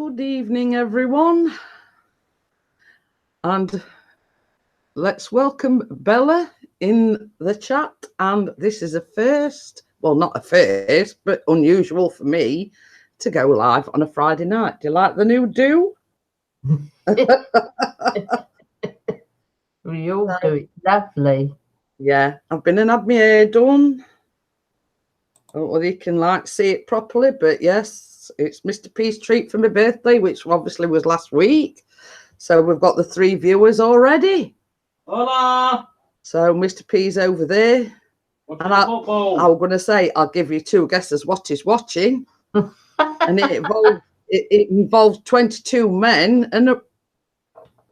Good evening, everyone. And let's welcome Bella in the chat. And this is a first, well, not a first, but unusual for me to go live on a Friday night. Do you like the new do? We all do it. Lovely. Yeah, I've been and had my hair done. I don't know whether you can see it properly, but yes, it's Mr. P's treat for my birthday, which obviously was last week. So we've got the 3 viewers already. Hola! So Mr. P's over there. What's And the football? I was going to say, I'll give you 2 guesses what he's watching. And it involves 22 men and a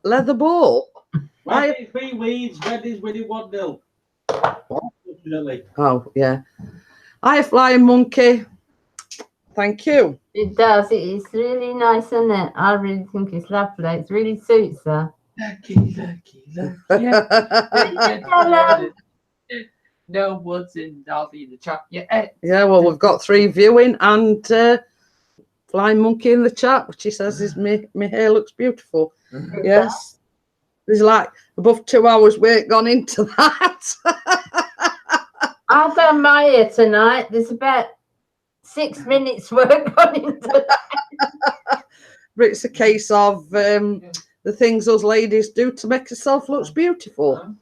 leather ball. Wednesday's 3 Leeds, Wednesday's winning 1-0. Unfortunately. Oh, yeah. Hi, Flying Monkey. Thank you. It does. It's really nice, isn't it? I really think it's lovely. It really suits her. Lucky. Hello. No one's in Darby in the chat yet. Yeah, well, we've got 3 viewing and Flying Monkey in the chat, which he says is my hair looks beautiful. Yes. There's like above 2 hours work gone into that. I've done my hair tonight. There's about 6 minutes work gone into that. But it's a case of the things us ladies do to make ourselves look beautiful.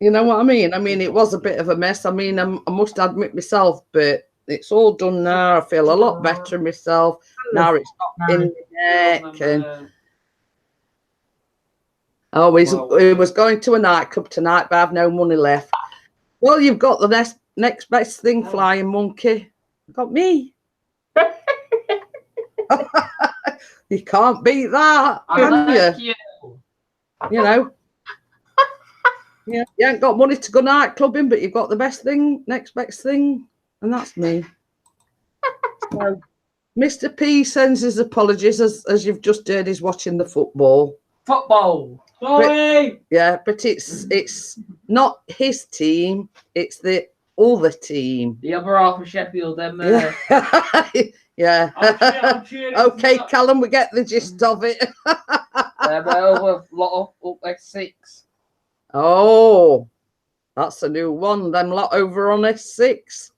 You know what I mean? I mean, it was a bit of a mess. I mean, I must admit myself, but it's all done now. I feel a lot better myself. Now it's not in the neck. And it was going to a nightclub tonight, but I have no money left. Well, you've got the next best thing, Flying Monkey. Got me. You can't beat that, can you? You know. Yeah, you ain't got money to go nightclubbing, but you've got the best thing, next best thing, and that's me. So, Mr. P sends his apologies, as you've just heard, he's watching the football. Football. Sorry! But it's not his team, it's the other team. The other half of Sheffield, them. Yeah. I'm cheering Okay, for Callum, we get the gist of it. Over lot up like 6. Oh, that's a new one. Them lot over on S6.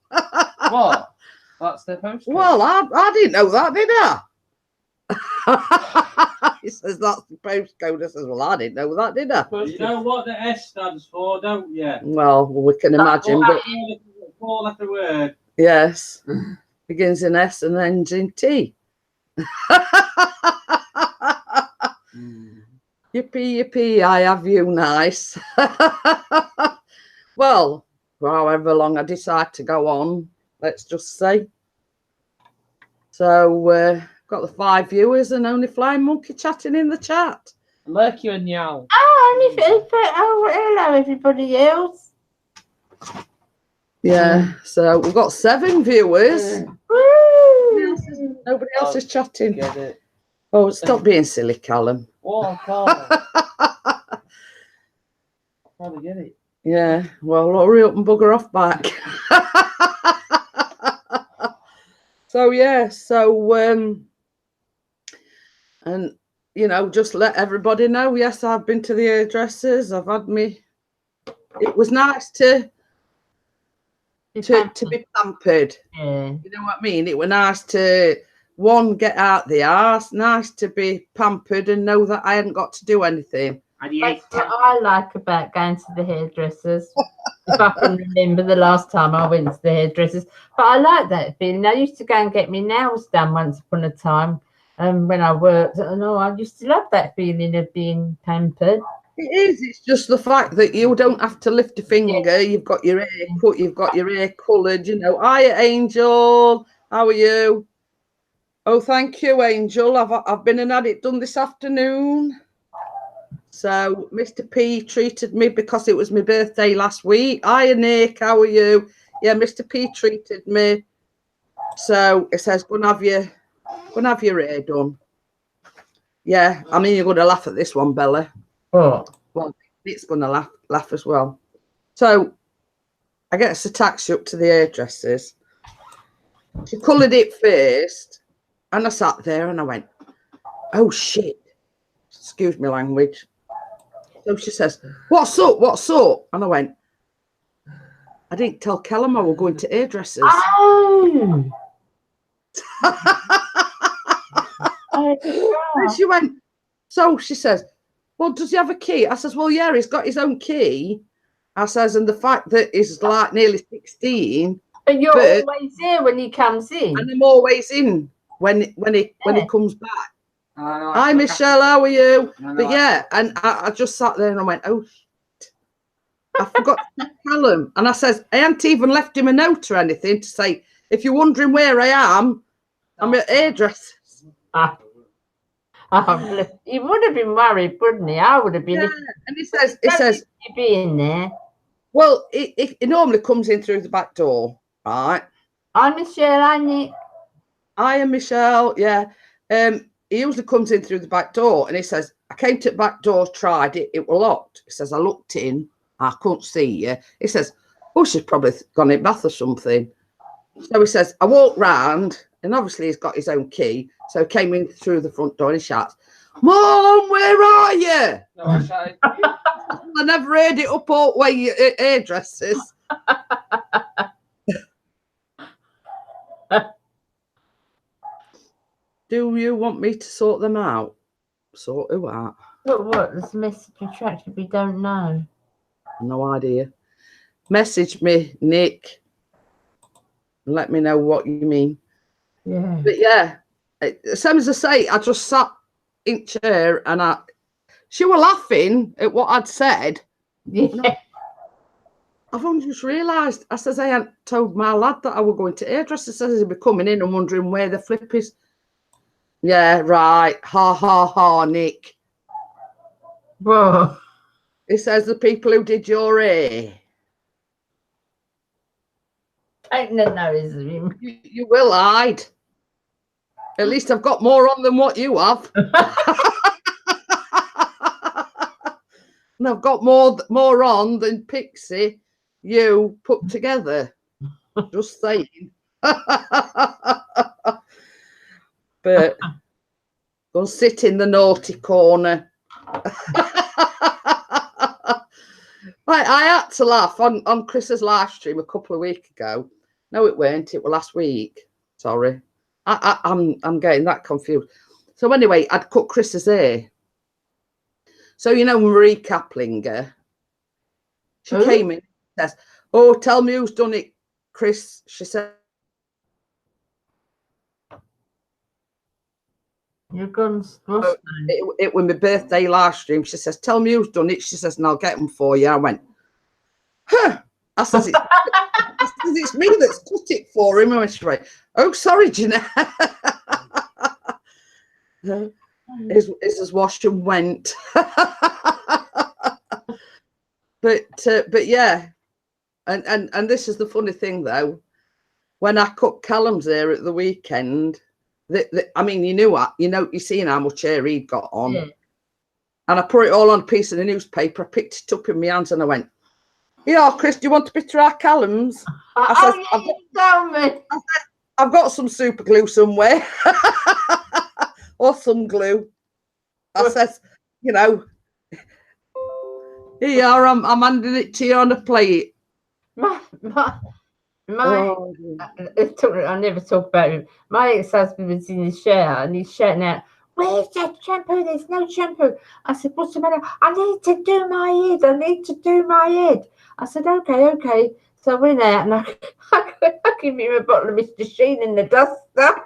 What? That's their post. Well, I didn't know that, did I? He says that's the postcode. I says, well, I didn't know that, did I? You know what the S stands for, don't you? Well, we can imagine, but 4-letter word. yes, begins in S and ends in T. Yippee, I have you nice. Well, for however long I decide to go on, let's just say. So, got the 5 viewers and only Flying Monkey chatting in the chat. Mercury and Yow. Oh, hello, everybody else. Yeah, so we've got 7 viewers. Woo! Nobody else is chatting. Get it. Oh, stop being silly, Callum. Oh, I can't. Trying to get it. Yeah, well, hurry up and bugger off back. So, yeah, and, you know, just let everybody know, yes, I've been to the hairdressers. I've had me. It was nice to be pampered. Yeah. You know what I mean? It was nice to, one, get out the arse, nice to be pampered and know that I hadn't got to do anything. That's what I like about going to the hairdressers. If I can remember the last time I went to the hairdressers. But I like that feeling. I used to go and get my nails done once upon a time when I worked. And I used to love that feeling of being pampered. It is. It's just the fact that you don't have to lift a finger. Yeah. You've got your hair cut. You've got your hair coloured. You know. Hiya, Angel. How are you? Oh, thank you, Angel. I've been and had it done this afternoon. So Mr. P treated me because it was my birthday last week. Hiya, Nick. How are you? Yeah, Mr. P treated me. So it says, go and have your hair done. Yeah, I mean, you're going to laugh at this one, Bella. Oh. Well, it's going to laugh as well. So I get us a taxi up to the hairdressers. She coloured it first, And I sat there and I went, oh shit. Excuse me language. So she says, what's up? What's up? And I went, I didn't tell Callum I were going to hairdressers. Oh. And she went, so she says, well, does he have a key? I says, well, yeah, he's got his own key. I says, and the fact that he's like nearly 16. But you're always there when he comes in. And I'm always in when he comes back. Hi, Michelle, how are you? But yeah, and I just sat there and I went, oh, shit. I forgot to tell Callum. And I says, I hadn't even left him a note or anything to say, if you're wondering where I am, I'm at hairdressers. He would have been worried, wouldn't he? I would have been. Yeah. And he says, he'd be in there. Well, it normally comes in through the back door, right? Hi, Michelle. Hi, Nick. I am Michelle. Yeah. He usually comes in through the back door, and he says, I came to the back door, tried it, it was locked. He says, I looked in, I couldn't see you. He says, oh, she's probably gone in bath or something. So he says, I walked round, and obviously he's got his own key. So he came in through the front door and he shouts, Mom, where are you? No, I shouted, I never heard it up all way at hairdressers. Do you want me to sort them out? Sort who out? Look, what? There's a message retracted. We don't know. No idea. Message me, Nick. And let me know what you mean. Yeah. But yeah, same as I say, I just sat in chair and she were laughing at what I'd said. Yeah. I've only just realised. I says I hadn't told my lad that I were going to hairdresser. Says he'd be coming in and wondering where the flip is. Yeah, right. Ha ha ha, Nick. Whoa. He says the people who did your hair. Taking the nose of him. You will hide. At least I've got more on than what you have. And I've got more on than Pixie you put together. Just saying. But go sit in the naughty corner. I had to laugh on Chris's live stream a couple of weeks ago. No, it weren't. It was last week. Sorry. I'm getting that confused. So anyway, I'd cut Chris's hair. So you know Marie Kaplinger. She came in and says, oh, tell me who's done it, Chris. She said, You're gone. it was my birthday live stream. She says, tell me who's done it. She says, and I'll get them for you. I went, huh. I says, it's me that's cut it for him. I went straight, oh, sorry, Jeanette. His wash and went. But yeah. And this is the funny thing, though. When I cut Callum's hair at the weekend, I mean, you seen how much hair he'd got on. Yeah. And I put it all on a piece of the newspaper. I picked it up in my hands and I went, yeah, Chris, do you want a bit of our Callum's? I've got some super glue somewhere. Or some glue. I says, here you are, I'm handing it to you on a plate. I never talk about him. My ex-husband was in his shower and he's shouting out, where's that shampoo? There's no shampoo. I said, what's the matter? I need to do my head. I said, okay. So I went out and I give him a bottle of Mr. Sheen in the duster.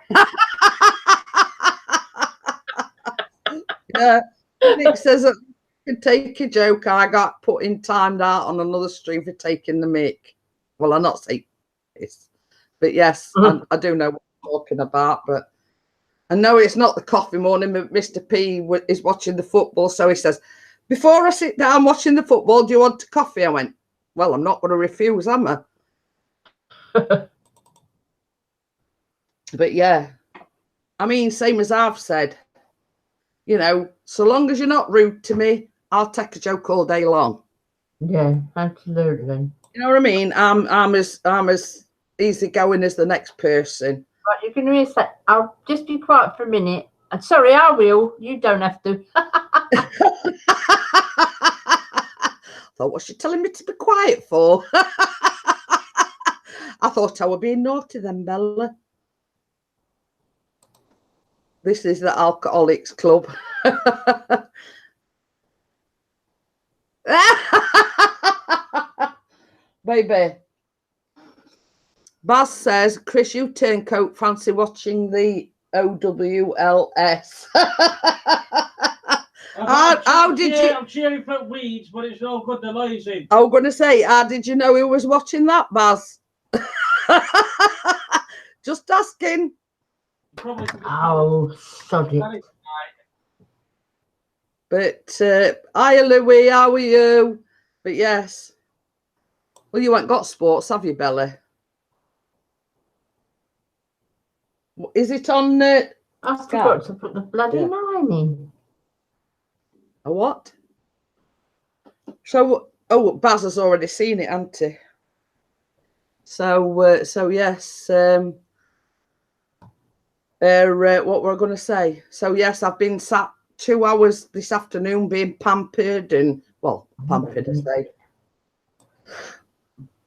Yeah. Nick says that you can take a joke. I got put in timed out on another stream for taking the mic. Well, I'm not saying this, but yes, I do know what I'm talking about. But I know it's not the coffee morning, but Mr. P is watching the football. So he says, before I sit down watching the football, do you want a coffee? I went, well, I'm not going to refuse, am I? But yeah, I mean, same as I've said, so long as you're not rude to me, I'll take a joke all day long. Yeah, absolutely. You know what I mean? I'm as easygoing as the next person. Right, you can really say, I'll just be quiet for a minute. Sorry, I will. You don't have to. Thought, what's she telling me to be quiet for? I thought I were being naughty then, Bella. This is the Alcoholics Club. Baby. Baz says, Chris, you turncoat, fancy watching the OWLS. How did you? I'm cheering for Weeds, but it's no good. They're losing. I was going to say, how did you know who was watching that, Baz? Just asking. Probably. Oh, sorry. But hiya, Louis, how are you? But yes. Well, you ain't got sports, have you, Bella? Is it on? I forgot to put the bloody 9 in. A what? So, oh, Baz has already seen it, hasn't he? So, yes. What were I going to say? So, yes, I've been sat 2 hours this afternoon being pampered and, well, pampered, I say.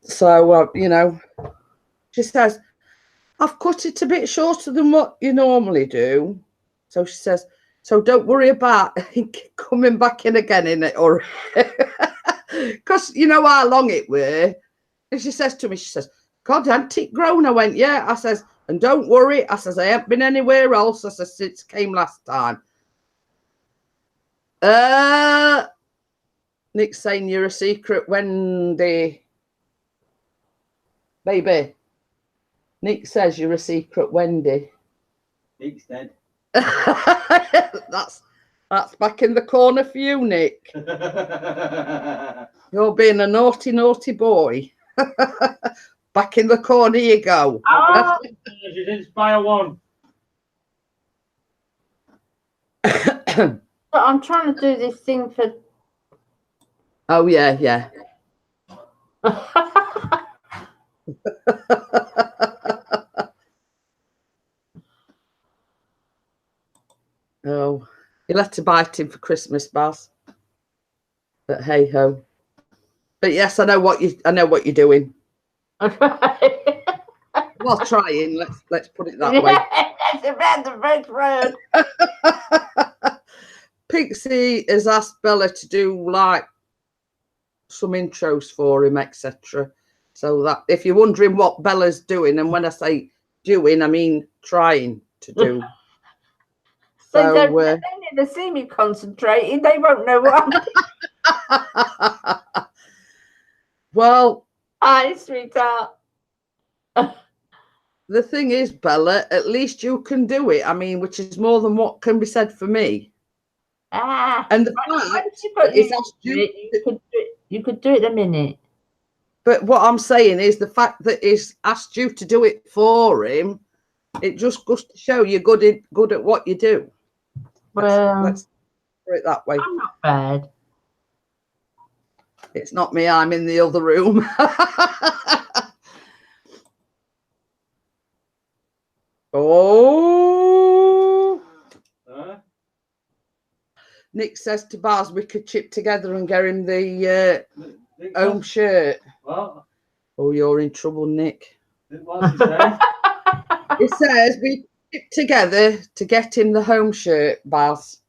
So, you know, she says, I've cut it a bit shorter than what you normally do. So she says, so don't worry about coming back in again in it, or because you know how long it were. And she says to me, she says, God, ain't it grown? I went, yeah. I says, and don't worry. I says, I haven't been anywhere else. I says, since it came last time. Nick's saying you're a secret Wendy. Baby. Nick says you're a secret Wendy. Nick's dead. That's back in the corner for you, Nick. You're being a naughty, naughty boy. Back in the corner you go. Oh. You didn't inspire one. But I'm trying to do this thing for. Oh, yeah, yeah. Oh, you'll have to bite him for Christmas, Baz. But hey ho. But yes, I know what you're doing. Well, trying. Let's put it that way. That's around the French road. Pixie has asked Bella to do like some intros for him, etc. So that if you're wondering what Bella's doing, and when I say doing, I mean trying to do. So they never see me concentrating. They won't know what I'm doing. Well, hi, sweetheart. The thing is, Bella, at least you can do it. I mean, which is more than what can be said for me. And the fact you could do it a minute. But what I'm saying is the fact that he's asked you to do it for him, it just goes to show you're good at what you do. Well, let's put it that way. I'm not bad. It's not me. I'm in the other room. Oh. Nick says to Baz we could chip together and get him the home shirt. What? Oh, you're in trouble, Nick. What's he say? He says we chip together to get him the home shirt, Baz.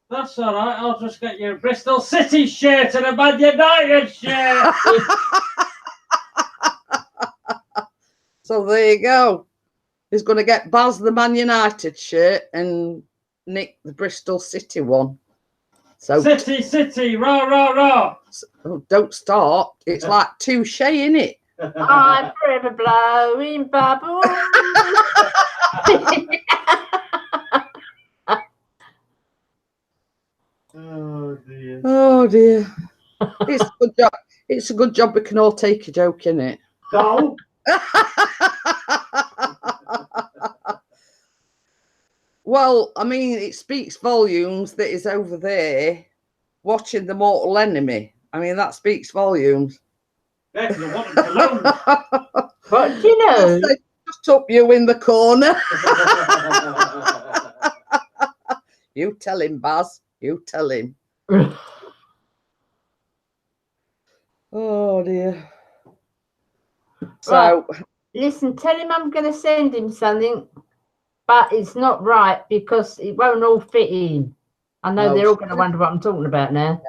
That's all right. I'll just get you a Bristol City shirt and a Man United shirt. So there you go. He's going to get Baz the Man United shirt and Nick the Bristol City one. So City, rah, rah, rah. Oh, don't start. It's like touche, innit? I'm forever blowing bubbles. Oh dear. Oh dear. It's a good job. It's a good job we can all take a joke, innit? No. Well, I mean, it speaks volumes that he's over there watching The Mortal Enemy. I mean, that speaks volumes. Better want him to lose. But you know, Shut up, you in the corner. You tell him, Baz. You tell him. Oh dear. So Listen, tell him I'm going to send him something, but it's not right because it won't all fit in. I know No. they're all going to wonder what I'm talking about now.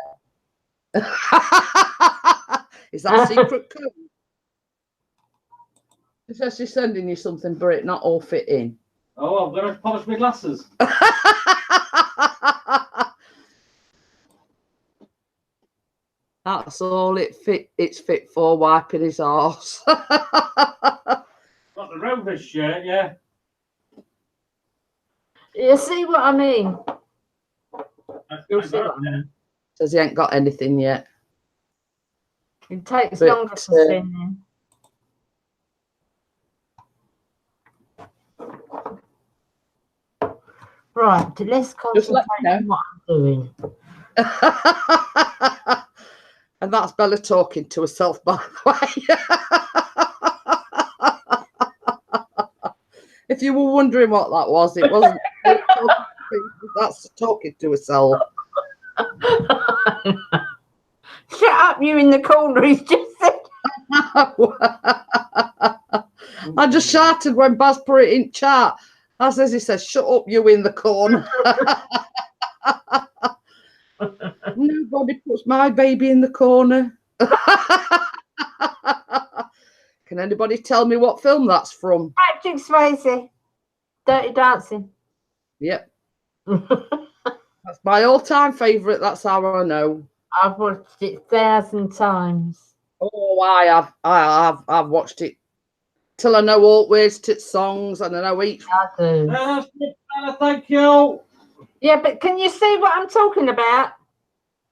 is that secret code? She says she's sending you something, but it not all fit in. Oh, I've got to polish my glasses. That's all it's fit for, wiping his arse. Got the Rovers shirt, yeah. You see what I mean? You'll I see got what I mean. Says he ain't got anything yet. It takes But, longer to send in. Right, let's Just let concentrate me know. on what I'm doing. And that's Bella talking to herself, by the way. If you were wondering what that was, it wasn't. That's talking to herself. Shut up, you in the corner. He's just said. I just shouted when Baz put it in chat. As he says, shut up, you in the corner. Nobody puts my baby in the corner. Can anybody tell me what film that's from? Patrick Swayze, Dirty Dancing. Yep. That's my all-time favourite. That's how I know. I've watched it 1,000 times. Oh, I've watched it till I know all words to songs and I know each. I do. That's it, Bella, thank you. Yeah, but can you see what I'm talking about?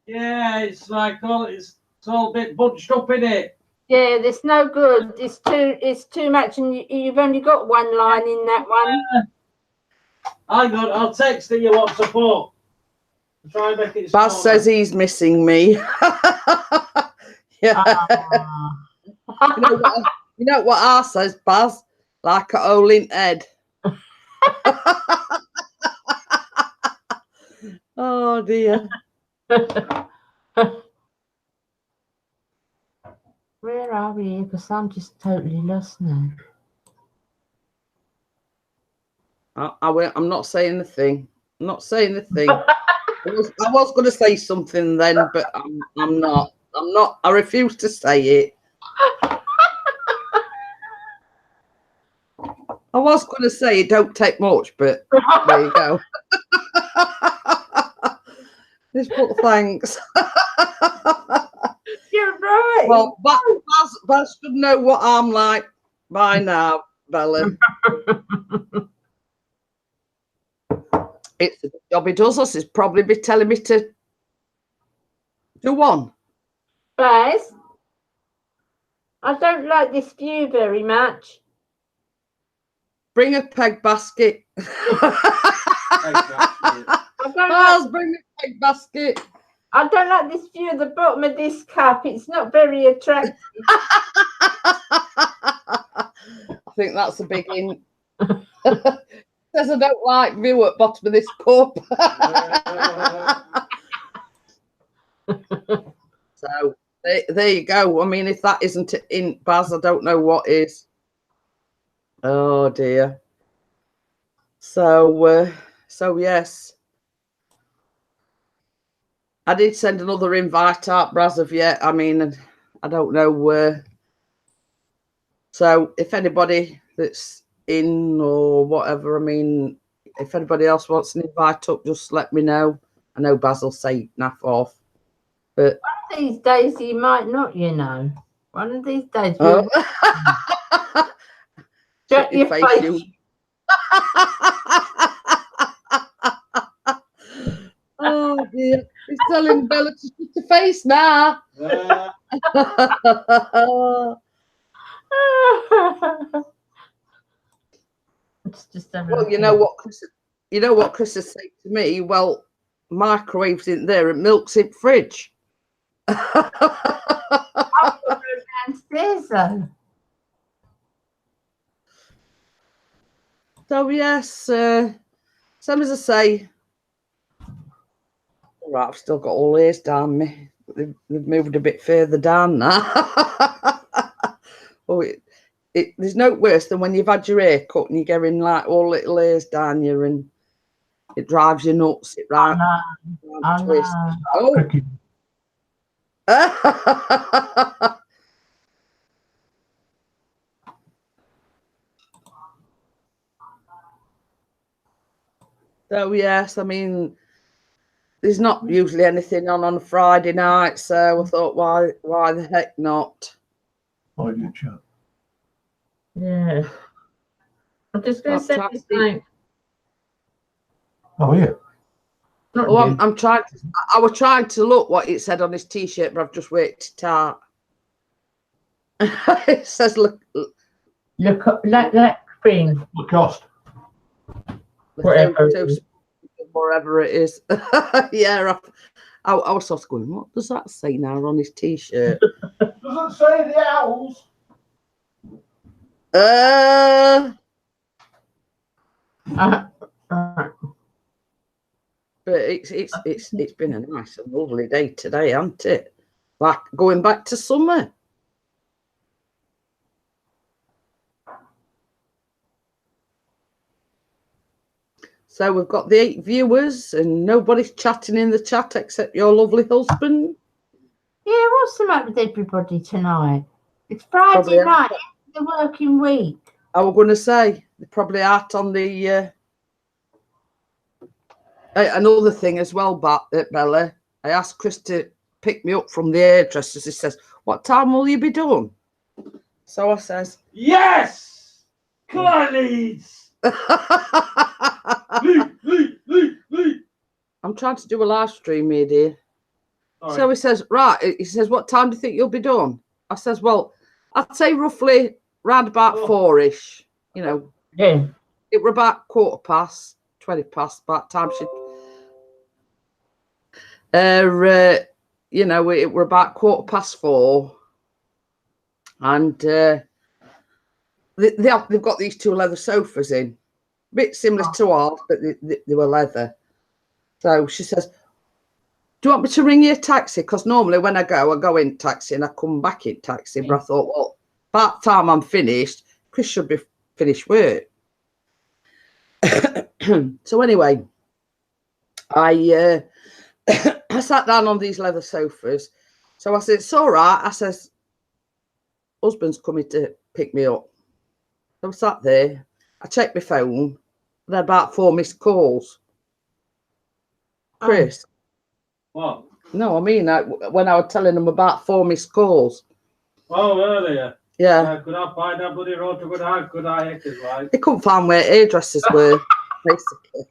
Yeah, it's like it's all a bit bunched up in it. Yeah, it's no good. It's too much, and you've only got one line in that one. Hang on, I'll text it you what to put. Try and make it Baz smaller. says he's missing me. Yeah. You know what I says, Baz? Like a hole in head. Oh dear. Where are we? Because I'm just totally lost now. I'm not saying the thing. I'm not saying the thing. I was going to say something then, but I'm not. I'm not. I refuse to say it. I was going to say it don't take much, but there you go. Just put thanks. You're right. Well, Baz should know what I'm like by now, Bella. It's the job he does us. He's probably be telling me to do one. Baz, I don't like this view very much. Bring a peg basket. Baz, bring a peg basket. I don't like this view of the bottom of this cup. It's not very attractive. I think that's a big hint. Says I don't like view at bottom of this cup. So there you go. I mean, if that isn't a hint, Baz, I don't know what is. Oh dear. So yes. I did send another invite out, Braz, of yet. I mean, I don't know. So if anybody that's in or whatever, I mean, if anybody else wants an invite up, just let me know. I know Baz will say naff off. But One of these days he might not, you know. One of these days. oh. Shut your face. You. Oh dear. He's telling Bella to shut her face now. It's just Well, you know what Chris has said to me? Well, microwave's in there and milk's in fridge. I'll go downstairs though. So yes, same as I say. Right, I've still got all these down me. They've moved a bit further down now. Oh, there's no worse than when you've had your hair cut and you're getting like all little hairs down you, and it drives you nuts. It right, twist. Oh. Cricket. So yes, I mean, there's not usually anything on a Friday night, so I thought, why the heck not? I do chat. Yeah. I'm just going to say this Fantastic. thing. Oh, yeah. Not Oh, you. I'm trying. I was trying to look what it said on his T-shirt, but I've just worked it out. It says, "Look, Look up that thing. Lacoste. Whatever it is. wherever it is." Yeah, I was sort of going, what does that say now on his T-shirt? Doesn't say the owls. But it's been a nice and lovely day today, hasn't it? Like going back to summer. So we've got the 8 viewers and nobody's chatting in the chat except your lovely husband. Yeah, what's the matter with everybody tonight? It's Friday Probably night, the working week. I was going to say, they're probably out on the... another thing as well, Bella, I asked Chris to pick me up from the hairdressers. He says, what time will you be done? So I says... Yes! Come on, Leeds! I'm trying to do a live stream here, dear. Sorry. So he says, right, he says, what time do you think you'll be done? I says, well, I'd say roughly round about 4-ish, you know. Yeah. It were about 20 past, by the time she... you know, it were about 4:15. And they've got these 2 leather sofas in. A bit similar to ours, but they were leather. So she says, do you want me to ring you a taxi? Because normally when I go in taxi and I come back in taxi. But I thought, well, by the time I'm finished, Chris should be finished work. So anyway, I I sat down on these leather sofas. So I said, it's all right. I says, husband's coming to pick me up. So I sat there. I checked my phone. There were about 4 missed calls. Chris. What? No, I mean, when I was telling them about 4 missed calls. Oh, earlier. Yeah. Could I find that bloody road to good hard? Could I exercise? They couldn't find where hairdressers were, basically.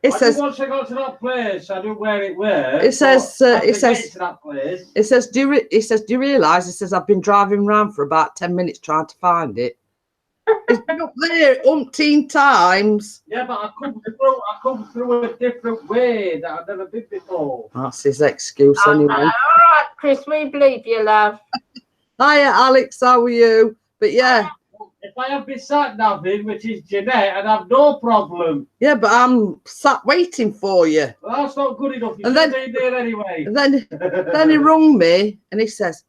It says, once I got to that place, I knew where it was. It says, it says to that place. It says, do you realise? It says, I've been driving around for about 10 minutes trying to find it. It's been up there umpteen times. Yeah, but I come through a different way that I've never been before. That's his excuse anyway. All right, Chris, we believe you, love. Hiya, Alex, how are you? But yeah. If I have been sat navving, which is Jeanette, I'd have no problem. Yeah, but I'm sat waiting for you. Well, that's not good enough. You And should then- be there anyway. And then he rung me and he says,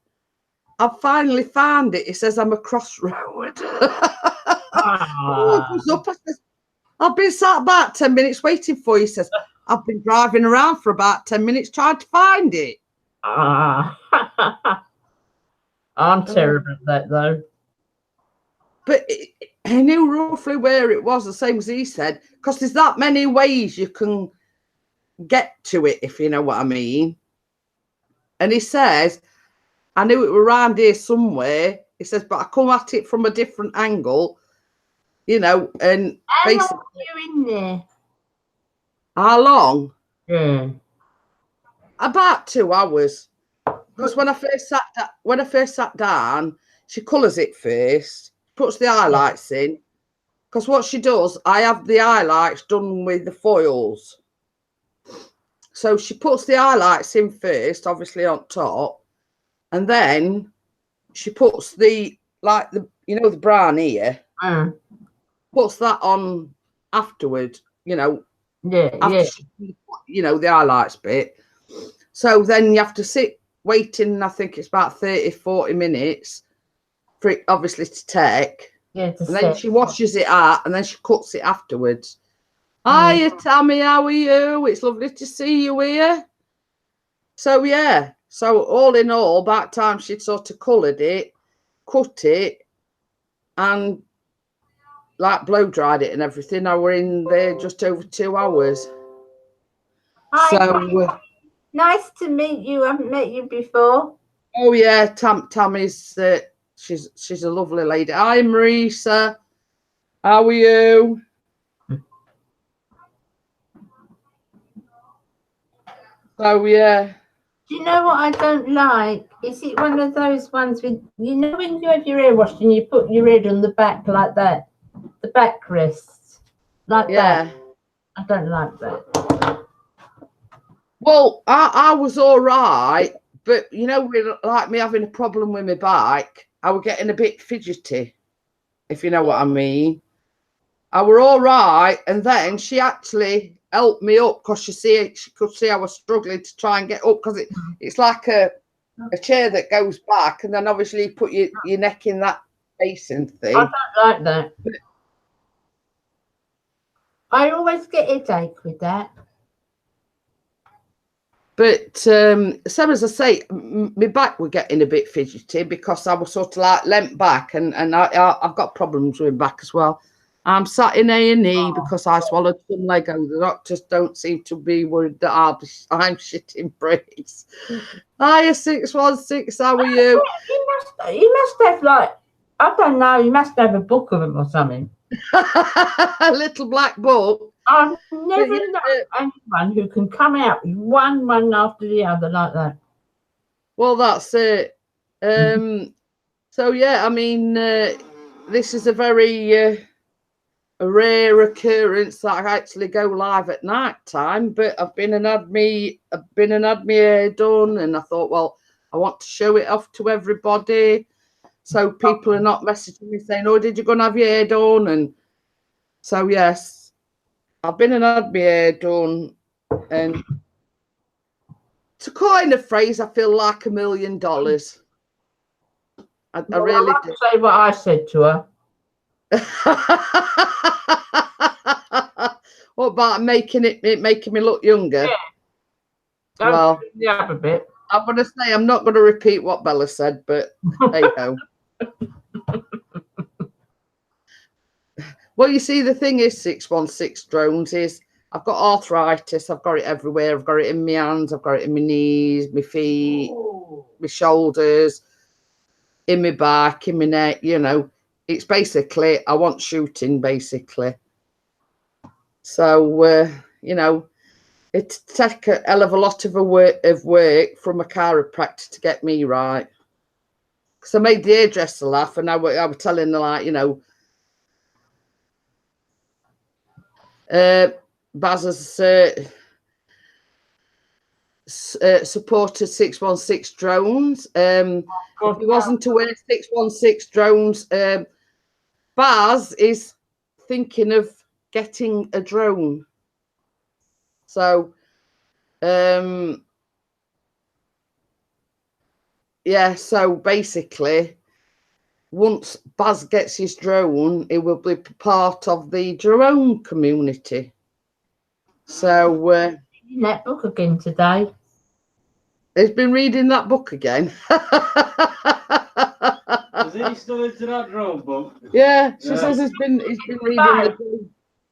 I've finally found it. He says, I'm across road. Oh, I goes up. I says, I've been sat about 10 minutes waiting for you. He says, I've been driving around for about 10 minutes trying to find it. I'm terrible at that, though. But he knew roughly where it was, the same as he said, because there's that many ways you can get to it, if you know what I mean. And he says, I knew it were around here somewhere. He says, but I come at it from a different angle, you know, and How long basically, were you in there? how long? Yeah. About 2 hours. Because when I first sat down, she colours it first, puts the highlights in. Because what she does, I have the highlights done with the foils. So she puts the highlights in first, obviously on top, and then she puts the, like the, you know, the brown here. puts that on afterward, Yeah, after yeah. she, the highlights bit. So then you have to sit waiting, I think it's about 30, 40 minutes for it obviously to take. Yeah, to And then set. she washes it out and then she cuts it afterwards. Hiya, Tammy, how are you? It's lovely to see you here. So, yeah. So, all in all, by the time she'd sort of coloured it, cut it, and like blow dried it and everything, I were in there just over 2 hours. Hi, So, nice to meet you. I haven't met you before. oh yeah, Tammy's she's a lovely lady. Hi, Marisa. How are you? So yeah. Do you know what I don't like? Is it one of those ones with, when you have your hair washed and you put your head on the back like that, the backrests like Yeah. that? I don't like that. Well, I was all right, but with like me having a problem with my bike, I was getting a bit fidgety, if you know what I mean. I were all right, and then she actually helped me up because she could see I was struggling to try and get up because it's like a chair that goes back, and then obviously you put your neck in that basin thing. I don't like that. I always get a headache with that. But same as I say, my back were getting a bit fidgety because I was sort of like leant back, and I've got problems with my back as well. I'm sat in A&E because I swallowed some Lego. The doctors don't seem to be worried that I'm shitting bricks. Hiya, 616, how are you? You must have, like, I don't know, you must have a book of them or something. A little black book. I've never known anyone who can come out with one after the other like that. Well, that's it. So, yeah, I mean, this is a very a rare occurrence that I actually go live at night time, but I've been and had me hair done, and I thought, well, I want to show it off to everybody, so people are not messaging me saying, "Oh, did you go and have your hair done?" And so yes, I've been and had my hair done, and to coin a phrase, I feel like $1 million. I really do. Say what I said to her. What about making me look younger? Yeah. Well, yeah, a bit. I'm going to say I'm not going to repeat what Bella said, but hey ho. Well, you see, the thing is, 616 drones is I've got arthritis. I've got it everywhere. I've got it in my hands. I've got it in my knees, my feet, my shoulders, in my back, in my neck. It's basically, I want shooting, basically. So, it take a hell of a lot of work from a chiropractor to get me right. Because I made the hairdresser laugh, and I was telling her, like, Baz has supported 616 drones. If he wasn't aware, 616 drones, Baz is thinking of getting a drone. So, yeah, so basically, once Baz gets his drone, it will be part of the drone community. So, that book again today. He's been reading that book again. Is he still into that drone book? Yeah, she says he's been reading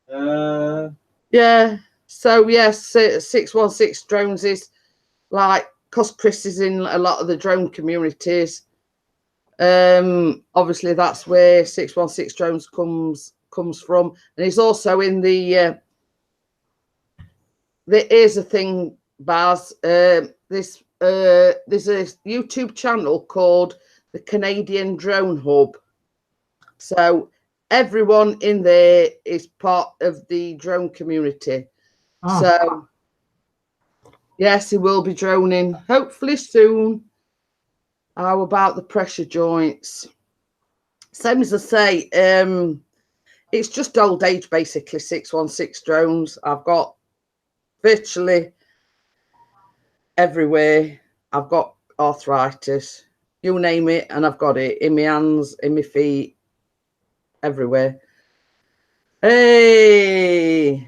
the yeah. So yes, 616 drones is like, because Chris is in a lot of the drone communities. Obviously that's where 616 drones comes from, and he's also in the. There is a thing, Baz. There's a YouTube channel called the Canadian Drone Hub. So everyone in there is part of the drone community. Oh. So yes, he will be droning hopefully soon. How about the pressure joints? Same as I say, it's just old age, basically. 616 drones. I've got virtually everywhere. I've got arthritis, you name it, and I've got it in my hands, in my feet, everywhere. Hey.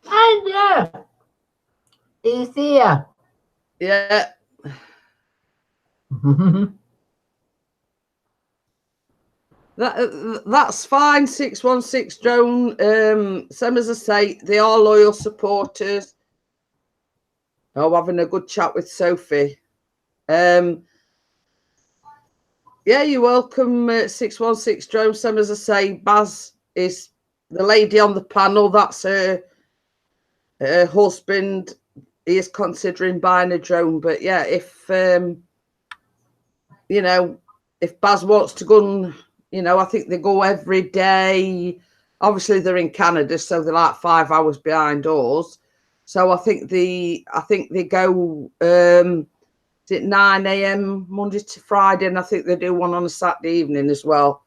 Hi there. He's here. Yeah. That's fine. 616 drone. Same as I say, they are loyal supporters. Oh, having a good chat with Sophie. Yeah, you're welcome. 616 drone. Same as I say, Baz is the lady on the panel. That's her husband. He is considering buying a drone, but yeah, if you know, if Baz wants to go and, you know, I think they go every day. Obviously, they're in Canada, so they're like 5 hours behind us. So I think they go. Is it 9 a.m. Monday to Friday, and I think they do one on a Saturday evening as well.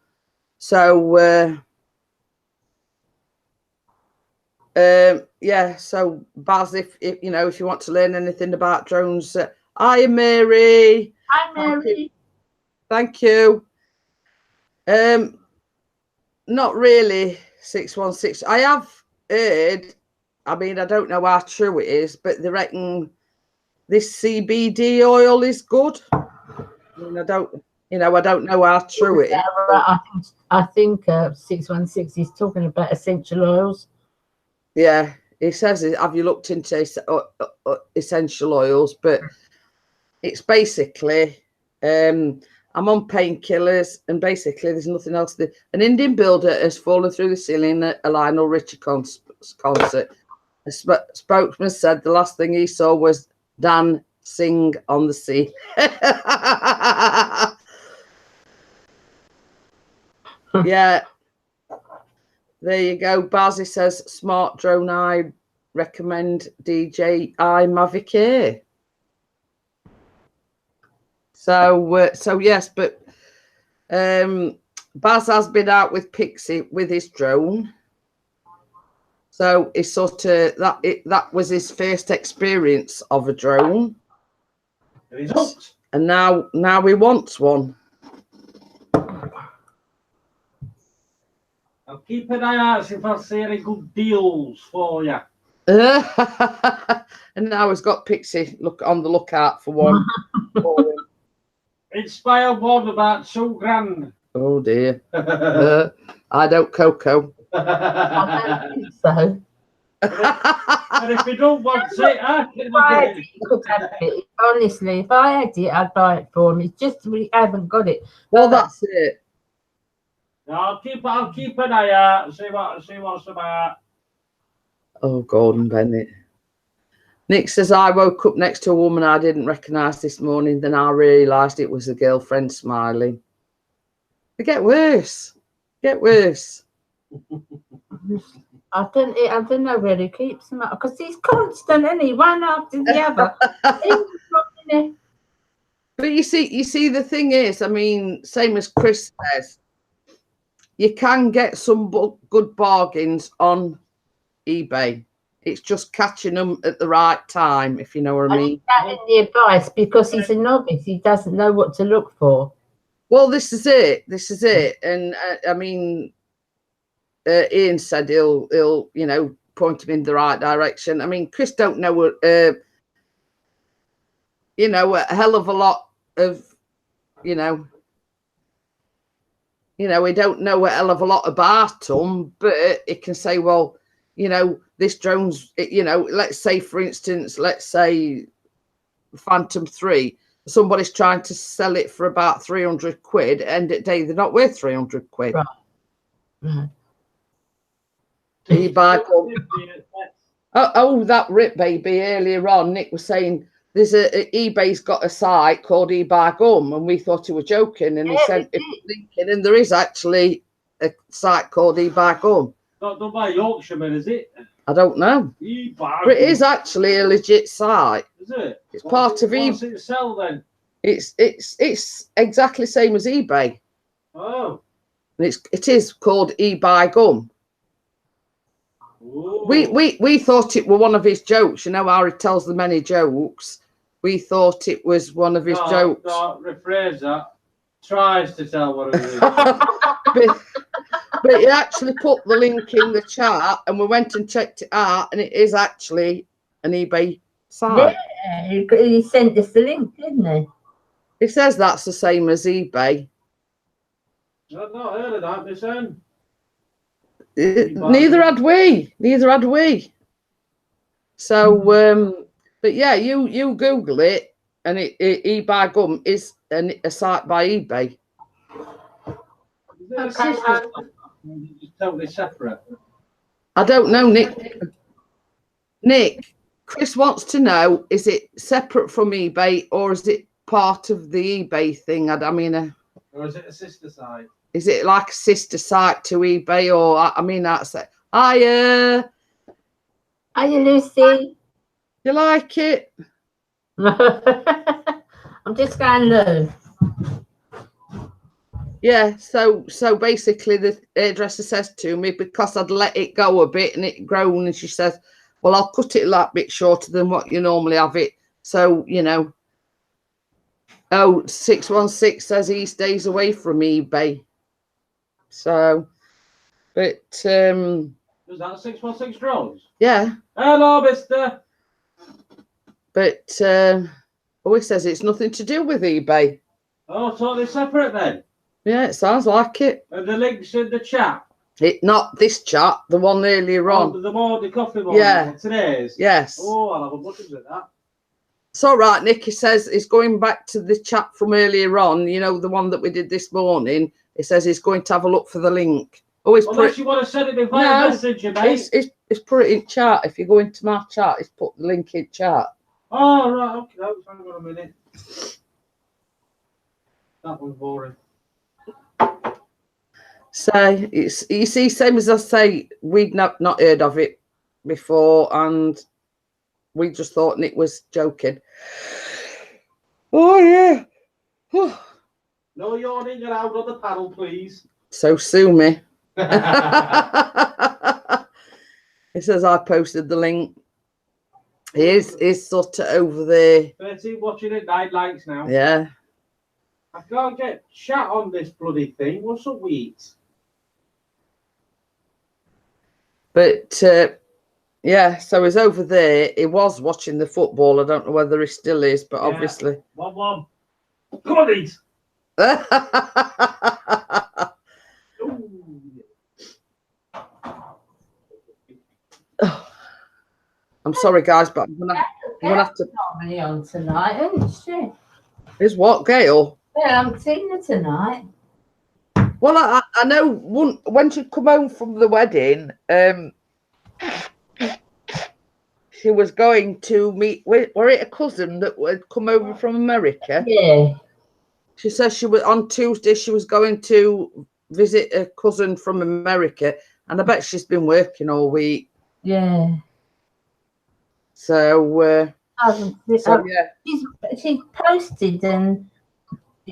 So yeah. So Baz, if you know, if you want to learn anything about drones, hi Mary. Hi, Mary. Thank you. Not really 616. I have heard, I mean, I don't know how true it is, but they reckon this CBD oil is good. I mean, I don't know how true it is. I think 616 is talking about essential oils. Yeah, it says, have you looked into essential oils? But it's basically, I'm on painkillers, and basically there's nothing else. An Indian builder has fallen through the ceiling at a Lionel Richie concert. A spokesman said the last thing he saw was Dan sing on the sea. Yeah. There you go. Bazzy says, smart drone, I recommend DJI Mavic Air. So yes, but Baz has been out with Pixie with his drone. So it's sort of that was his first experience of a drone. And now he wants one. I'll keep an eye out if I see any good deals for you. And now he's got Pixie on the lookout for one. Inspired one about $2,000. Oh dear. I don't cocoa. I don't think so. And if you don't want it, I can have it. Honestly, if I had it, I'd buy it for him. It's just we haven't got it. Well, that's it. I'll keep an eye out, see what's about. Oh, Gordon Bennett. Nick says, I woke up next to a woman I didn't recognise this morning. Then I realised it was a girlfriend smiling. They get worse. Get worse. I don't know where he keeps them up because he's constant, isn't he? One after the other. But you see, the thing is, I mean, same as Chris says, you can get some good bargains on eBay. It's just catching them at the right time, if you know what I mean. That the advice, because he's a novice, he doesn't know what to look for. Well, this is it. And I mean, Ian said he'll point him in the right direction. I mean, Chris don't know a hell of a lot of he don't know a hell of a lot about them, but it can say, well, this drone's, let's say, for instance, Phantom 3, somebody's trying to sell it for about 300 quid, and at the day they're not worth 300 quid. Right. Right. That rip baby earlier on, Nick was saying there's eBay's got a site called eBay Gum, and we thought he was joking, and he sent a link in, and there is actually a site called eBay Gum. Not done by Yorkshireman, is it? I don't know. But it is actually a legit site. Is it? It's part of eBay. What's it sell then? It's exactly same as eBay. Oh. And it is called eBay Gum. Ooh. We thought it were one of his jokes. You know how he tells the many jokes. We thought it was one of his jokes. No, rephrase that. Tries to tell what it is. But he actually put the link in the chat, and we went and checked it out, and it is actually an eBay site. Yeah, he sent us the link, didn't he? It says that's the same as eBay. I've not heard of that, Miss Anne. Neither had we. Neither had we. So, but yeah, you Google it, and eBay Gum is a site by eBay. Is it a sister? Just totally separate. I don't know, Nick. Nick, Chris wants to know: is it separate from eBay, or is it part of the eBay thing? I mean, Or is it a sister site? is it like a sister site to eBay, or I mean, that's it. Hiya. Hiya, Lucy. You like it? I'm just going low. Yeah. So basically, the hairdresser says to me, because I'd let it go a bit and it grown, and she says, "Well, I'll cut it that bit shorter than what you normally have it." So you know. Oh, 616 says he stays away from eBay. So, but Was that 616 drones? yeah. Hello, mister. But always says it's nothing to do with eBay. Oh, totally separate then. Yeah, it sounds like it. And the link's in the chat. It not this chat, the one earlier on. Oh, the morning coffee morning. Yeah. One, today's. Yes. Oh, I'll have a look at that. It's all right. Nicky says he's going back to the chat from earlier on. You know, the one that we did this morning. He says he's going to have a look for the link. Oh, he's put Unless you want to send it in via messenger, mate. It's put it in chat. If you go into my chat, it's put the link in chat. Oh, right. Okay. Hang on a minute. That one's boring. So it's, you see, same as I say, we'd not heard of it before, and we just thought Nick was joking. Oh yeah. No yawning around on the panel, please. So sue me. It says I posted the link. He's sort of over there. 13 watching it, 9 likes now. Yeah. I can't get chat on this bloody thing. What's up, wheat? But yeah, so he's over there. He was watching the football. I don't know whether he still is, but Yeah. obviously. 1-1. Come on, these. I'm sorry, guys, but I'm gonna have to. Harmony on tonight, isn't she? Is what, Gail? Yeah, I'm seeing her tonight. Well, I know when she come home from the wedding, she was going to meet. Were it a cousin that would come over from America? Yeah. She says she was on Tuesday. She was going to visit a cousin from America, and I bet she's been working all week. Yeah. So, So, yeah. She's posted and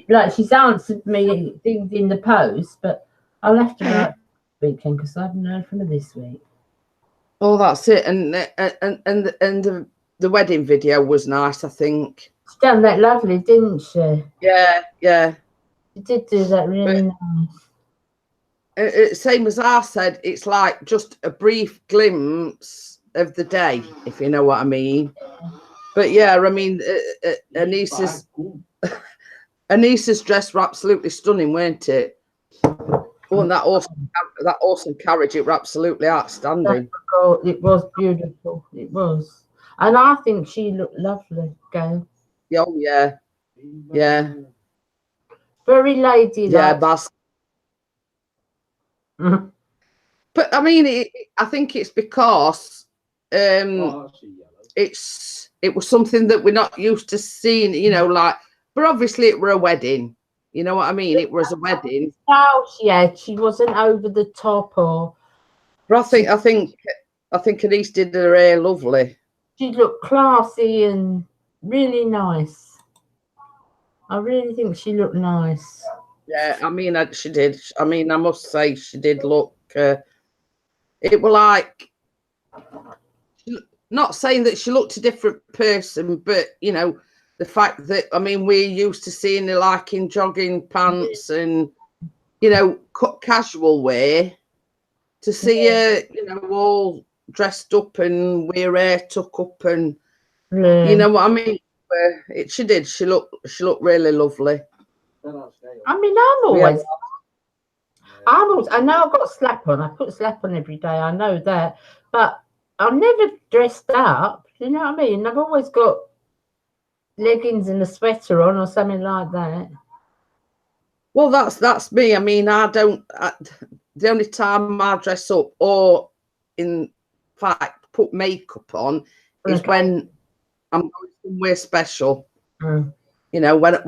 like she's answered me things in the post, but I'll have to write weekend because I haven't heard from her this week. Oh, that's it. And the wedding video was nice, I think. She done that lovely, didn't she? Yeah, yeah. She did do that really nice. Same as I said, it's like just a brief glimpse of the day, if you know what I mean. But yeah, I mean, Anissa's dress were absolutely stunning, weren't it? Oh, and that awesome carriage, it were absolutely outstanding. Oh, it was beautiful. It was. And I think she looked lovely, Gail. Oh, yeah. Yeah. Very ladylike. Yeah, Bas. But I mean, I think it's because Oh, that's a yellow. it was something that we're not used to seeing, you know, like, but obviously it were a wedding. You know what I mean? It was a wedding. Oh, yeah, she wasn't over the top or. But I think Anise did her hair lovely. She looked classy and really nice. I really think she looked nice. Yeah, I mean, she did. I mean, I must say she did look. It was like, not saying that she looked a different person, but you know, the fact that I mean, we're used to seeing her like in jogging pants and you know, casual wear. To see her, you know, all dressed up and with her hair tucked up, and you know what I mean. She did. She looked really lovely. I mean, I know I've got slap on. I put slap on every day. I know that, but I'm never dressed up. You know what I mean? I've always got leggings and a sweater on or something like that. Well, that's me. I mean, the only time I dress up or, in fact, put makeup on is when I'm going somewhere special. You know, when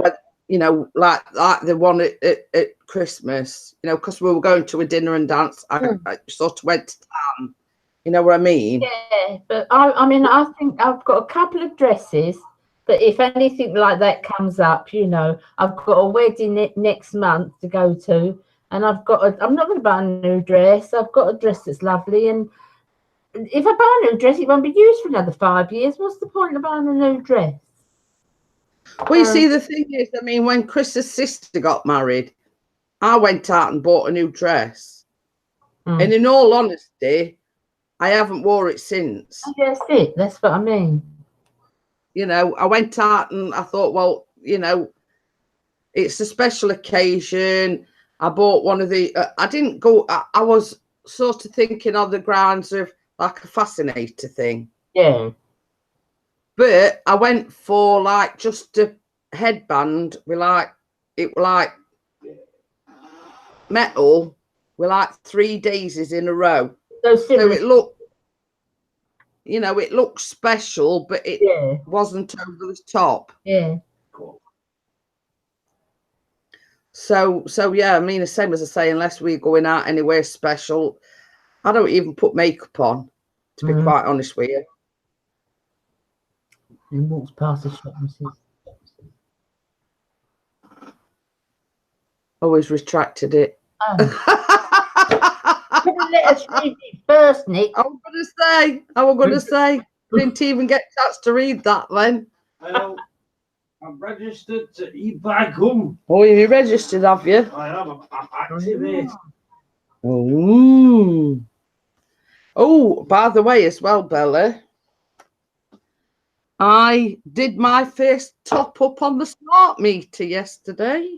you know, like the one at Christmas. You know, because we were going to a dinner and dance. I sort of went to town. You know what I mean? Yeah, but I mean, I think I've got a couple of dresses. But if anything like that comes up, you know, I've got a wedding next month to go to, and I'm not going to buy a new dress. I've got a dress that's lovely, and if I buy a new dress, it won't be used for another 5 years. What's the point of buying a new dress? Well, you see, the thing is, I mean, when Chris's sister got married, I went out and bought a new dress, and in all honesty, I haven't wore it since. That's it. That's what I mean. You know, I went out and I thought, well, you know, it's a special occasion. I bought one of the, I didn't go, I was sort of thinking on the grounds of like a fascinator thing. Yeah. But I went for like just a headband with like, it was like metal with like 3 daisies in a row. So it looked, you know, it looked special, but it wasn't over the top. Yeah. So yeah, I mean, the same as I say, unless we're going out anywhere special, I don't even put makeup on, to be quite honest with you. And walks past the shop and says, Always retracted it. Let us read it first, Nick. I was gonna say, didn't even get a chance to read that then. Well, I'm registered to eBagum. Oh, you registered, have you? I am. I'm active. Oh, by the way, as well, Bella, I did my first top up on the smart meter yesterday.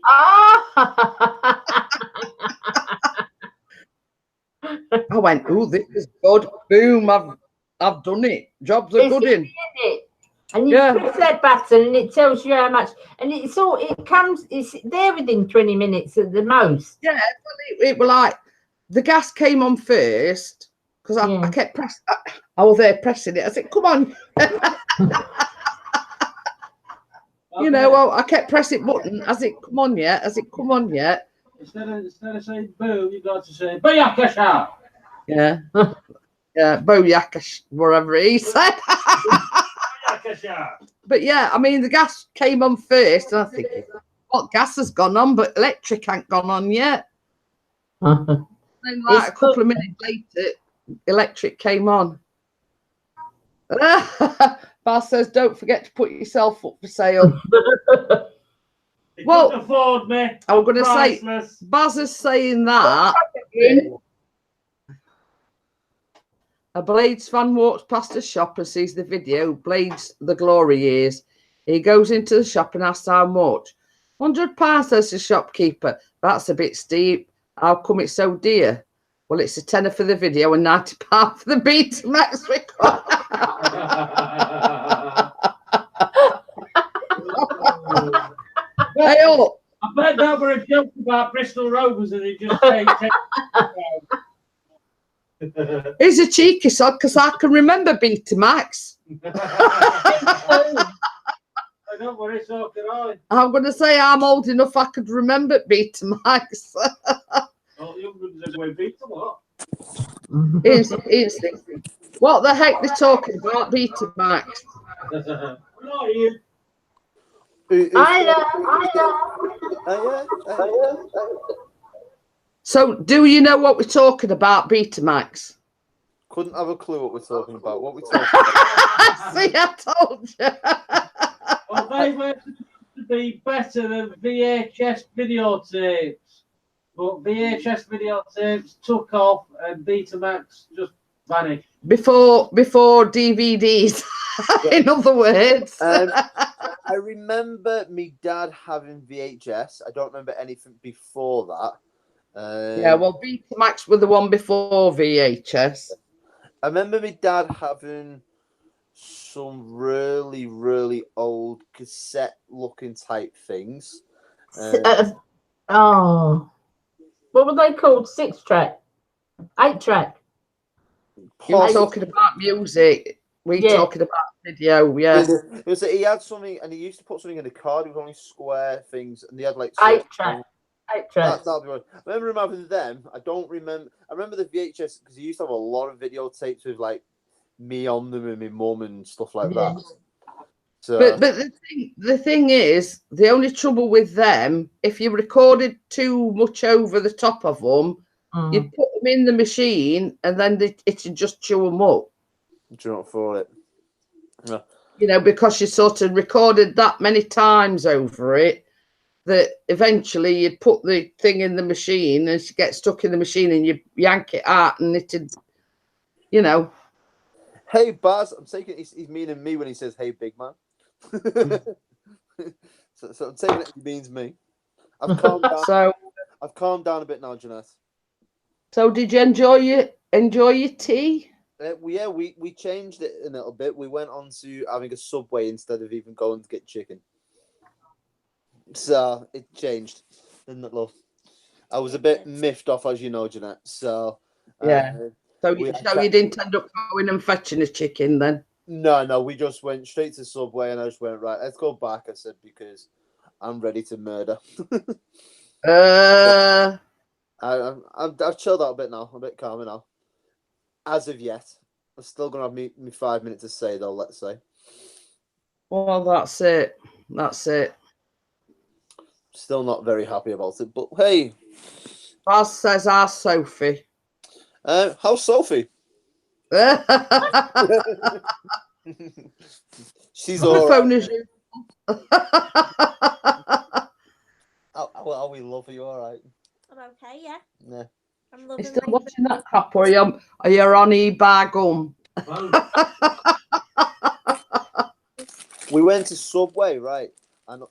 I went, oh, this is good. Boom, I've done it. Jobs are good in. And you press that button and it tells you how much, and it's there within 20 minutes at the most. Yeah, well, it was like the gas came on first because I kept pressing. I was there pressing it. I said, come on. You know, well, I kept pressing button. Has it come on yet? Has it come on yet? Instead of saying boo, you got to say booyakasha. Yeah. Yeah, booyakash, whatever he said. But yeah, I mean, the gas came on first, and I think, what gas has gone on, but electric ain't gone on yet. Then, like a couple of minutes later, electric came on. Baz says, don't forget to put yourself up for sale. Well, afford me. I was going to say, Baz is saying that. A Blades fan walks past a shop and sees the video, Blades the Glory Years. He goes into the shop and asks how much. £100, says the shopkeeper. That's a bit steep. How come it's so dear? Well, it's a tenner for the video and £90 for the Betamax record. Hey, up. I bet that were a joke about Bristol Rovers and he just changed it. He's a cheeky sod because I can remember Betamax. I don't worry, so can I. I'm going to say I'm old enough I could remember Betamax. All the young ones are going beat a lot. What the heck they're talking about, Betamax? Not you. So, do you know what we're talking about, Betamax? Couldn't have a clue what we're talking about. What we talking about? See, I told you. Well, they were supposed to be better than VHS videotapes, but VHS videotapes took off and Betamax just vanished. Before DVDs, in other words. I remember me dad having VHS. I don't remember anything before that. Yeah, well, Betamax were the one before VHS. I remember my dad having some really, really old cassette-looking type things. Oh, what were they called? 6-track, 8-track. You were talking about music. We're talking about video. Yeah. It was that he had something, and he used to put something in the card. It was only square things, and they had like 8-track. 8-track. That'll be right. I remember him having them. I don't remember. I remember the VHS because he used to have a lot of videotapes with like me on them and my mum and stuff like that. So, but the thing is, the only trouble with them, if you recorded too much over the top of them, you'd put them in the machine and then it'd just chew them up. do you not for it? Yeah. You know, because you sort of recorded that many times over it that eventually you'd put the thing in the machine and it get stuck in the machine and you yank it out and it'd, you know. Hey, Baz, I'm taking he's meaning me when he says, hey, big man. so I'm taking it he means me. I've calmed down. I've calmed down a bit now, Jeanette. So did you enjoy your tea? We changed it a little bit. We went on to having a Subway instead of even going to get chicken. So it changed, didn't it, love? I was a bit miffed off, as you know, Jeanette. So yeah. So you didn't end up going and fetching a chicken then? No, we just went straight to Subway, and I just went, right, let's go back. I said, because I'm ready to murder. I've chilled out a bit now, a bit calmer now. As of yet, I'm still gonna have me 5 minutes to say though. Let's say. Well, that's it. That's it. Still not very happy about it, but hey. Baz says, "How's Sophie?" How's Sophie? She's all right. Phone is you. How we love you, all right? I'm okay, yeah. Yeah. I'm loving you still watching that crap, or are you on eBay gum? We went to Subway, right? And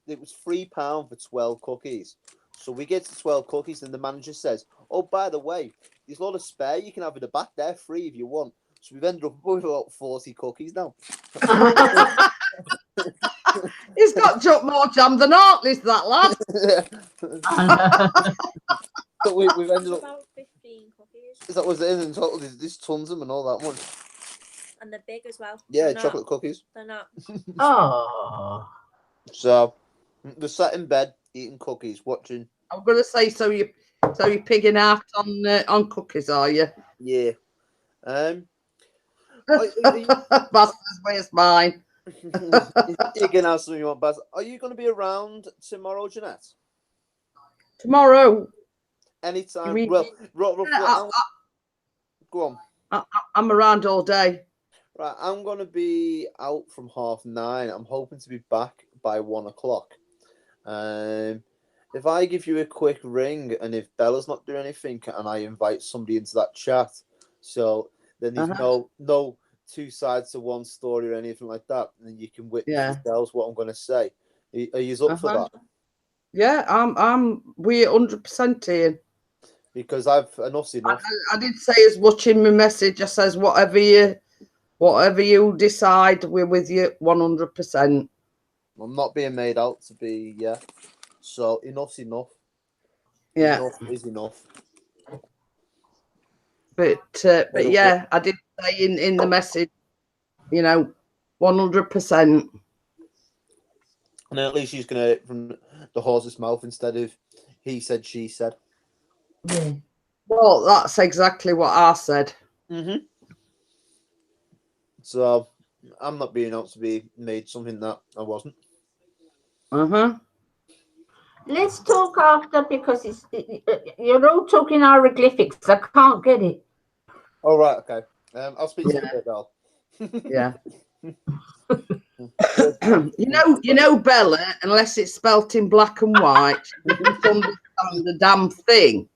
it was £3 for 12 cookies. So we get to 12 cookies, and the manager says, oh, by the way, there's a lot of spare you can have in the back there, free if you want. So we've ended up with about 40 cookies now. He's got more jam than Hartley's, that lad. So we've ended up about 15 cookies. Is that was it in total? There's tons of them and all that one. And they're big as well. Yeah, chocolate cookies. They're not. Oh. So we're sat in bed eating cookies, watching. I'm gonna say, so you're pigging out on cookies, are you? Yeah. Bastard's where's mine? You can have something you want, Baz. Are you going to be around tomorrow, Jeanette? Tomorrow? Anytime. Mean, go on. I'm around all day. Right, I'm going to be out from 9:30. I'm hoping to be back by 1 o'clock. If I give you a quick ring, and if Bella's not doing anything, and I invite somebody into that chat, so then there's no two sides to one story or anything like that, and then you can witness yourselves what I'm going to say. Are you up for that? Yeah, we're 100% in. Because I've enough's enough. I did say as watching my message, I says whatever you decide, we're with you 100%. I'm not being made out to be, So enough's enough. Yeah. Enough is enough. But yeah, I did say in the message, 100%. And at least she's gonna from the horse's mouth instead of he said, she said. Yeah. Well, that's exactly what I said. Mm-hmm. So I'm not being out to be made something that I wasn't. Uh-huh. Let's talk after because you're all talking hieroglyphics. I can't get it. All right, okay. I'll speak to you Yeah. a bit, Belle. Yeah. you know, Bella, unless it's spelt in black and white, you don't understand the damn thing.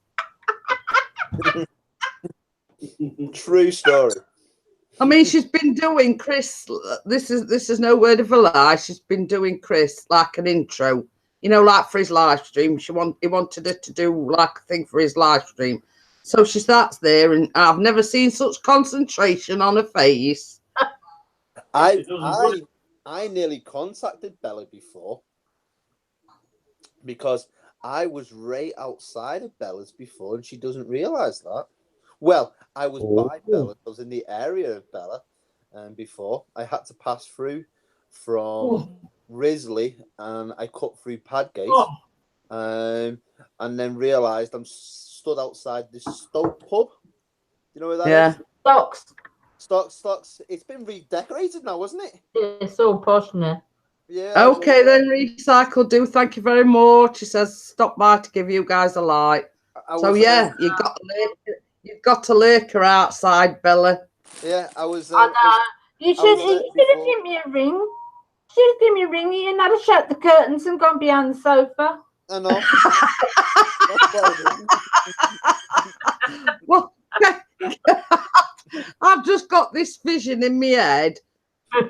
True story. I mean, she's been doing Chris. This is no word of a lie. She's been doing Chris like an intro, you know, like for his live stream. He wanted her to do like a thing for his live stream. So she starts there, and I've never seen such concentration on her face. I nearly contacted Bella before because I was right outside of Bella's before, and she doesn't realise that. Well, I was by Bella. I was in the area of Bella before. I had to pass through from Risley, and I cut through Padgate, and then realised I'm stood outside this Stoke pub. You know where that is? Stocks. It's been redecorated now, wasn't it? It's all posh now. Yeah. Okay, then Recycle do. Thank you very much. She says stop by to give you guys a light. So yeah, you've got to lurk her outside, Bella. Yeah, I was. You should have given me a ring. Should have given me a ring. You had to shut the curtains and gone behind the sofa. I know. Well, I've just got this vision in my head.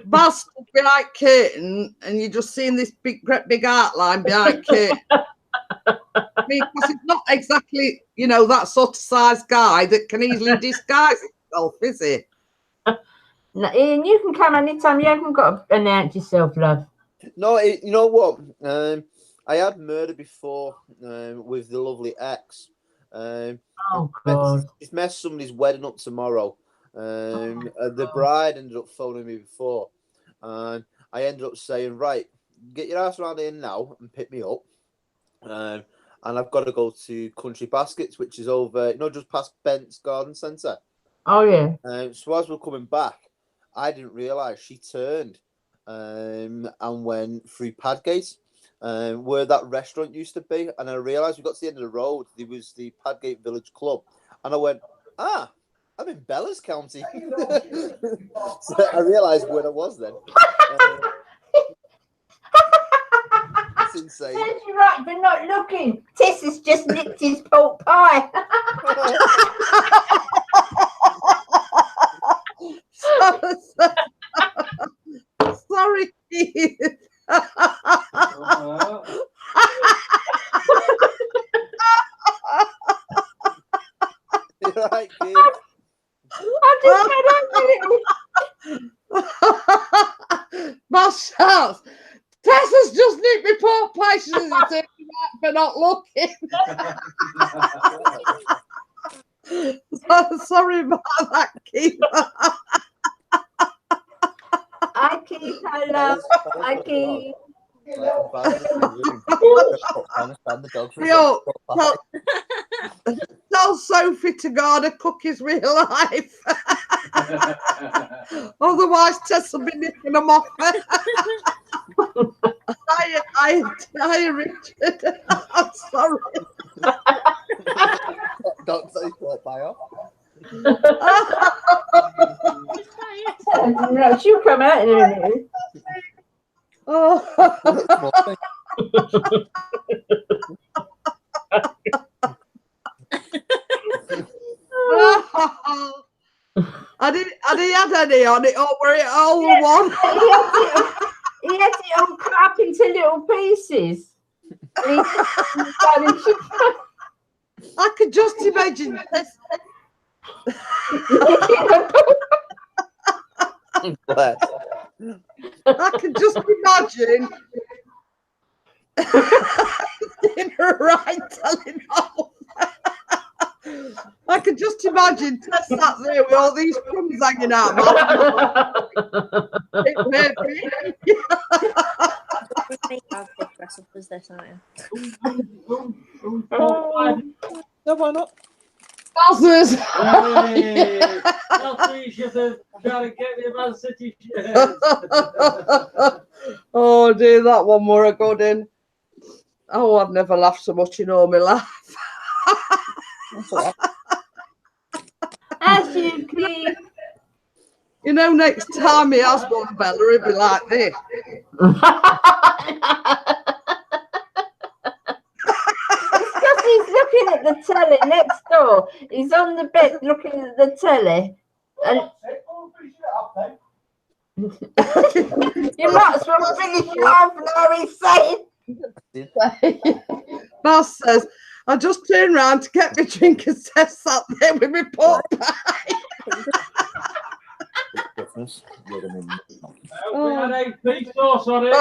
Baz stood behind curtain, and you're just seeing this great big outline behind curtain. I mean, because it's not exactly, you know, that sort of size guy that can easily disguise himself, is he? No, Ian, you can come anytime. You haven't got to announce yourself, love. No, you know what? I had murder before with the lovely ex. Oh God! He's messed somebody's wedding up tomorrow. The bride ended up phoning me before, and I ended up saying, "Right, get your ass around here now and pick me up." And I've got to go to Country Baskets, which is over, just past Bent's Garden Centre. Oh yeah. So as we're coming back, I didn't realise she turned and went through Padgate, where that restaurant used to be. And I realised we got to the end of the road. There was the Padgate Village Club, and I went, I'm in Bella's County. So I realised where I was then. It's insane. That's right, but not looking. Tess has just nicked his pork pie. Sorry, Keith. You're right, Keith. Boss shouts, Tessa's just nicked me pork pie. She says it's taken back for not looking. Sorry about that, Keith. I keep her love. I keep. Tell Sophie to guard her cookies real life. Otherwise, Tess will be nicking them off. Hi, Richard. I'm sorry. Don't say what by off. No, she'll come out in a minute. Oh. Had he had any on it, or were it all one? He had it all cut up into little pieces. I could just imagine this. I can just imagine in her right telling off. I could just imagine Tess sat there with all these crumbs hanging out. Dress up as this, aren't you? No, why not? Buzzers. Chelsea should have tried to get me a Man City shirt. Oh dear, that one were a good one. Oh, I've never laughed so much in all my life. That's all right. As you keep. You know, next time he has one, Bella, he'll be like this. It's because he's looking at the telly next door. He's on the bed looking at the telly. And you might as well finish your half an hour, he's saying. Boss says, I just turned round to get my drink and says sat there with my pork pie. Christmas. You're gonna be- We had 8 piece sauce on it.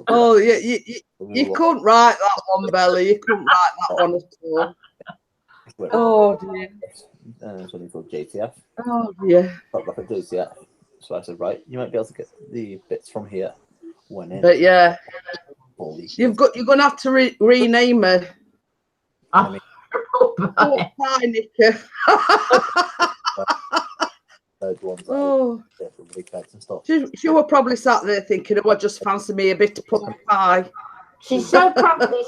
Oh, yeah, you couldn't write that one, Bella. You couldn't write that one at all. Oh, dear. Something called JTF. Oh, dear. Felt like a JTF. So I said, right, you might be able to get the bits from here. Went in. But yeah, Holy shit. you're going to have to rename her. I Pork pie, Nicker. third ones that Oh, were big bags and stuff. she were probably sat there thinking, oh, I just fancy me a bit of pork pie. She's so probably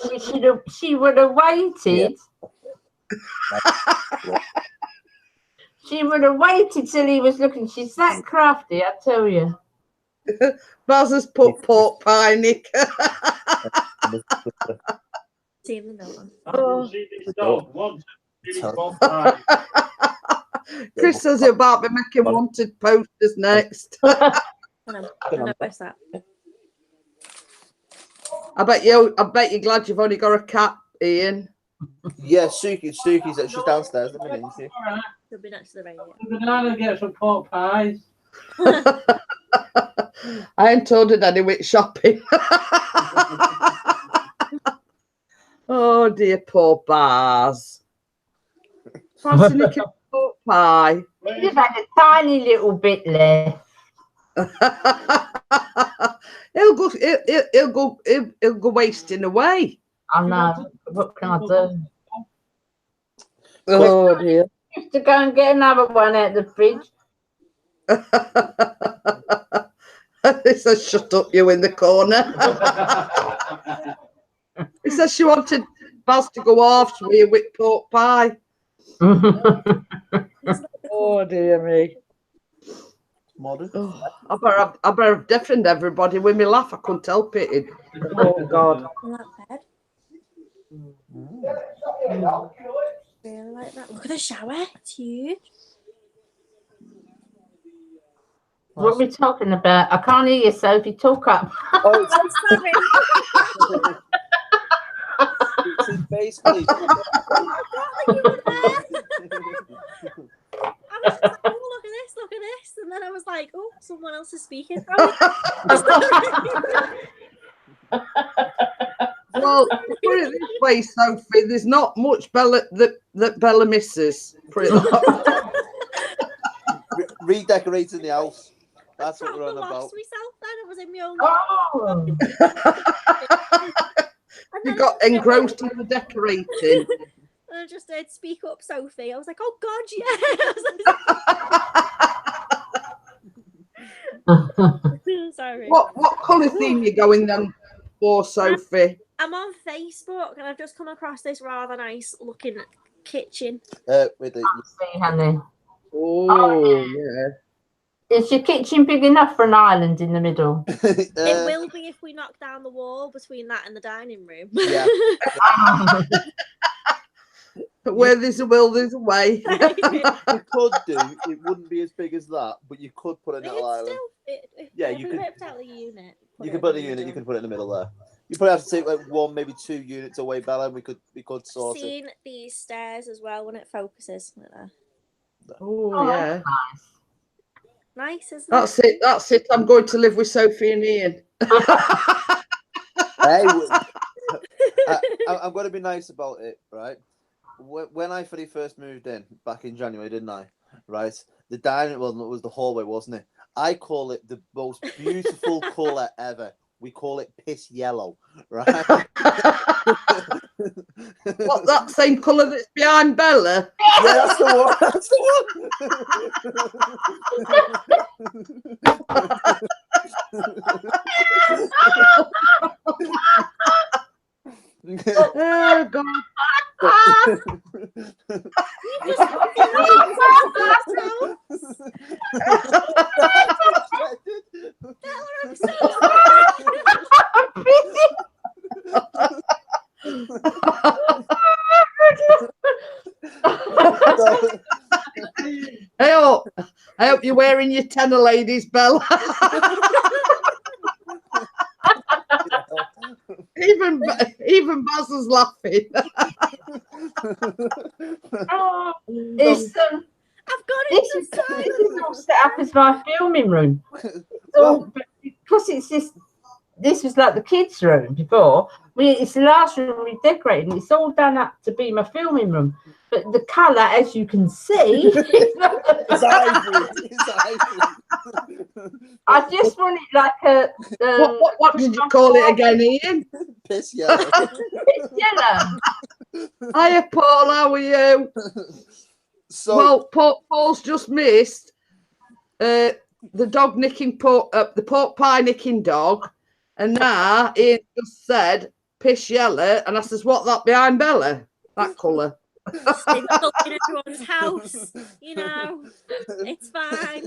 she would have waited. She would have waited till he was looking. She's that crafty, I tell you. Baz has put pork pie, Nick. Seen the one. I can see this dog wants to do pork pie. Chris says he'll about be making wanted posters next. I noticed that. I bet you're glad you've only got a cat, Ian. Yeah, Suki's she's downstairs at the minute, isn't she? She'll be next to the radio. The banana get some pork pies. I ain't told her that he went shopping. Oh dear, poor Baz. Fancy Nicky pork pie. You've had a tiny little bit left. He'll go wasting away. I know. What can I do? Oh dear. Used to go and get another one out the fridge. He says, shut up, you in the corner. He says she wanted Baz to go off with pork pie. Oh dear me. Modern. Oh, I better have deafened everybody with me laugh. I couldn't help it. Oh God. In that bed. Really like that. Look at the shower. It's huge. What are we talking about? I can't hear you, Sophie. Talk up. Oh, I'm sorry. it's basically. I was just like, oh, look at this. And then I was like, oh, someone else is speaking. Well, put it this way, Sophie. There's not much Bella that Bella misses. Put it that way. Redecorating the house. That's what we're on lost about. myself then. I was in my own. Oh, You got engrossed in the decorating. And I just heard "Speak Up, Sophie." I was like, "Oh God, yeah!" Sorry. What colour theme you going then for, Sophie? I'm on Facebook and I've just come across this rather nice looking kitchen. With the, see, honey. Oh yeah. Is your kitchen big enough for an island in the middle? It will be if we knock down the wall between that and the dining room. yeah. Where there's a will, there's a way. You could do. It wouldn't be as big as that, but you could put a little island. Yeah, you could. Ripped out the unit. You could put a unit. You could put it in the middle there. You probably have to take like 1, maybe 2 units away, Bella. And we could sort it. Seen these stairs as well when it focuses. Like that. Oh yeah. Nice, isn't That's it. That's it. I'm going to live with Sophie and Ian. Hey, I'm going to be nice about it, right? When I first moved in back in January, didn't I? Right, the dining room was the hallway, wasn't it? I call it the most beautiful colour ever. We call it piss yellow, right? What, that same colour that's behind Bella? Yeah, that's the one. That's the one. Oh God. I hope you're wearing your tenner, ladies, Bella. even Baz is laughing. It's, I've got this it is this time. this is all set up as my filming room. So, because it's this was like the kids' room before. It's the last room we decorated. And it's all done up to be my filming room. But the colour, as you can see, It's ivory. It's ivory. I just want it like a. What did you call it again, Ian? Piss yellow. It's yellow. Hiya, Paul. How are you? So Well, Paul's just missed the dog nicking the pork pie nicking dog, and now Ian just said piss yellow, and I says, "What that behind Bella? That colour." They've got in everyone's house, you know. It's fine.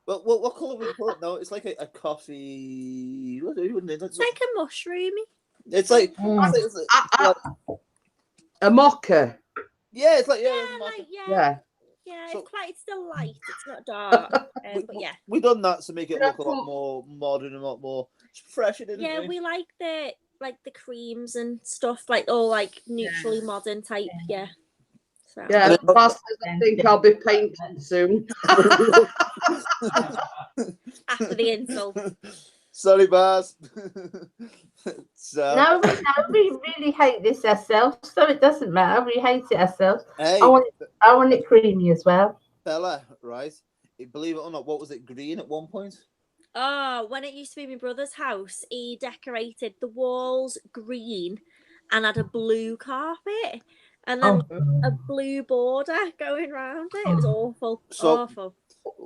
well, what colour would you call it? No, it's like a coffee. What wouldn't it? It's like a mushroomy. It's like, A mocha. yeah, it's like Yeah, Yeah. So- it's still light. It's not dark. But yeah. we done that to make it look a lot more modern and a lot more fresh, didn't Yeah, we? we like the creams and stuff, like all like neutrally modern type. Yeah. So. Yeah, Baz says, I think I'll be painting soon. After the insult. Sorry, Baz. So, No, we really hate this ourselves, so it doesn't matter. We hate it ourselves. hey, I want it creamy as well. Bella, right? Believe it or not, what was it? Green at one point? Oh, when it used to be my brother's house, he decorated the walls green and had a blue carpet and then a blue border going around it. It was awful. So- awful.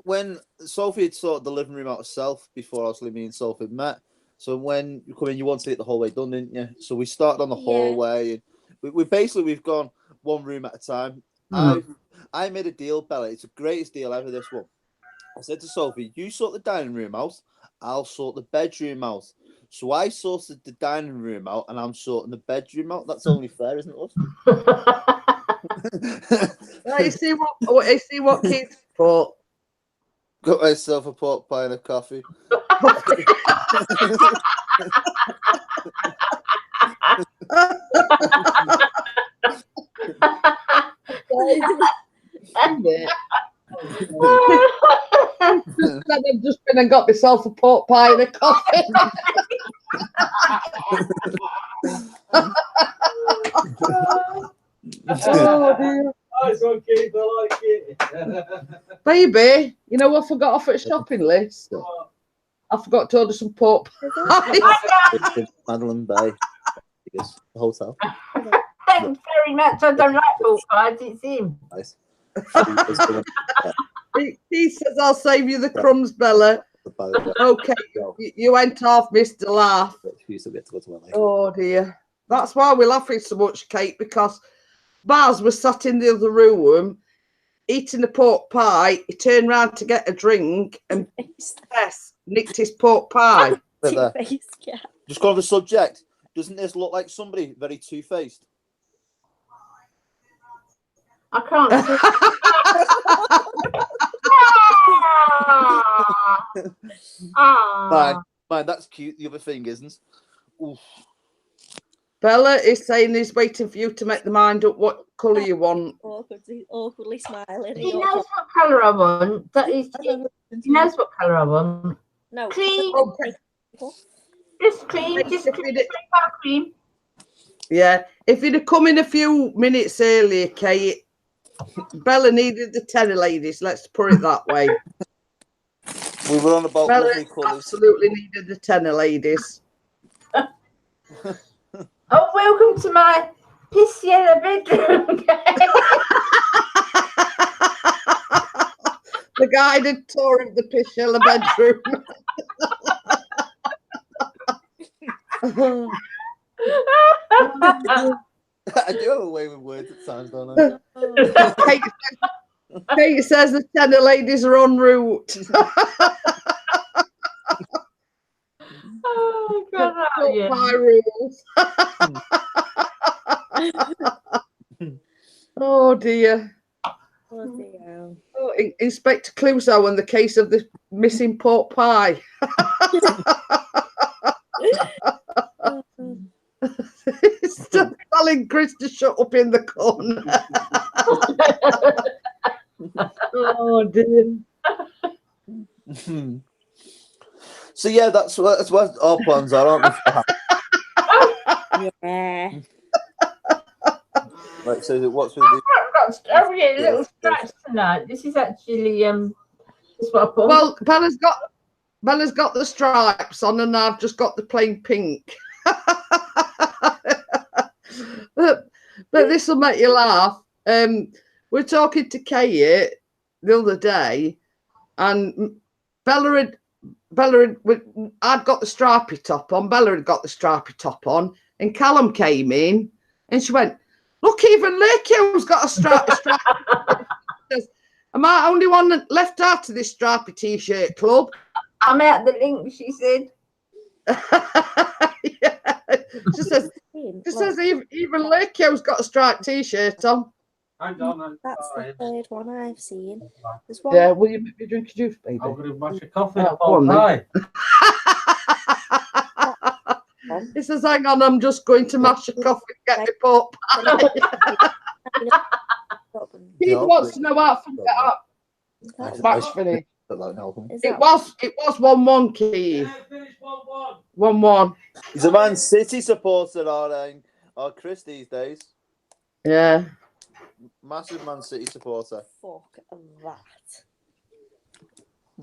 When Sophie had sorted the living room out herself before obviously me and Sophie had met. So when you come in, you wanted it the hallway done, didn't you? So we started on the Yeah. hallway, and we've gone one room at a time. I made a deal, Bella. It's the greatest deal ever. This one. I said to Sophie, "You sort the dining room out. I'll sort the bedroom out." So I sorted the dining room out, and I'm sorting the bedroom out. That's only fair, isn't it? Well, you see what kids put. Got myself a pork pie and a coffee. I've just been and got myself a pork pie and a coffee. Oh dear. Nice one, Keith. I like it. Baby, you know what I forgot off at a shopping list? I forgot to order some pork pies. It's in Madeline Bay. Because the hotel. Thanks very much. I don't like pork pies. It's him. Nice. He says, I'll save you the crumbs, Bella. Okay, you went off, Mr. Laugh. Oh dear. That's why we're laughing so much, Kate, because Baz was sat in the other room eating a pork pie. He turned round to get a drink and Bess nicked his pork pie. Two-faced, yeah. Just go on the subject. Doesn't this look like somebody very two-faced? I can't see. Mine, that's cute. The other thing isn't. Oof. Bella is saying he's waiting for you to make the mind up what colour you want. Awkwardly smiling. He knows what colour I want. He knows what colour I want. No. Cream. Okay. Just cream. Just cream. Yeah, if you'd have come in a few minutes earlier, Kate, Bella needed the tenner, ladies. Let's put it that way. We were on about Bella lovely colours. absolutely needed the tenner, ladies. Oh, welcome to my piss yellow bedroom. The guided tour of the Pishella bedroom. I do have a way with words at times, don't I? Kate says the tenor ladies are en route. Oh, God, yeah. My rules. Oh dear. Oh, dear. Oh, Inspector Clouseau and the case of the missing pork pie. Still telling Chris to shut up in the corner. Oh dear. So yeah, that's what our plans are, aren't they? Yeah. Right, so what's with the I've got a little scratch tonight. This is actually this is what I put. Well, Bella's got the stripes on, and I've just got the plain pink. but this will make you laugh. We're talking to Kate the other day, and I'd got the stripy top on. Bella had got the stripy top on, and Callum came in, and she went, "Look, even Lakio's got a stripy." Am I only one left out of this stripy t-shirt club? I'm out the link, she said. Yeah. She says even Lakio's got a striped t-shirt on. Hang on. That's sorry. the third one I've seen. There's one. Yeah, will you make me drink a juice, baby? I'm going to mash a coffee. Oh, go on, then. Hi. He says, "Hang on, I'm just going to mash a coffee and get me pop." He wants to know how to get up. Match finish. It was 1-1, Keith. 1-1. He's a Man City supporter, our Chris these days. Yeah. Massive Man City supporter. Fuck that.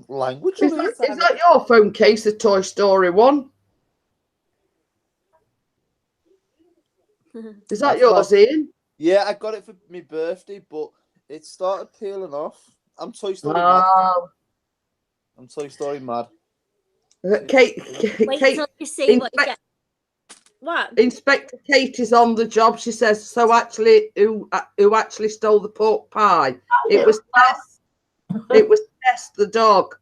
Language. Is that your phone case, the Toy Story one? Is that yours, Ian? Yeah, I got it for my birthday, but it started peeling off. I'm Toy Story mad. Wow. I'm Toy Story mad. Kate, Wait till you see what you get. What? Inspector Kate is on the job. She says, "So actually, who actually stole the pork pie? It was Tess. It was Tess the dog."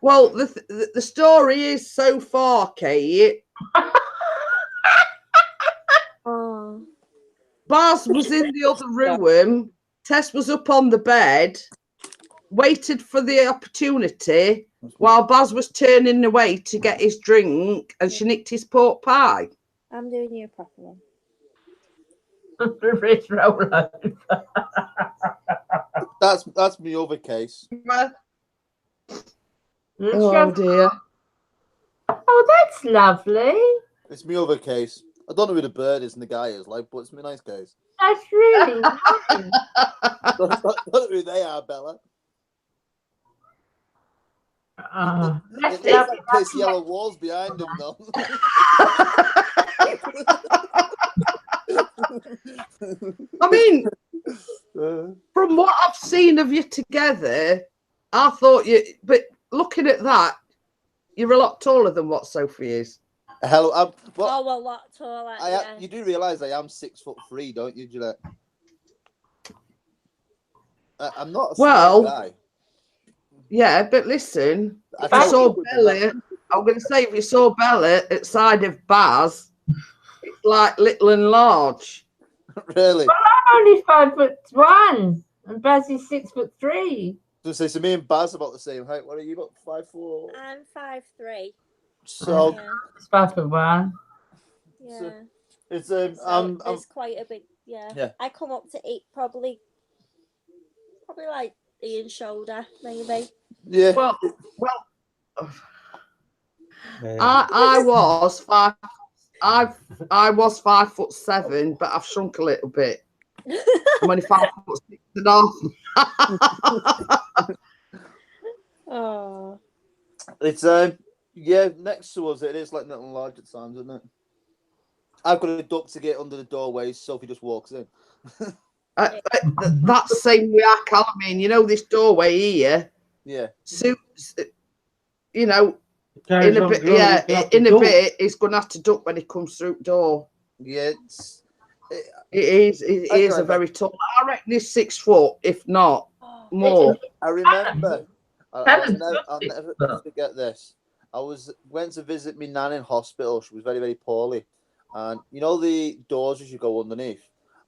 Well, the story is so far, Kate. Oh. Baz was in the other room. Tess was up on the bed, waited for the opportunity while Baz was turning away to get his drink, and she nicked his pork pie. I'm doing you a proper one. Rich roller. That's my other case. Oh dear. Oh, that's lovely. It's my other case. I don't know who the bird is and the guy is like, but it's my nice case. That's really nice. Don't know who they are, Bella. That's It looks lovely. like piss yellow walls behind them, though. I mean, from what I've seen of you together, I thought but looking at that, you're a lot taller than what Sophie is. Hell, Oh, a lot taller. Yeah. You do realise I am 6'3", don't you, Gillette? I'm not a small guy. Yeah, but listen, if you saw Bella, I'm going to say if you saw Bella at side of Baz, it's like little and large. Really? Well, I'm only 5'1", and Baz is 6'3". So me and Baz about the same height. What are you, about 5'4"? I'm 5'3". So Yeah. It's 5'1". Yeah. So, it's there's quite a big Yeah. I come up to 8 probably like Ian's shoulder, maybe. yeah. Well, I was 5. I was 5'7", but I've shrunk a little bit. I'm only 5'6.5". Oh. It's yeah, next to us it is like little and large at times, isn't it? I've got a duck to get under the doorway, Sophie just walks in. That's the same with our Calamine. You know, this doorway here Yeah. suits. You know, Carries in a on bit, growing, yeah, you have to in a duck. bit, he's going to have to duck when he comes through the door. Yeah. It is a very tall. I reckon he's 6 foot, if not more. I remember. Callum's I'll good, never but- forget this. Went to visit my nan in hospital. She was very, very poorly, and you know the doors as you go underneath.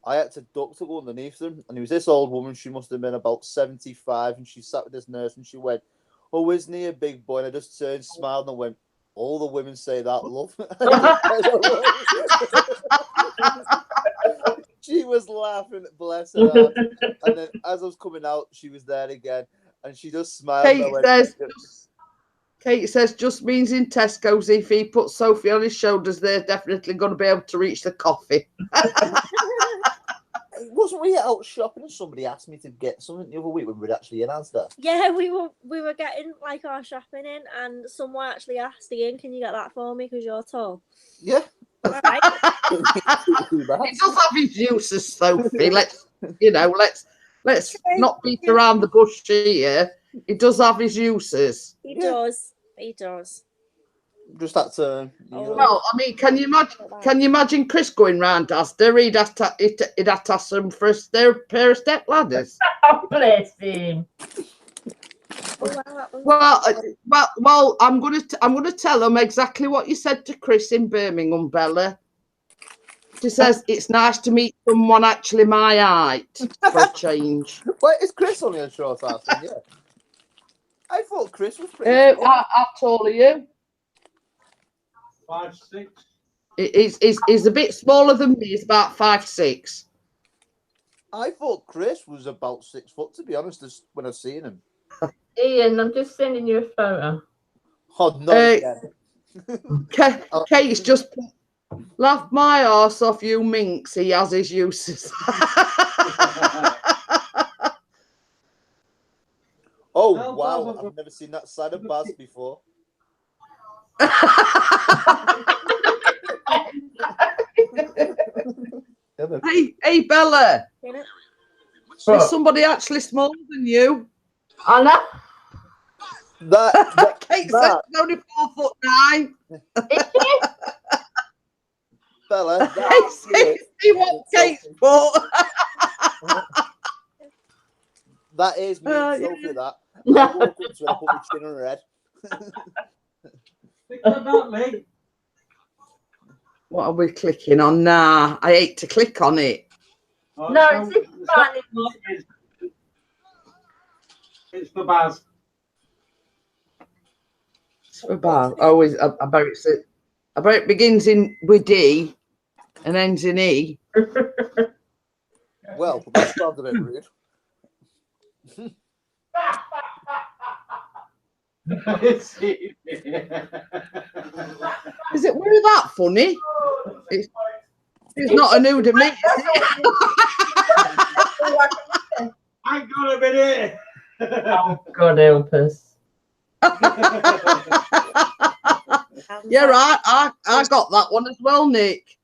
I had to duck to go underneath them, and it was this old woman. She must have been about 75, and she sat with this nurse, and she went, "Oh, isn't he a big boy?" And I just turned, smiled, and went, "All the women say that, love." She was laughing, bless her heart. And then as I was coming out, she was there again, and she just smiled. Kate says, just means in Tesco's, if he puts Sophie on his shoulders, they're definitely going to be able to reach the coffee. Wasn't we out shopping and somebody asked me to get something the other week when we were actually in Asda? Yeah, we were getting like our shopping in, and someone actually asked Ian, "Can you get that for me? Because you're tall." Yeah. All right. He does have his uses, Sophie. Let's not beat around the bush here. He does have his uses. He does. He does. Just that to. Well, I mean, can you imagine Chris going round Asda? He'd have to ask him for a pair of step ladders. Oh, bless him. Well, I'm gonna tell him exactly what you said to Chris in Birmingham, Bella. She says it's nice to meet someone actually my height for a change. Wait, is Chris only a short ass? Yeah. I thought Chris was pretty. How tall are you? 5'6". He's a bit smaller than me. He's about 5'6". I thought Chris was about 6 foot, to be honest, when I've seen him. Ian, I'm just sending you a photo. Oh, no. Kate's just laughed my arse off, you minx. He has his uses. Oh, wow. I've never seen that side of Baz before. Hey, Bella. Did it? Is somebody actually smaller than you? I know. Kate says she's only 4'9". Bella, See what Kate's put. That is me, Sophie, that. I No. woke up to it, I put my chin on her head. Think about me. What are we clicking on? Nah, I hate to click on it. Oh, No, it's for Baz. It's about always about it begins with D and ends in E. Well, that sounds a bit rude. Is it really that funny? It's not a nude of me. Hang on a minute. Oh, God help us. Yeah, right. I got that one as well, Nick.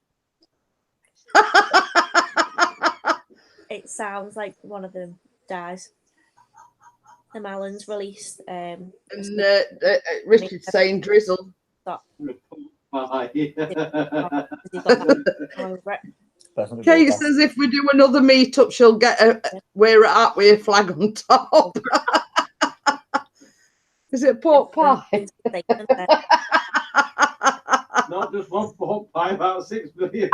It sounds like one of them dies. The Melons released. And Richard's saying drizzle. Kate says if we do another meetup, she'll get we're at with a flag on top. Is it pork pie? Not just one pork pie, about 6 million.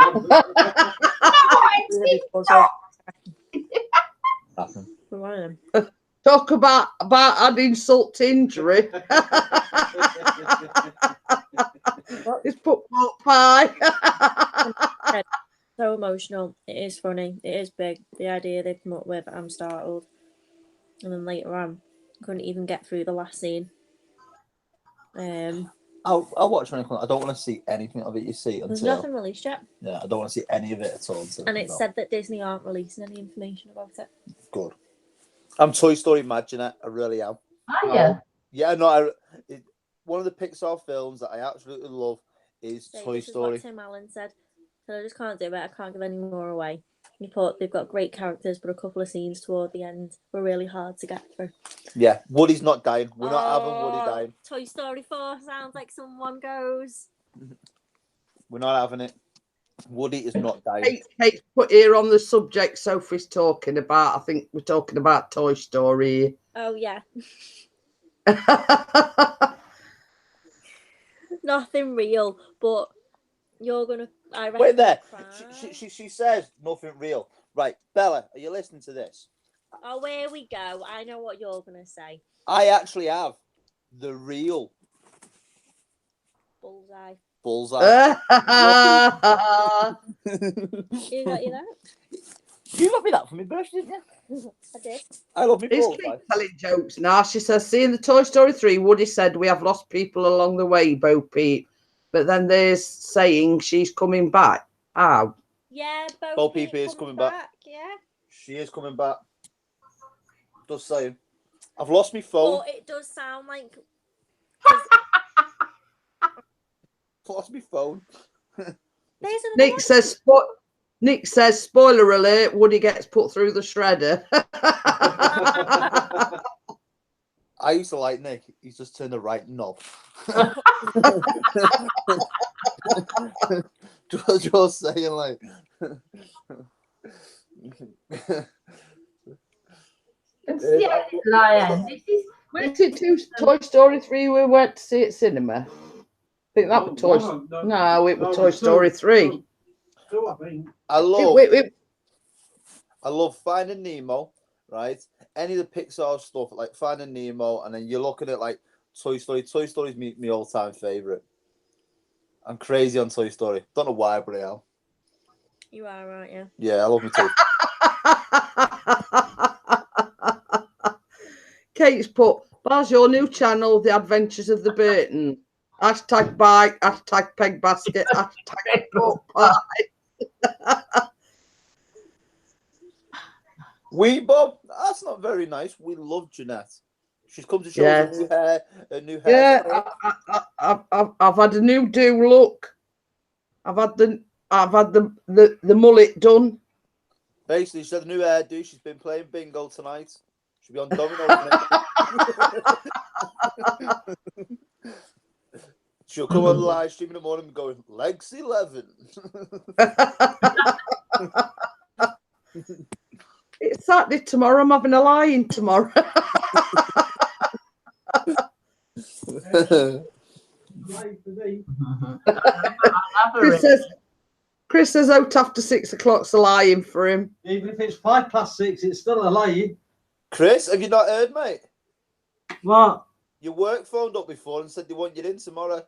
Talk about adding salt to injury. It's pork pie. So emotional. It is funny. It is big. The idea they've come up with, I'm startled. And then later on, couldn't even get through the last scene. I'll watch when it comes. I don't want to see anything of it. You see, There's nothing released yet. Yeah, I don't want to see any of it at all. And it said that Disney aren't releasing any information about it. Good. I'm Toy Story mad, Jeanette. I really am. Oh, yeah. Yeah, no. One of the Pixar films that I absolutely love is So Toy this Story. is what Tim Allen said. So I just can't do it. I can't give any more away. You put they've got great characters, but a couple of scenes toward the end were really hard to get through. Yeah, Woody's not dying. We're not having Woody dying. Toy Story 4 sounds like someone goes. We're not having it. Woody is not dying. Kate put here on the subject Sophie's talking about. I think we're talking about Toy Story. Oh yeah. Nothing real, but you're gonna. I reckon Wait there. cry. She says nothing real. Right, Bella, are you listening to this? Oh, here we go. I know what you're gonna say. I actually have the real Bullseye. Bullseye. You got you that? You got me that for my birthday, didn't you? I did. I love me Is Bullseye. Kate telling jokes now? She says, seeing the Toy Story 3, Woody said we have lost people along the way, Bo Peep. But then there's saying she's coming back. How? Yeah, Bo Peep is coming back. Yeah. She is coming back. Just saying. I've lost my phone. But it does sound like. I've lost my phone. There's another Nick one. says, spoiler alert, Woody gets put through the shredder. I used to like Nick. He's just turned the right knob. just saying, like. Lion, this is Went to Toy Story 3 we went to see at cinema. I think that was Toy Story. No, it was Toy Story 3. I think. I love. It- I love Finding Nemo, right? Any of the Pixar stuff, like Finding Nemo, and then you look at it like Toy Story. Toy Story's my all-time favorite. I'm crazy on Toy Story. Don't know why, but I am. You are right, yeah. Yeah, I love me too. Kate's put, Baz, your new channel, The Adventures of the Burton. Hashtag bike, hashtag peg basket, hashtag pork pie. We, Bob, that's not very nice. We love Jeanette. She's come to show us a new hair. Yeah, I've had a new do look. I've had the mullet done. Basically, she had a new hairdo. She's been playing bingo tonight. She'll be on domino. She'll come on the live stream in the morning and go, legs 11. It's Saturday tomorrow. I'm having a lie-in tomorrow. Chris says out after 6 o'clock's a lie-in for him. Even if it's 6:05, it's still a lie. Chris, have you not heard, mate? What? Your work phoned up before and said they want you in tomorrow.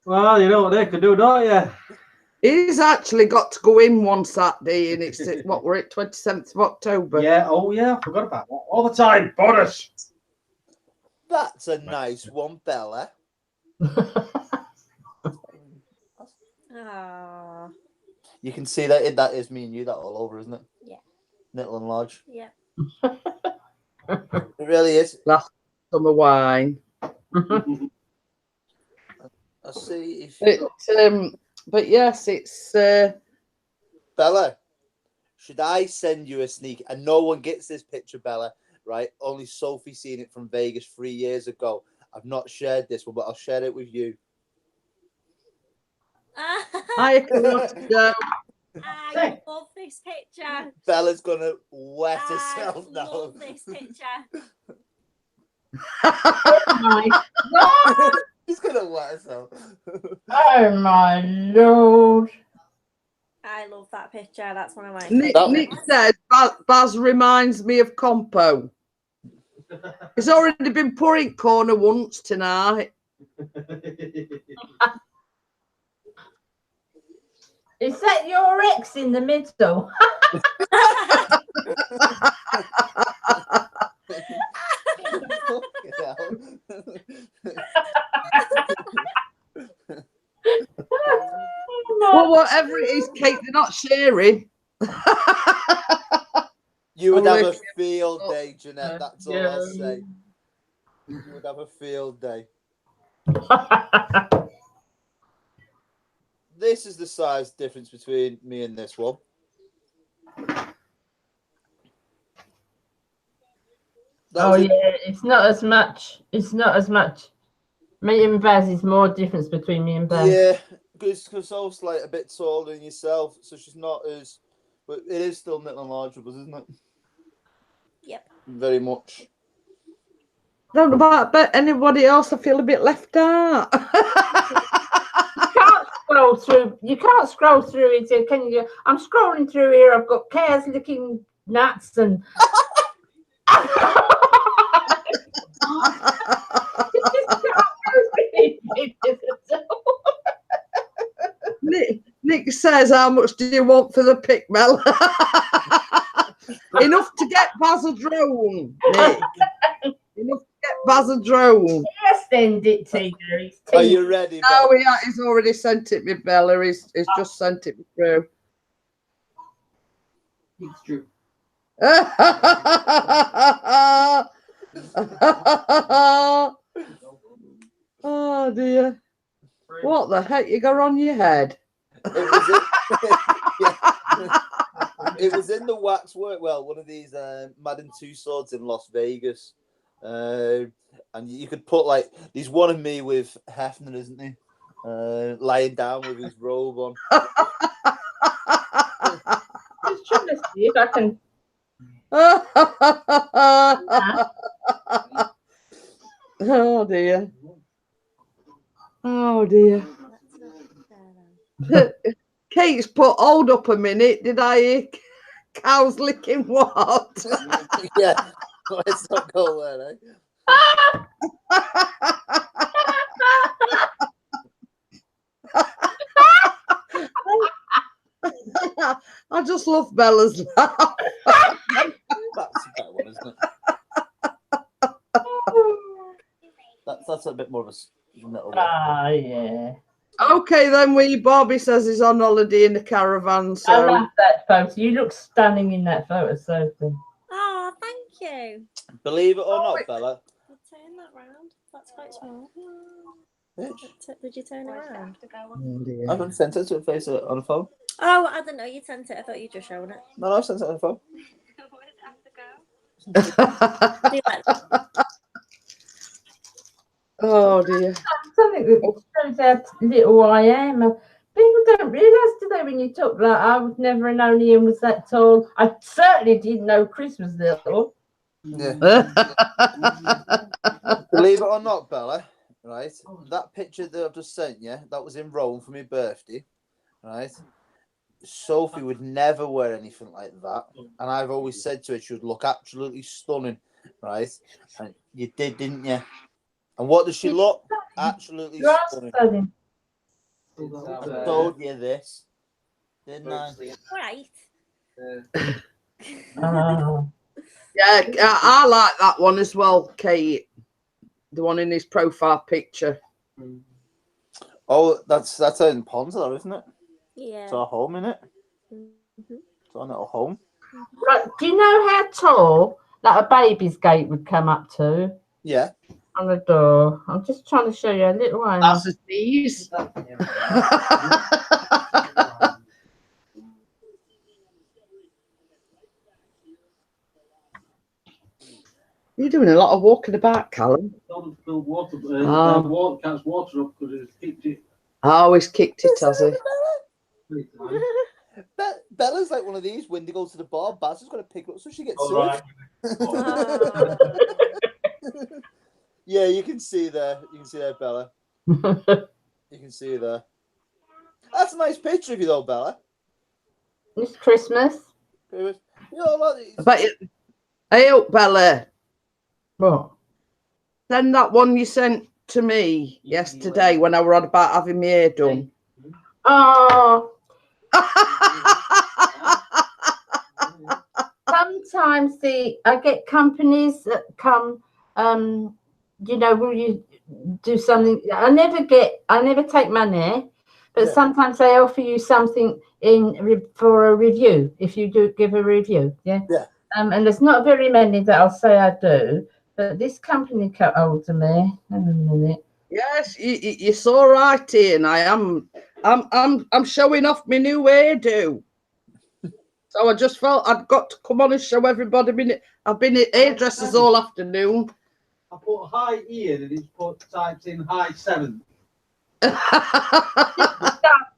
Well, you know what they can do, don't you? He's actually got to go in one Saturday, and it's what we're at 27th of October. Yeah. Oh, yeah. I forgot about that. All the time. Bonus. That's a nice one, Bella. Ah. You can see that is me and you that all over, isn't it? Yeah. Little and large. Yeah. It really is. Last summer wine. I'll see if But yes, it's Bella, should I send you a sneak? And no one gets this picture, Bella, right? Only Sophie seen it from Vegas 3 years ago. I've not shared this one, but I'll share it with you. I love this picture. Bella's gonna wet herself I now. love this picture. She's gonna wet herself. oh my lord. I love that picture. That's one of my Nick favorites. says Baz reminds me of Compo. He's already been pouring corner once tonight. Is that your ex in the middle? Well, whatever it is, Kate, they're not sharing. You would have a field day, Jeanette. That's all I'll say. You would have a field day. This is the size difference between me and this one. That Oh was it. yeah, it's not as much. It's not as much. Me and Baz is more difference between me and Baz. Yeah, because Soph's like a bit taller than yourself, so she's not as. But it is still Little and Largeables, isn't it? Yep. Very much. I don't know about but anybody else. I feel a bit left out. You can't scroll through. You can't scroll through it, can you? I'm scrolling through here. I've got cows licking nuts and. Nick says, "How much do you want for the pick, Mel?" Enough to get Baz a drone, Nick. Enough to get Baz a drone. Yes, send it to you. Are you ready? No, Bella? he's already sent it me, Bella. He's just sent it me through. It's true. Oh dear. What the heck you got on your head? It was in, yeah. It was in the waxwork. Well, one of these Madden Tussauds in Las Vegas. And you could put like there's one of me with Hefner, isn't he? Lying down with his robe on. Just trying to see if I can. Oh dear. Oh dear. Kate's put, hold up a minute. Did I hear cows licking what? Yeah, let's not go there, eh? I just love Bella's laugh. That's a better one, isn't it? That's a bit more of a little one. Ah, yeah. Okay, then Bobby says he's on holiday in the caravan. I So love that photo. You look stunning in that photo, Sophie. Oh, thank you. Believe it or not, Bella. I'll turn that round. That's quite small. Bitch, Did you turn it around? I haven't sent it to her face on the phone. Oh, I don't know. You sent it. I thought you'd just shown it. No, I've sent it on the phone. Do you like that? oh dear. Something that shows how little I am. People don't realise, do they, when you talk like I would never have known Ian was that tall. I certainly didn't know Chris was little. Yeah. Believe it or not, Bella, right? That picture that I've just sent you, that was in Rome for my birthday, right? Sophie would never wear anything like that. And I've always said to her she would look absolutely stunning, right? And you did, didn't you? And what does she look? Absolutely You are stunning. stunning. I told you this, didn't I? Right. Oh. Yeah, I like that one as well, Kate. The one in his profile picture. Oh, that's in Ponza, isn't it? Yeah. It's our home, isn't it? Mhm. It's our little home. Right. Do you know how tall that a baby's gate would come up to Yeah. on the door? I'm just trying to show you a little one. That's his knees. You're doing a lot of walking about, Callum. Told him to fill water, catch water up because he's kicked it Oh, he's kicked it, has he? 3 times. Bella's like one of these when they go to the bar. Baz has got to pick her up so she gets All served. right. Yeah, you can see there. You can see there, Bella. You can see there. That's a nice picture of you, though, Bella. It's Christmas. You know, like, But hey, up, Bella. What? Send that one you sent to me yesterday when I were on about having my hair done. Oh, sometimes I get companies that come, you know, will you do something? I never take money, but Yeah. sometimes they offer you something for a review if you do give a review. Yeah. Yeah. And there's not very many that I'll say I do, but this company got hold of me. Hang on a minute. Yes, you're so right, Ian. I'm showing off my new hairdo. So I just felt I'd got to come on and show everybody. I've been at hairdressers all afternoon. I put high here and it's typed in high 7.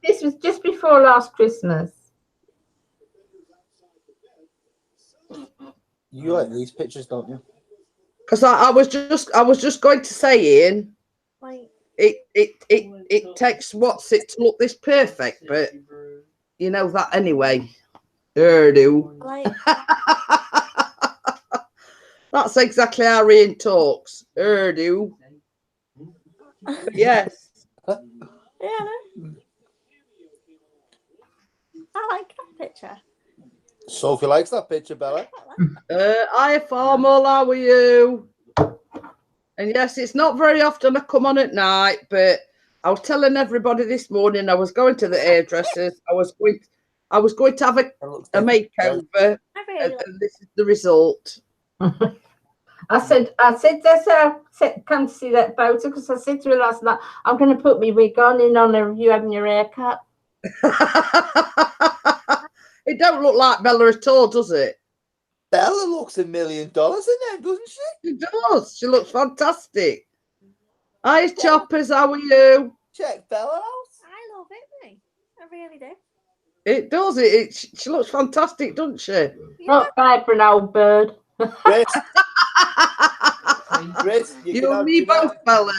This was just before last Christmas. You like these pictures, don't you? Because I was just going to say, Ian, Like, it takes what's it to look this perfect, but you know that anyway. Do. like, That's exactly how Ian talks. Do. Yes. yeah, no. I like that picture. Sophie likes that picture, Bella. Hi, Formal, how are you? And yes, it's not very often I come on at night, but I was telling everybody this morning I was going to the hairdressers. I was going to have a makeover, I really like and this is the result. I said, that's how I come to see that photo because I said to her last night, I'm going to put my wig on in honour of you having your hair cut. It don't look like Bella at all, does it? Bella looks $1 million in them, doesn't she? She does. She looks fantastic. Hi, Choppers. How are you? Check Bella out. I love it, mate. I really do. It does. She looks fantastic, doesn't she? Yeah. Not bad for an old bird. Chris, Chris, you You can and have me Jeanette. both, Bella.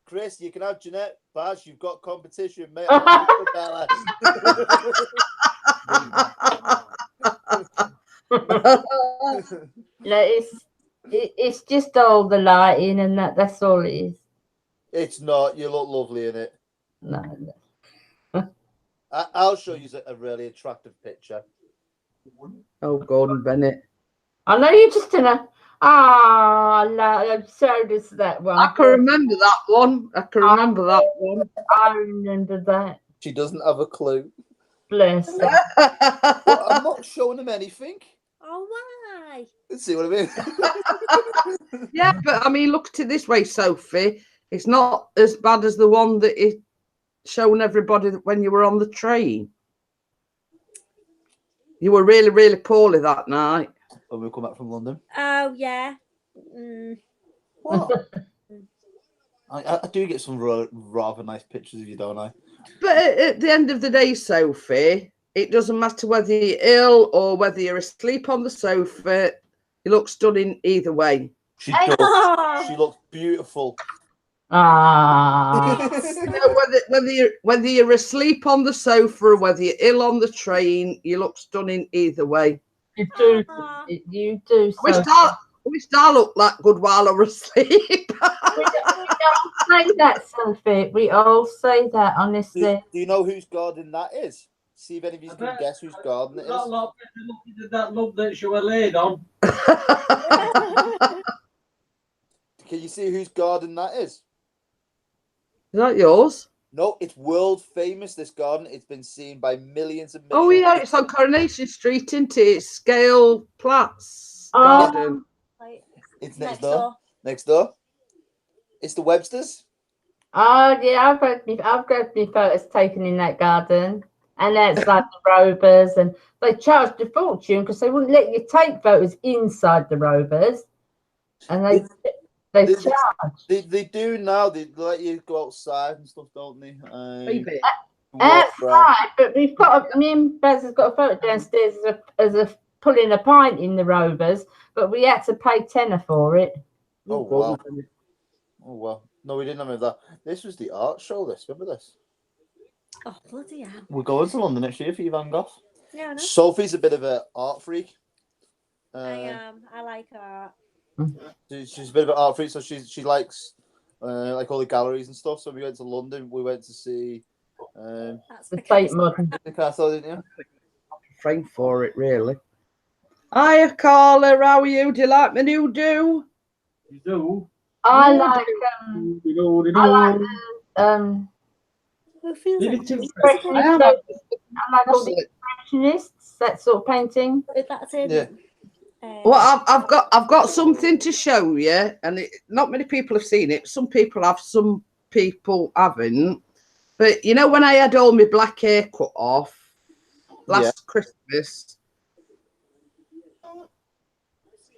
Chris, you can have Jeanette. Baz, you've got competition, mate. I'm for Bella. No, it's just all the lighting and that's all it is. It's not. You look lovely in it. No. I'll show you a really attractive picture. Oh, Gordon Bennett. I know you're just in a. I'm so does that one. I can remember that one. I remember that. She doesn't have a clue. Bless her. Well, I'm not showing him anything. Oh, why? See what I mean? Yeah, but I mean, look at it this way, Sophie. It's not as bad as the one that it shown everybody when you were on the train. You were really, really poorly that night. When we come back from London. Oh, yeah. What? I do get some rather nice pictures of you, don't I? But at the end of the day, Sophie, it doesn't matter whether you're ill or whether you're asleep on the sofa. You look stunning either way. She does. She looks beautiful. You know, whether you're asleep on the sofa or whether you're ill on the train, you look stunning either way. You do. You do. Wish I looked that good while I was asleep. We all say that, Sophie. We all say that, honestly. Do you know whose garden that is? See if any of you can guess whose garden it is. Not a lot better looking than that lump that she was laid on. Can you see whose garden that is? Is that yours? No, it's world famous, this garden. It's been seen by millions and millions. Oh, yeah, it's on Coronation Street, isn't it? It's Scale Platts garden. Like, It's next door. Next door. It's the Websters. Oh, yeah, I've got my photos taken in that garden. And that's like the Rovers. And they charged a fortune because they wouldn't let you take photos inside the Rovers. And they charge. They do now. They let you go outside and stuff, don't they? Maybe. That's right, but we've got me and Baz has got a photo downstairs as a pulling a pint in the Rovers, but we had to pay tenner for it. Oh wow! Oh well. No, we didn't have any of that. This was the art show. Remember this? oh, bloody hell. We're going to London next year for Van Gogh. Yeah, I know. Sophie's a bit of an art freak. I am. I like art. She's a bit of an art freak, so she likes like all the galleries and stuff. So we went to London. We went to see That's The the Tate case. Modern. the castle, didn't you? Framed for it, really. Hiya, Carla. How are you? Do you like my new do? You do. I like Who feels Leave like it to expressionists. I like all the expressionists, that sort of painting. that's in. Yeah. Well, I've got something to show you, and not many people have seen it. Some people have, some people haven't. But you know, when I had all my black hair cut off, last Christmas.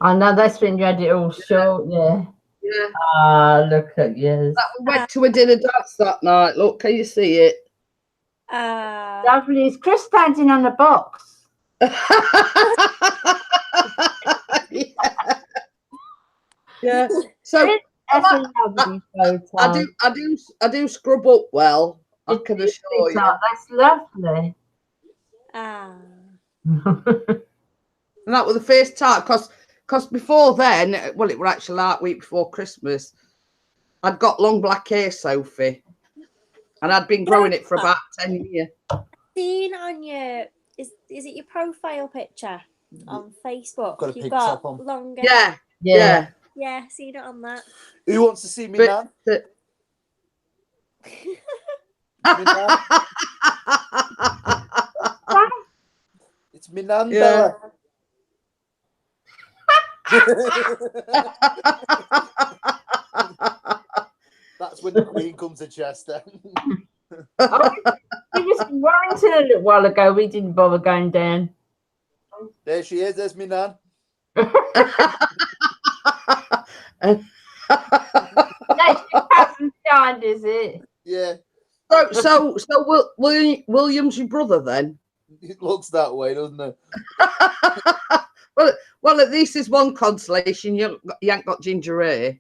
I know that's when you had it all short, yeah. Yeah, Ah, look at you. we went to a dinner dance that night. Look, can you see it? Lovely. Is Chris standing on the box? Yeah. So That's a lovely photo. I do scrub up well. I It can is, assure you. sweetheart, that's lovely. And that was the first time, because before then, well, it was actually like week before Christmas, I'd got long black hair, Sophie, and I'd been growing it for about 10 years. Seen on your is it your profile picture on Facebook? Got a You've pink got top on. longer. Yeah. Seen it on that. Who wants to see me, But, man? Me, nan? It's me, nan, Yeah. Bella. That's when the Queen comes to Chester. He was in Warrington a little while ago. We didn't bother going down. There she is. There's me, nan. That's your cousin's child, is it? Yeah, So William's your brother then? it looks that way, doesn't it? Well, at least there's one consolation. You ain't got ginger hair.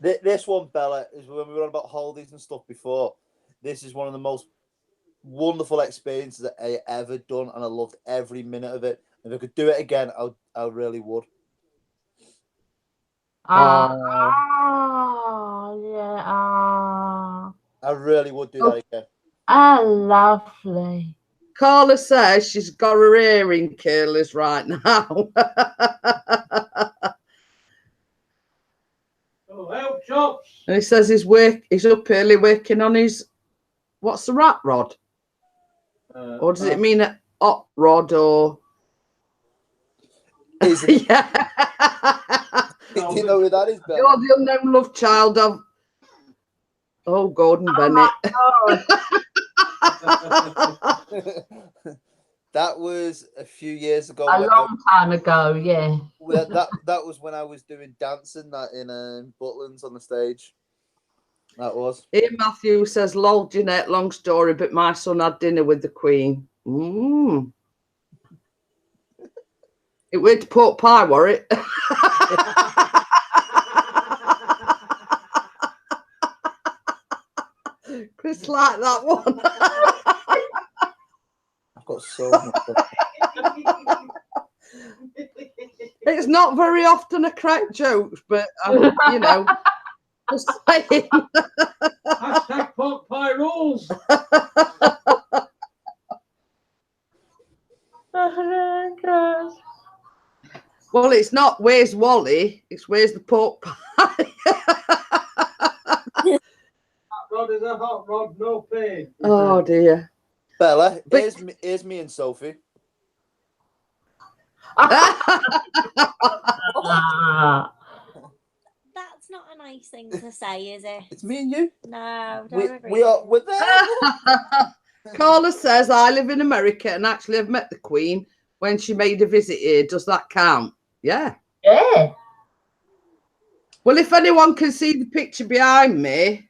This one, Bella, is when we were on about holidays and stuff before. This is one of the most wonderful experiences that I ever done, and I loved every minute of it. If I could do it again, I really would. I really would do that again. Lovely. Carla says she's got her hair in curlers right now. Oh, help shops. And he says he's up early working on his, what's the rat rod? Or does it mean a hot rod or? Is it? Yeah. Do you know who that is, Bella? You're the unknown love child of, Gordon Bennett. That was a few years ago. A long time ago, yeah. That was when I was doing dancing in Butlins on the stage. That was. Ian Matthew says, lol, Jeanette, long story, but my son had dinner with the Queen. It went to pork pie, were it? Chris liked that one. I've got so much stuff. It's not very often a crack joke, but you know, just saying. Hashtag pork pie rules. Oh, gosh. Well, it's not where's Wally, it's where's the pork pie. Hot rod is a hot rod, no pay. Oh dear. Bella, here's me and Sophie. That's not a nice thing to say, is it? It's me and you. No, don't agree. We're there. Carla says, I live in America and actually have met the Queen when she made a visit here. Does that count? Yeah. Yeah. Well, if anyone can see the picture behind me,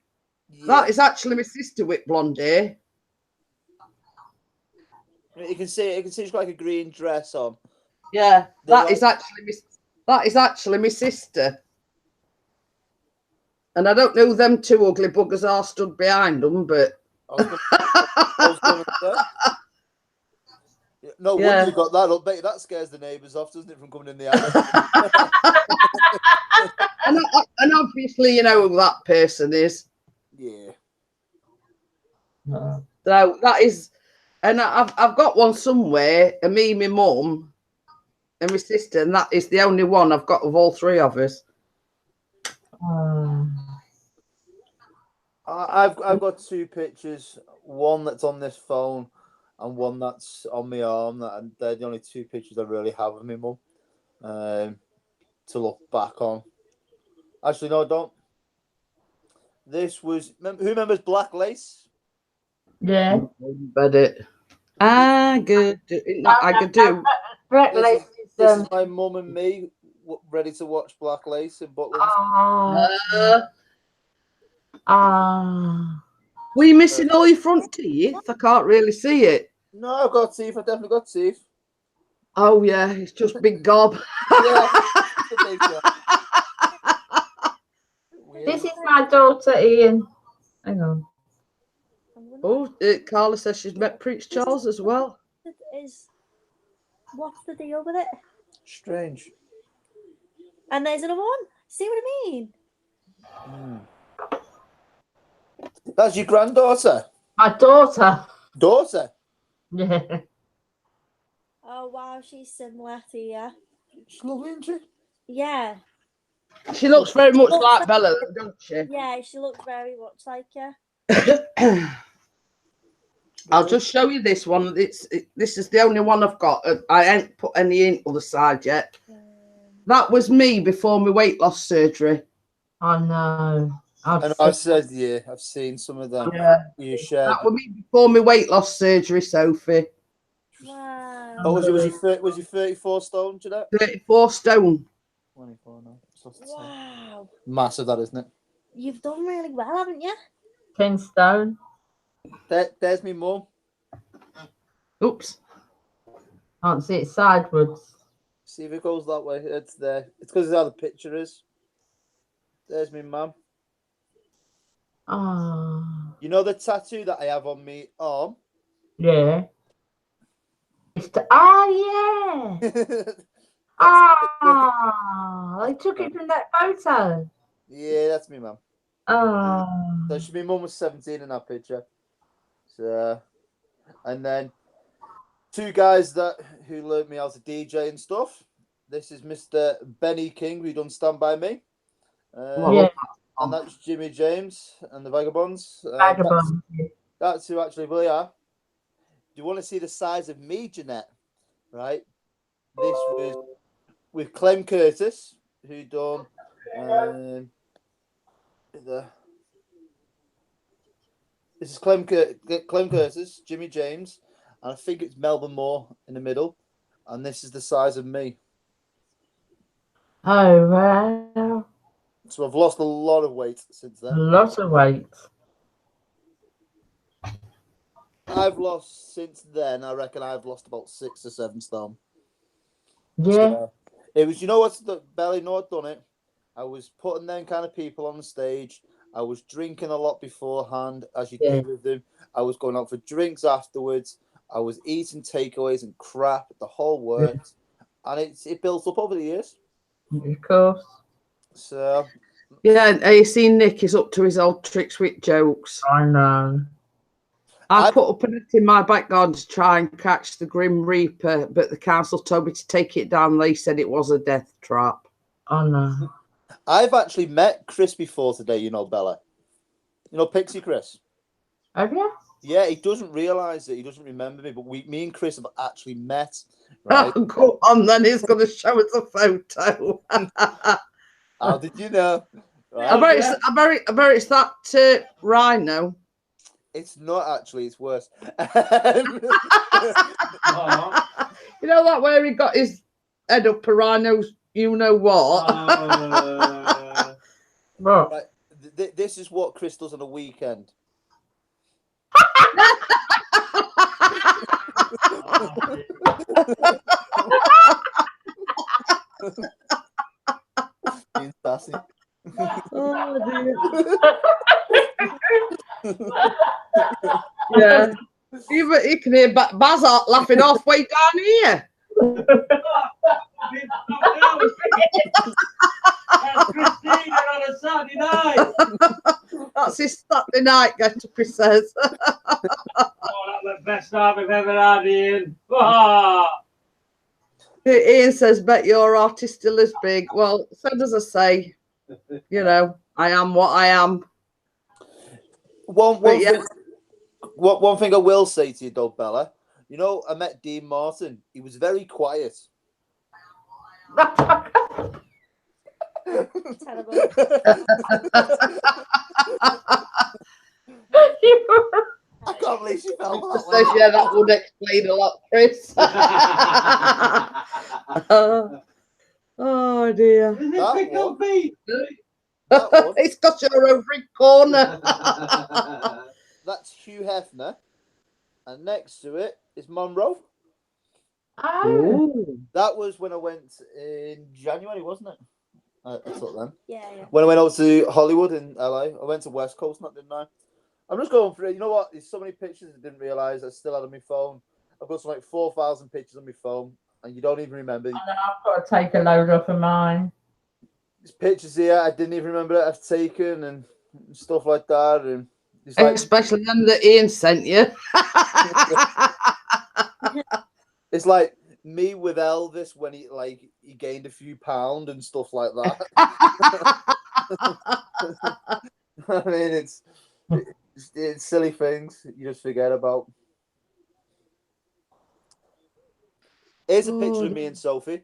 that is actually my sister with blonde hair. You can see she's got like a green dress on. Yeah, that is actually my sister. And I don't know who them two ugly buggers are stood behind them, but I was gonna say. No wonder you got that up. That scares the neighbours off, doesn't it, from coming in the house? and obviously, you know who that person is. Yeah. So that is, and I've got one somewhere, and me, my mum, and my sister, and that is the only one I've got of all three of us. I've got two pictures, one that's on this phone and one that's on my arm. And they're the only two pictures I really have of my mum to look back on. Actually, no, I don't. This was, who remembers Black Lace? Yeah. But it. I could do. I could do. Black This Lace is, is, this is my mum and me ready to watch Black Lace in Butlins. Were you missing all your front teeth? I can't really see it. No, I've got teeth. I've definitely got teeth. Oh yeah, it's just big gob. Yeah. It's a big job. Weird. this is my daughter, Ian. Hang on. Oh, Carla says she's met Prince Charles as well. What's the deal with it? Strange. And there's another one. See what I mean? That's your granddaughter. My daughter. Daughter. Yeah. Oh wow, she's similar to you. She's lovely, isn't she? Yeah, She looks very much like Bella, don't she? yeah, she looks very much like you. I'll just show you this one. This is the only one I've got. I ain't put any in other side yet. That was me before my weight loss surgery. I know. I've said, yeah, I've seen some of them. Yeah. You shared. That was me before my weight loss surgery, Sophie. Wow. Oh, was you 34 stone, Jeanette? 34 stone. 24 now. Wow. Massive, that, isn't it? You've done really well, haven't you? 10 stone. There's me mum. Oops. Can't see it sideways. See if it goes that way. It's there. It's because of how the picture is. There's me mum. Oh. You know the tattoo that I have on me arm? Yeah. Oh, yeah. Ah, I took it from that photo. Yeah, that's me mum. Oh. So my mum was 17 in that picture. So, and then two guys who learned me how to DJ and stuff. This is Mr. Benny King, who done Stand By Me. Yeah. And that's Jimmy James and the Vagabonds. Vagabond. That's who actually we are. Do you want to see the size of me, Jeanette? Right? This was with Clem Curtis, who done this is Clem Curtis, Jimmy James, and I think it's Melbourne Moore in the middle. And this is the size of me. Oh, wow. So I've lost a lot of weight since A then. lot of weight. I've lost since then. I reckon I've lost about 6 or 7 stone. Yeah. So, it was, you know what's the belly? No, I'd done it. I was putting them kind of people on the stage. I was drinking a lot beforehand, as you do with them. I was going out for drinks afterwards. I was eating takeaways and crap. The whole worked, and it built up over the years. Of course. So yeah, you see, Nick is up to his old tricks with jokes. I know. I put up a net in my back garden to try and catch the Grim Reaper, but the council told me to take it down. They said it was a death trap. I know. I've actually met Chris before today, you know, Bella. You know Pixie Chris? Have you? Yeah, he doesn't realise it. He doesn't remember me, but me and Chris have actually met. Right? Oh, go on, then he's going to show us a photo. How did you know? Right. I bet it's that rhino. It's not actually, it's worse. You know that where he got his head up a rhino's, you know what? What? Right. This is what Chris does on a weekend. He's sassy. Oh, dear. Yeah. You can hear Bazart laughing halfway down here. That's Christina on a Saturday night. That's his Saturday night get-up, he says. Oh, that's the best time I've ever had, Ian. Ah. Ian says, bet your art is still as big. Well, so does I say. You know, I am what I am. One thing I will say to you, though, Bella. You know, I met Dean Martin. He was very quiet. I can't believe she fell Just that says, way. yeah, that would explain a lot, Chris. Oh dear. Is it That pickled one. beef? That one. It's got your over in corner. That's Hugh Hefner. And next to it is Monroe. Oh, Ooh. That was when I went in January, wasn't it? I thought then. Yeah. When I went out to Hollywood in LA, I went to West Coast, didn't I? I'm just going through it. You know what? There's so many pictures I didn't realise I still had on my phone. I've got something like 4,000 pictures on my phone, and you don't even remember. and then I've got to take a load off of mine. There's pictures here I didn't even remember that I've taken and stuff like that. And it's like, Especially them that Ian sent you. it's like me with Elvis when he gained a few pounds and stuff like that. I mean, it's silly things you just forget about. Here's a picture of me and Sophie.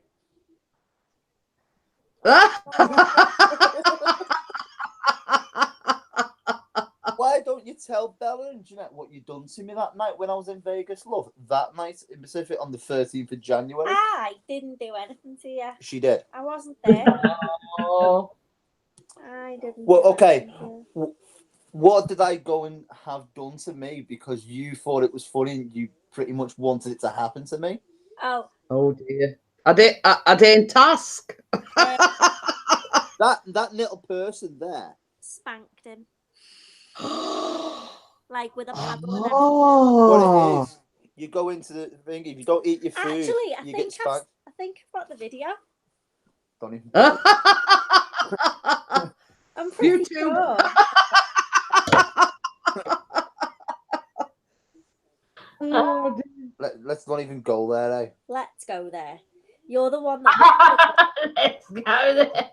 Why don't you tell Bella and Jeanette what you done to me that night when I was in Vegas, love? That night in Pacific on the 13th of January. I didn't do anything to you. She did. I wasn't there. Oh, I didn't. Well, do okay. anything to you. What did I go and have done to me because you thought it was funny and you pretty much wanted it to happen to me? Oh, Oh dear. I didn't task. That little person there. spanked him. Like with a paddle and everything. What Oh. it is, you go into the thing, if you don't eat your food, Actually, you get spanked. I think I've got the video. Don't even. I'm pretty YouTube. sure. Oh, dear. Let's not even go there, eh? Let's go there. You're the one that. let's go there.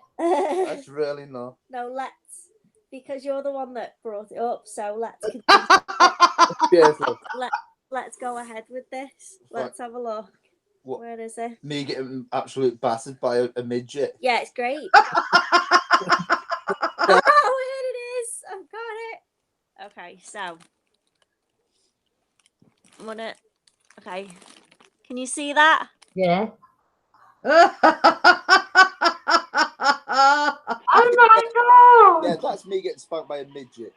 That's really not. No, let's. Because you're the one that brought it up. So let's continue. Yes, look. Let's go ahead with this. Let's have a look. What? Where is it? Me getting absolutely battered by a midget. Yeah, it's great. Oh, here it is. I've got it. Okay, so I'm gonna. Okay, can you see that? Yeah. Oh my god! Yeah, that's me getting spanked by a midget.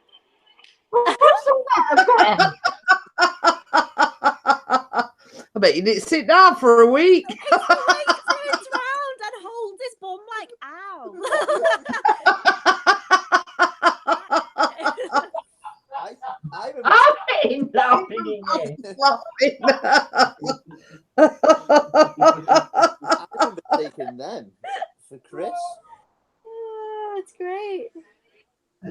What's that I bet you didn't sit down for a week. It's the way he turns round and holds his bum like, ow. I remember, I've been laughing in I remember taking them for Chris. Oh, it's great.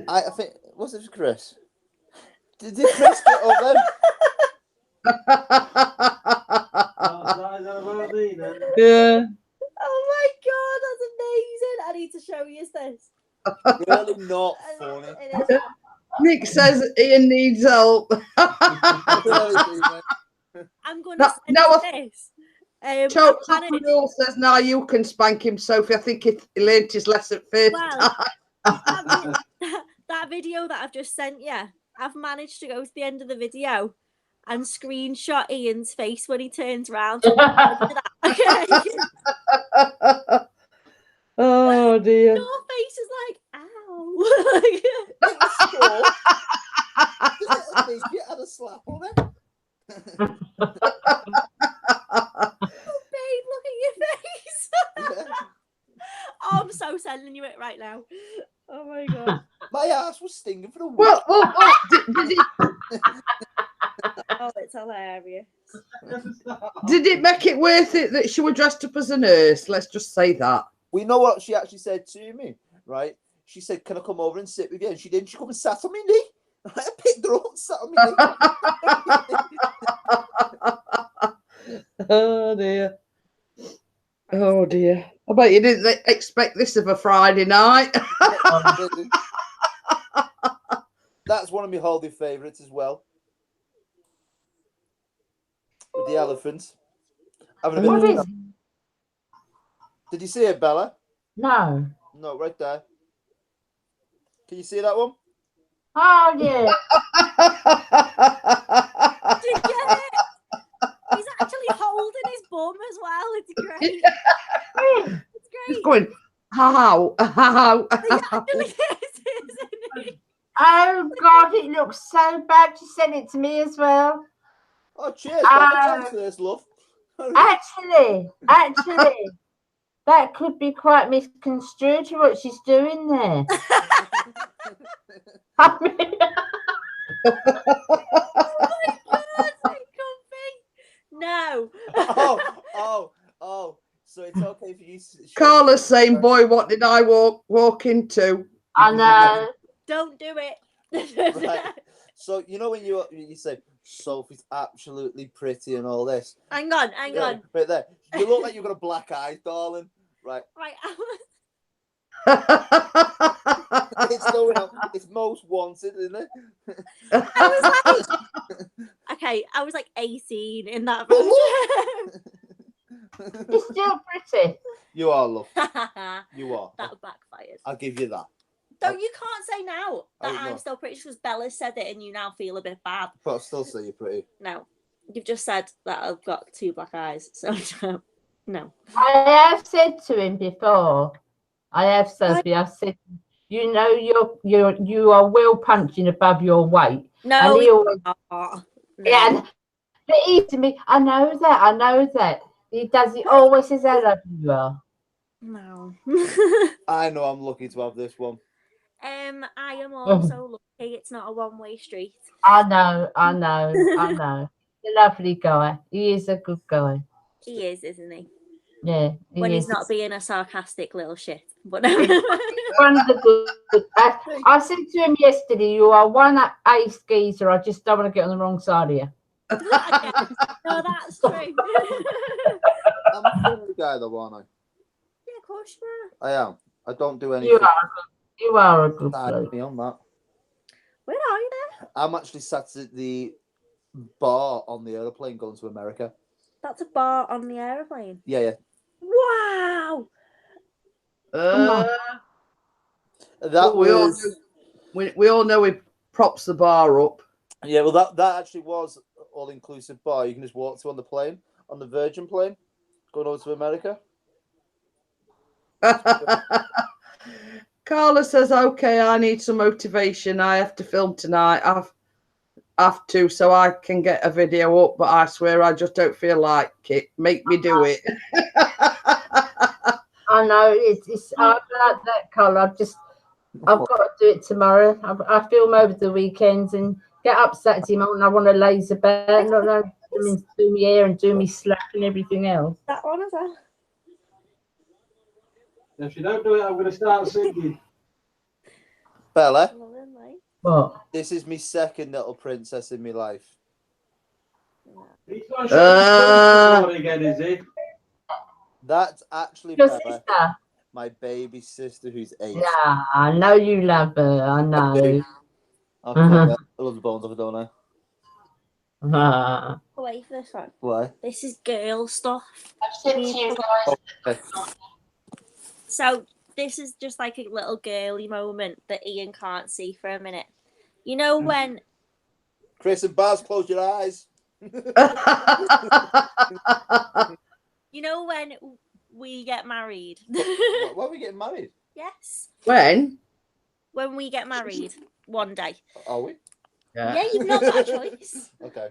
I think, was it for Chris? Did Chris get all them? Yeah. Oh my god, that's amazing. I need to show you this. Really not funny. It is. Nick says Ian needs help. I'm going No, to send no, you this. Choke I've managed- Rule says now you can spank him, Sophie. I think he learnt his lesson first Well, time. that video that I've just sent you, I've managed to go to the end of the video and screenshot Ian's face when he turns round. Okay. Oh dear. Your face is like, ow. You had a slap on it. Oh, babe, look at your face. Oh, I'm so sending you it right now. Oh my god. My ass was stinging for a week. Well, did Oh, it's hilarious. it make it worth it that she was dressed up as a nurse? Let's just say that. We know what she actually said to me, right? She said, "Can I come over and sit with you?" And she didn't. She come and sat on my knee. I picked her up and sat on my knee. Oh dear. Oh dear. I bet you didn't expect this of a Friday night. That's one of my holiday favourites as well. With the elephants. Having a bit What of- is? Did you see it, Bella? No. No, right there. Can you see that one? Oh yeah. Did you get it? He's actually holding his bum as well. It's great. It's He's great. going, how? He actually is, isn't he? Oh God, it looks so bad. You sent it to me as well. Oh, cheers, Bella. Thanks for this, love. Actually, that could be quite misconstrued to what she's doing there. I mean, Oh my God, so comfy. No. Oh. So it's okay for you. Carla's saying, boy, what did I walk into? I know. Don't do it. Right. So you know when you say Sophie's absolutely pretty and all this. Hang on. Right there. You look like you've got a black eye, darling. Right. Right. It's going on. It's most wanted, isn't it? I was like 18 in that photo. She's still pretty. You are, love. You are. That backfired. I'll give you that. Though you can't say now that Oh, I'm no. still pretty because Bella said it and you now feel a bit bad. But I'll still say you're pretty. No. You've just said that I've got 2 black eyes. So no. I have said to him before. Sophie. I said, you know, you are well punching above your weight. No, And he always, no. yeah. But he to me, I know that. He does. He always says, "I love you." Are. No. I know I'm lucky to have this one. I am also lucky it's not a one-way street. I know. He's a lovely guy. He is a good guy. He is, isn't he? Yeah. When is. he's not being a sarcastic little shit. But One of the good. I said to him yesterday, "You are one ace geezer. I just don't want to get on the wrong side of you." No, that's true. I'm a friendly guy, though, aren't I? Yeah, of course you are. I am. I don't do anything. You are a good Side bloke. me on that. Where are you then? I'm actually sat at the bar on the aeroplane going to America. That's a bar on the aeroplane. Yeah. Wow. That we was. all know he props the bar up. Yeah, well, that actually was all-inclusive bar. You can just walk to on the plane, on the Virgin plane, going over to America. Carla says, okay, I need some motivation. I have to film tonight. I have to so I can get a video up, but I swear I just don't feel like it. Make me do it. I know it's I like that colour. I've got to do it tomorrow. I film over the weekends and get up Saturday morning. I want to laser band, not do me hair and do me slap and everything else. That one is that? If you don't do it, I'm going to start singing. Bella, What? this is my second little princess in my life. He's not sure again, is he? That's actually Your Bella, sister? my baby sister, who's 8. Yeah, I know you love her. I know. Okay, I love the bones of it, don't I? Away for this one. Why? This is girl stuff. I've said to you guys. Okay. So this is just like a little girly moment that Ian can't see for a minute. You know when Chris and Baz, close your eyes. you know when we get married. Why are we getting married? Yes. When we get married one day. Are we? Yeah, you've not got a choice. Okay.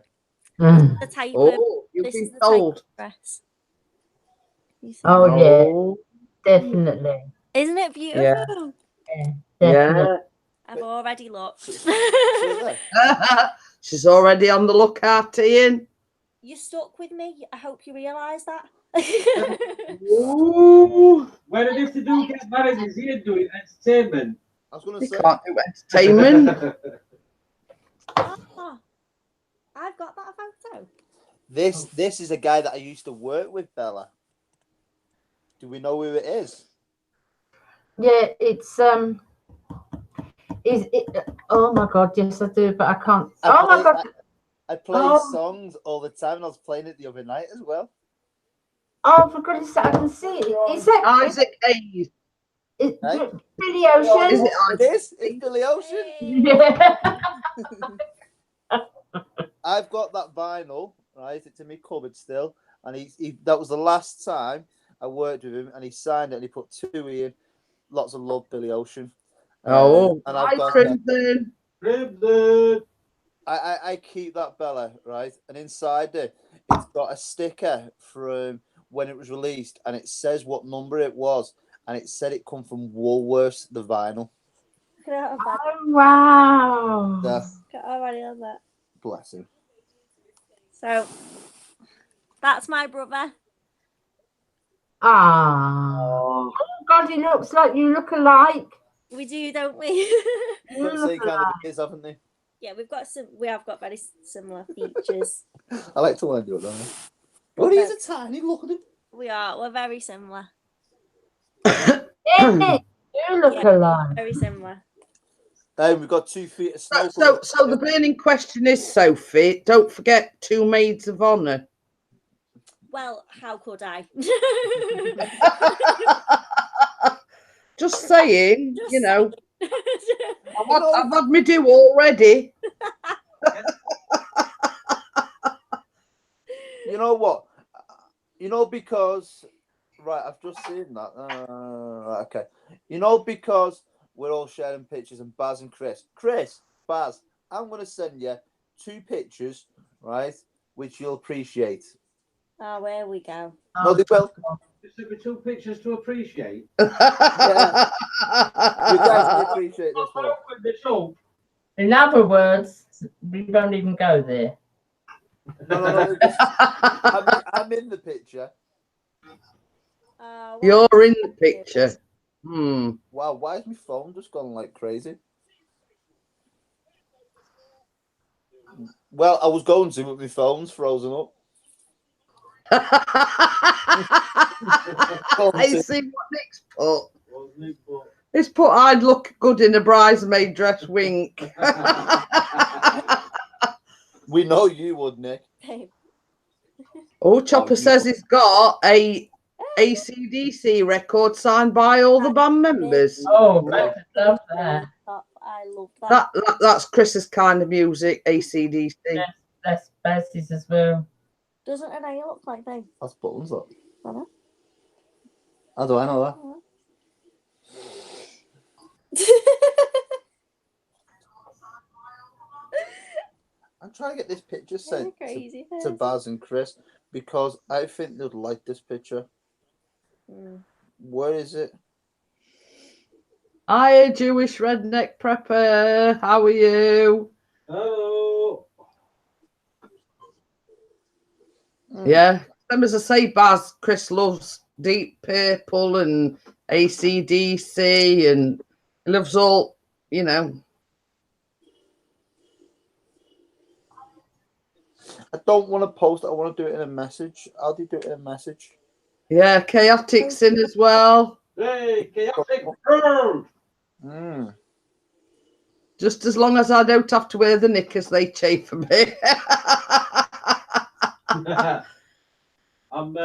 The type of you've this been is the type told. of dress. You see? Oh yeah, definitely. Isn't it beautiful? Yeah. Definitely. I've already looked. She's already on the lookout, Ian. You're stuck with me. I hope you realise that. Ooh, When it is to do get married, is he doing entertainment? I was going you to say. can't do entertainment. Oh, I've got that photo. This is a guy that I used to work with, Bella. Do we know who it is? Yeah, it's Is it? Oh my God, yes I do, but I can't. Oh my God. I play Oh. songs all the time, and I was playing it the other night as well. Oh, for goodness sake, I can see it. Is that Isaac Hayes. It's Hey? Billy Ocean. Is it It is. It's Billy Ocean. Yeah. I've got that vinyl, right? It's in my cupboard still. And he that was the last time I worked with him, and he signed it and he put 2 in. Lots of love, Billy Ocean. Oh, and hi, I've got Crimson. Crimson. I keep that, Bella, right? And inside it, it's got a sticker from when it was released, and it says what number it was, and it said it come from Woolworths, the vinyl. I Oh, wow. Yeah, already love that. bless him. So that's my brother. Ah. Oh, God, he looks like you look alike. We do, don't we? You Got the same look kind of alike. ears, haven't they? Yeah, we have got very similar features. I like to wind you up, don't I? But he's a tiny, look at him. We're very similar. Yeah, you look alike. Very similar. We've got 2 feet of snow. So the burning question is, Sophie, don't forget 2 maids of honour. Well, how could I? Just saying, Just you know, saying. I've had me do already. You know what? You know, because right, I've just seen that. Right, okay. You know, because we're all sharing pictures, and Baz and Chris, Baz, I'm gonna send you 2 pictures, right, which you'll appreciate. Oh, there we go. No, they will. Just took me 2 pictures to appreciate. Yeah. You guys will appreciate this one. Open this up. In other words, we don't even go there. No. I'm in the picture. You're in the picture. Hmm. Wow, why is my phone just gone like crazy? Well, I was going to, but my phone's frozen up. I see what Nick's put. It's put, I'd look good in a bridesmaid dress, wink. We know you would, Nick. Oh, Chopper says he's got a AC/DC record signed by all the band members. Oh, I love that. I love that. That's Chris's kind of music, AC/DC. Yes, that's Baz's as well. Doesn't an A look like they? That's buttons, look. Brother? How do I know that? I'm trying to get this picture sent crazy to Baz and Chris because I think they'd like this picture. Where is it? Hi, Jewish redneck prepper. How are you? Hello. Yeah. Same as I say, Baz, Chris loves Deep Purple and AC/DC and he loves all, you know. I don't want to post it. I want to do it in a message. How do you do it in a message? Yeah, Chaotic's in as well. Hey, chaotic bird. Just as long as I don't have to wear the knickers, they chafe me. I'm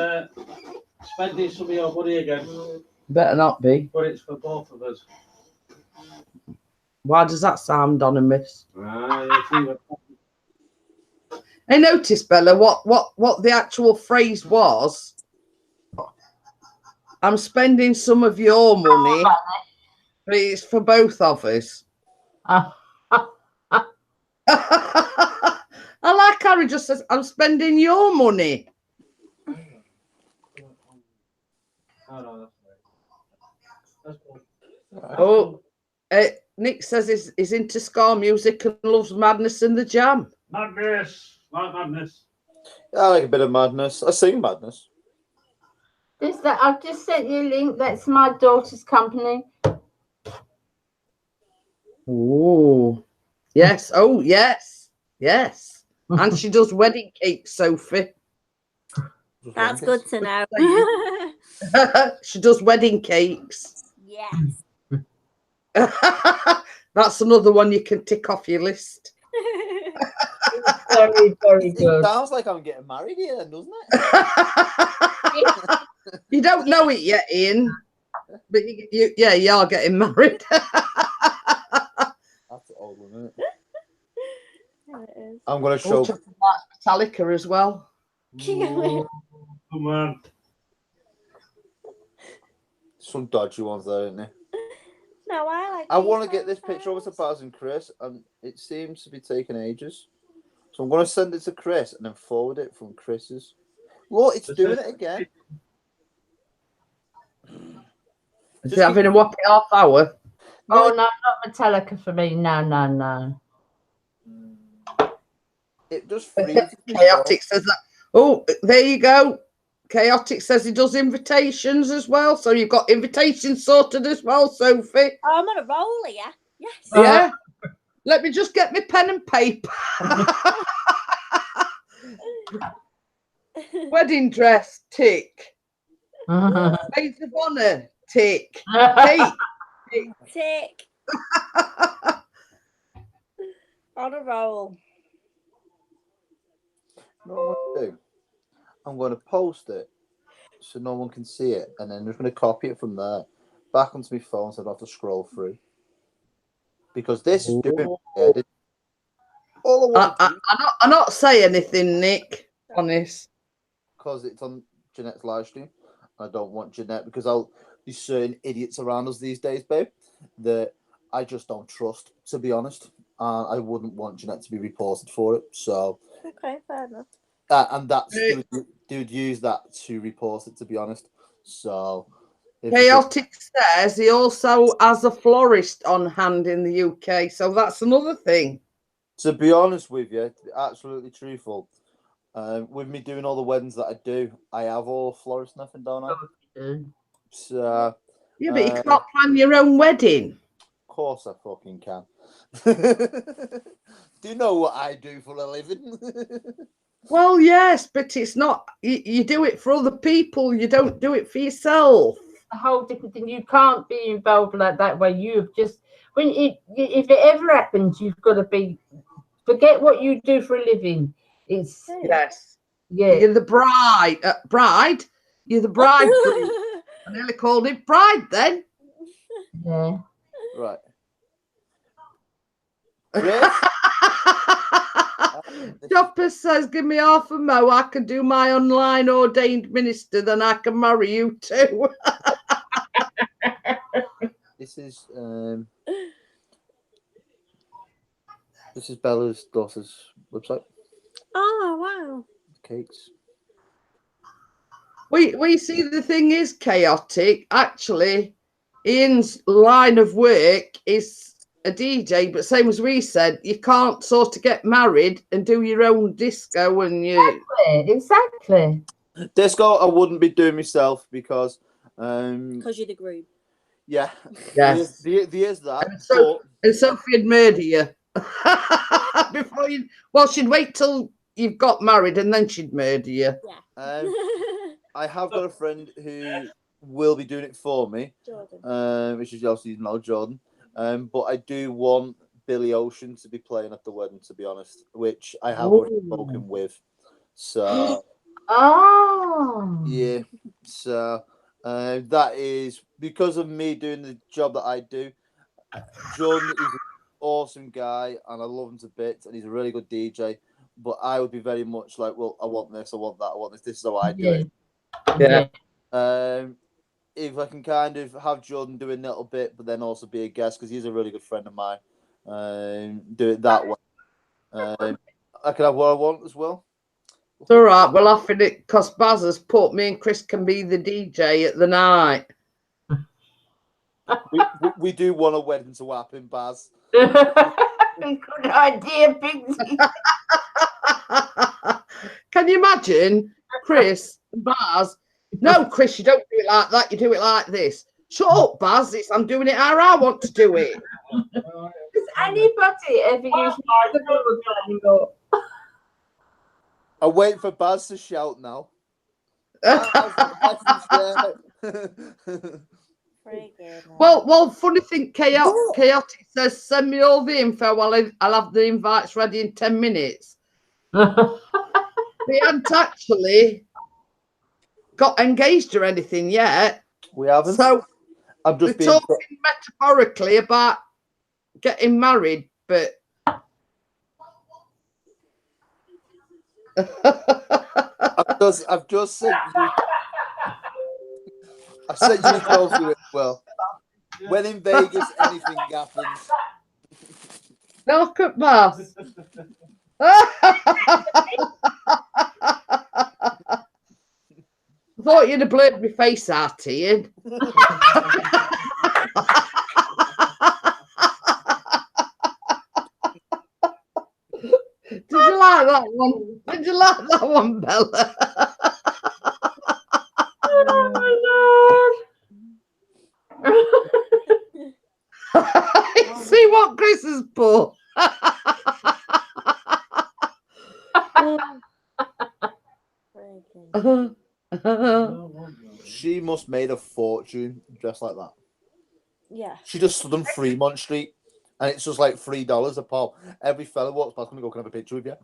spending some of your money again, Better not be. but it's for both of us. Why does that sound anonymous? It's even- I noticed, Bella, what the actual phrase was. I'm spending some of your money, but it's for both of us. I like Harry just says, I'm spending your money. Oh, no, that's right. That's Oh, cool. Nick says he's into ska music and loves Madness in the Jam. Madness. Like madness. I like a bit of madness. I sing madness. I've just sent you a link. That's my daughter's company. Oh, yes. Oh, yes. Yes. And she does wedding cakes, Sophie. That's good to know. She does wedding cakes. Yes. That's another one you can tick off your list. Very, very It good. sounds like I'm getting married here, then, doesn't it? You don't know it yet, Ian. But you are getting married. That's old one, isn't it? Yeah, it is. I'm gonna Oh, show. Chuck likes Metallica as well. Come on. Some dodgy ones there, isn't there? No, I like. I these want to get this photos. picture over to Baz and Chris, and it seems to be taking ages. So I'm going to send it to Chris and then forward it from Chris's. Look, it's doing it again. Is it having a whopping half hour? Oh, no, not Metallica for me. No. It just freezes. Chaotic says that. Oh, there you go. Chaotic says he does invitations as well. So you've got invitations sorted as well, Sophie. Oh, I'm on a roll here. Yes. Yeah. Let me just get my pen and paper. Wedding dress, tick. Maids of honour, tick. Cake, Tick. On a roll. You know what I'm going to do? I'm going to post it so no one can see it, and then I'm just going to copy it from there back onto my phone so I don't have to scroll through. Because this is doing it. All I want to do, I'm not saying anything, Nick. Honest. because it's on Jeanette's live stream. I don't want Jeanette because there's certain idiots around us these days, babe, that I just don't trust, to be honest. And I wouldn't want Jeanette to be reported for it. So, Okay, fair enough. and that's dude use that to report it, to be honest. So, Chaotic says he also has a florist on hand in the UK. So that's another thing. to be honest with you, to be absolutely truthful, with me doing all the weddings that I do, I have all florists and nothing, don't I? So, Yeah, but you can't plan your own wedding. of course I fucking can. Do you know what I do for a living? Well, yes, but it's not. You do it for other people. You don't do it for yourself. A whole different thing. You can't be involved like that way. You've just if it ever happens, you've got to forget what you do for a living. It's Yes. yeah. You're the bride. Bride. You're the bridegroom. I nearly called it bride then. Yeah. Right. Chris? Chopper says, give me half a mo. I can do my online ordained minister, then I can marry you too. This is Bella's daughter's website. Oh, wow. Cakes. We see the thing is chaotic. Actually, Ian's line of work is a DJ, but same as we said, you can't sort of get married and do your own disco and you Exactly. Disco I wouldn't be doing myself because Because you're the groom. yeah. Yes. There's that. And Sophie'd murder you. Before you she'd wait till you've got married and then she'd murder you. Yeah. I have got a friend who will be doing it for me. Jordan. Which is obviously not Jordan. But I do want Billy Ocean to be playing at the wedding, to be honest, which I have already spoken with. So yeah. So that is because of me doing the job that I do. Jordan is an awesome guy and I love him to bits and he's a really good DJ. But I would be very much like, well, I want this, I want that, I want this. This is how I do it. Yeah. If I can kind of have Jordan do a little bit, but then also be a guest because he's a really good friend of mine. Do it that way. I can have what I want as well. It's all right. We're laughing it because Baz has put me and Chris can be the DJ at the night. We do want a wedding to happen, Baz. Good idea, Pigsy. Can you imagine Chris and Baz? No, Chris, you don't do it like that. You do it like this. Shut up, Baz. I'm doing it how I want to do it. Does anybody ever use my phone anymore? I'm waiting for Baz to shout now. Well, funny thing, Chaotic says, send me all the info. I'll have the invites ready in 10 minutes. We haven't actually got engaged or anything yet. We haven't. So I'm We're just being. talking metaphorically about getting married, but I've just sent you. I sent you a closer as well. When in Vegas, anything happens. look at Bass. I thought you'd have blurred my face out, Ian. Did you like that one? Did you like that one, Bella? Oh See what Chris has put. She must made a fortune dressed like that. Yeah. She just stood on Fremont Street, and it's just like $3 a pop. Every fella walks past me, go, "Can I have a picture with you?"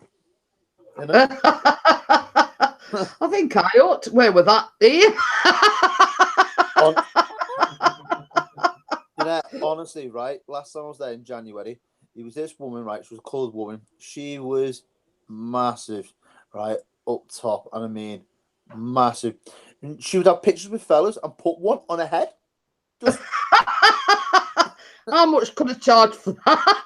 You know? I think I ought to. Where were that, Ian? You know, honestly, right? Last time I was there in January, it was this woman, right? She was a coloured woman. She was massive, right? Up top, and I mean, massive. And she would have pictures with fellas and put one on her head. Just... How much could I charge for that?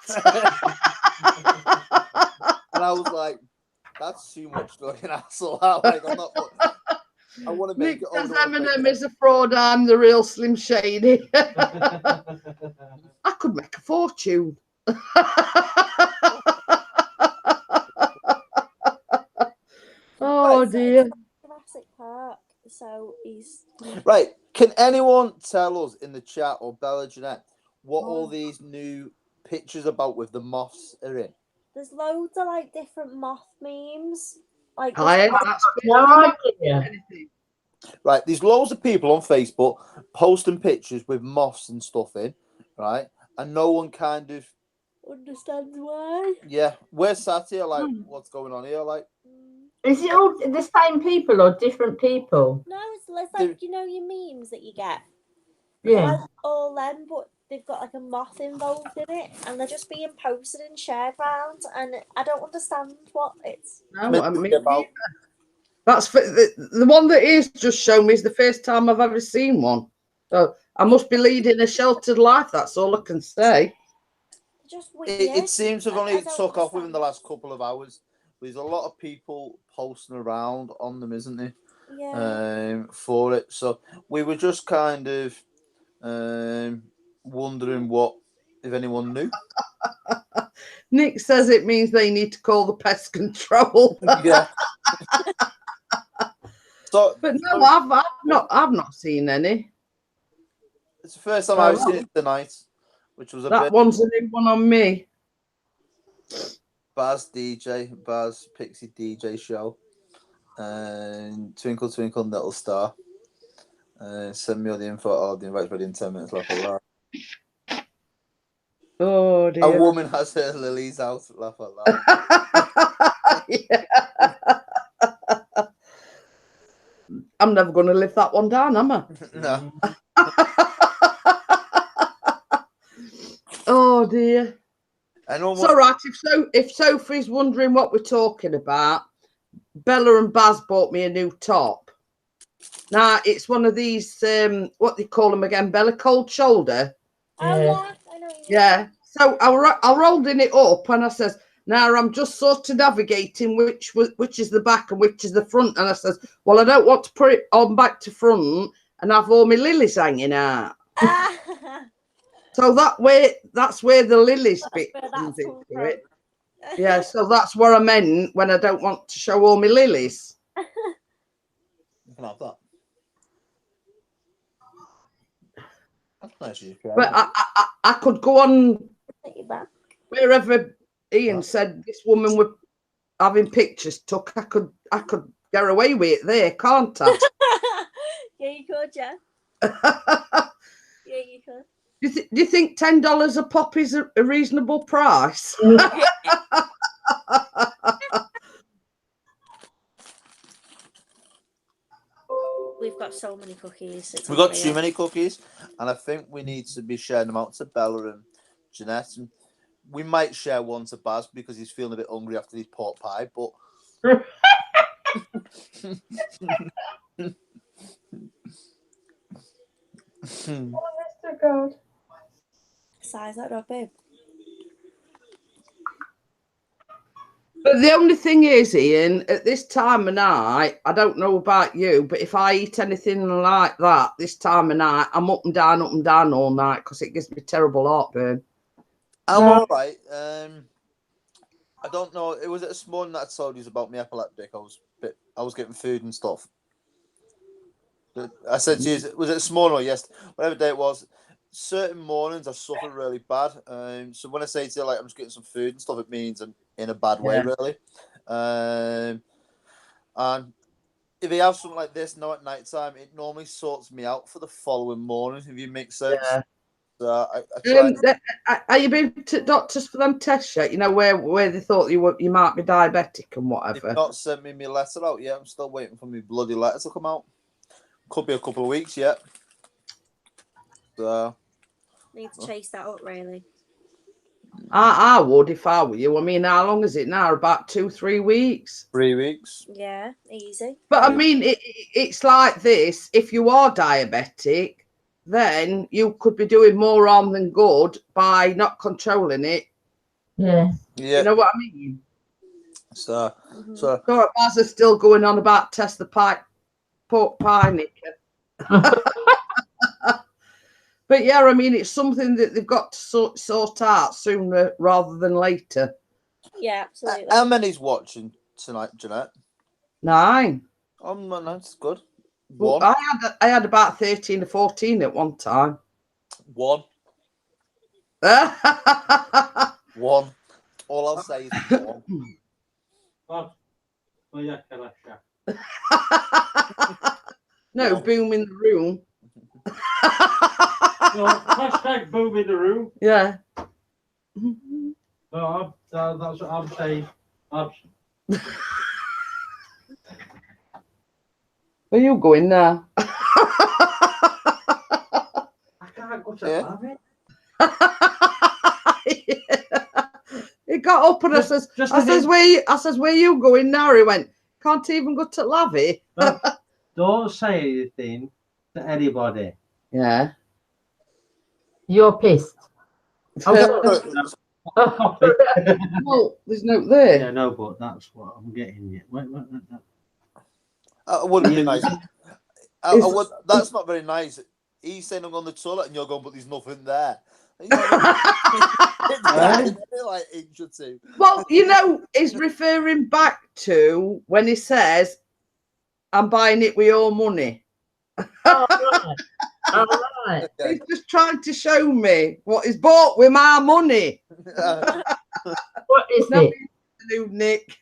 And I was like, that's too much fucking hassle. Like, I'm not. I want to make Nick it. says Eminem is a fraud. I'm the real Slim Shady. I could make a fortune. Oh dear. Jurassic Park. So he's Right. Can anyone tell us in the chat or Bella Jeanette what all these new pictures about with the moths are in? there's loads of like different moth memes. Like Hi, this- that's no idea. Right, there's loads of people on Facebook posting pictures with moths and stuff in, right? And no one kind of, understands why. yeah, we're sat here like, what's going on here? Like, Is it all the same people or different people? No, it's like you know your memes that you get. Yeah. Like all them, but they've got like a moth involved in it, and they're just being posted and shared around, and I don't understand what it's. No, I mean, that's for, the one that is just shown me is the first time I've ever seen one. So I must be leading a sheltered life. That's all I can say. Just weird. it seems to have I only don't took off within the understand. last couple of hours. There's a lot of people posting around on them, isn't there? Yeah. For it. So we were just kind of wondering if anyone knew. Nick says it means they need to call the pest control. Yeah. So, But no, I've not seen any. it's the first time I've seen it tonight, which was a That bit. one's a new one on me. Baz Pixie DJ show, and Twinkle Twinkle Little Star. Send me all the info. I'll the invite ready in 10 minutes. Laugh out loud. Oh dear. A woman has her lilies out. Laugh out loud. Yeah. I'm never going to live that one down, am I? No. Oh dear. And It's all right. If Sophie's wondering what we're talking about, Bella and Baz bought me a new top. Now it's one of these what they call them again, Bella, cold shoulder. Oh yeah, I know. Yeah. So I rolled in it up and I says, now I'm just sort of navigating which is the back and which is the front. And I says, well, I don't want to put it on back to front and have all my lilies hanging out. So that's where the lilies bit comes into it. Yeah, so that's what I meant when I don't want to show all my lilies. You can have that. That's nice of you, But I could go on wherever Ian said this woman was having pictures took. I could get away with it there, can't I? Yeah, you could, yeah. Yeah, you could. Do you think $10 a pop is a reasonable price? We've got so many cookies. It's We've got too unreal. many cookies, and I think we need to be sharing them out to Bella and Jeanette. And we might share one to Baz because he's feeling a bit hungry after his pork pie. But Mr. God. Size that up, babe. But the only thing is, Ian, at this time of night, I don't know about you, but if I eat anything like that this time of night, I'm up and down all night because it gives me terrible heartburn. I'm No. all right. I don't know. It was this morning that I told you about my epileptic. I was getting food and stuff. But I said to you, was it this morning or yesterday? Whatever day it was. Certain mornings I suffer really bad. So when I say to you, like, I'm just getting some food and stuff, it means I'm in a bad way, really. And if you have something like this now at night time, it normally sorts me out for the following morning, if you make sense. Yeah. So I try. Are you been to doctors for them tests yet? You know where they thought you might be diabetic and whatever. They've not sent me my letter out yet. I'm still waiting for my bloody letter to come out. Could be a couple of weeks yet. So Need to chase that up, really. I would if I were you. I mean, how long is it now? About 2-3 weeks. 3 weeks. Yeah, easy. But I mean, it's like this. If you are diabetic, then you could be doing more harm than good by not controlling it. Yeah. Yeah. You know what I mean? So Mhm. so Baz is still going on about test the pork pie, Nick. But yeah, I mean, it's something that they've got to sort out sooner rather than later. Yeah, absolutely. how many's watching tonight, Jeanette? 9. Oh, no, that's good. Well, One. I had about 13 or 14 at one time. One. One. All I'll say is one. Oh, yeah, Kalasha. No, boom in the room. So, hashtag boom in the room. Yeah. No, that's what I'm saying. Where you going now? I can't go to Yeah. He got up and I says, where you going now? He went, can't even go to Lavy. Don't say anything to anybody. Yeah. You're pissed. Well, there's no there. Yeah, no, but that's what I'm getting. Yet. Wait. It wouldn't be nice. That's not very nice. He's saying I'm on the toilet and you're going, but there's nothing there. You know, like inch or two. Well, you know, he's referring back to when he says, I'm buying it with your money. All right. All right. Okay. He's just trying to show me what he's bought with my money. What is No, it? New Nick.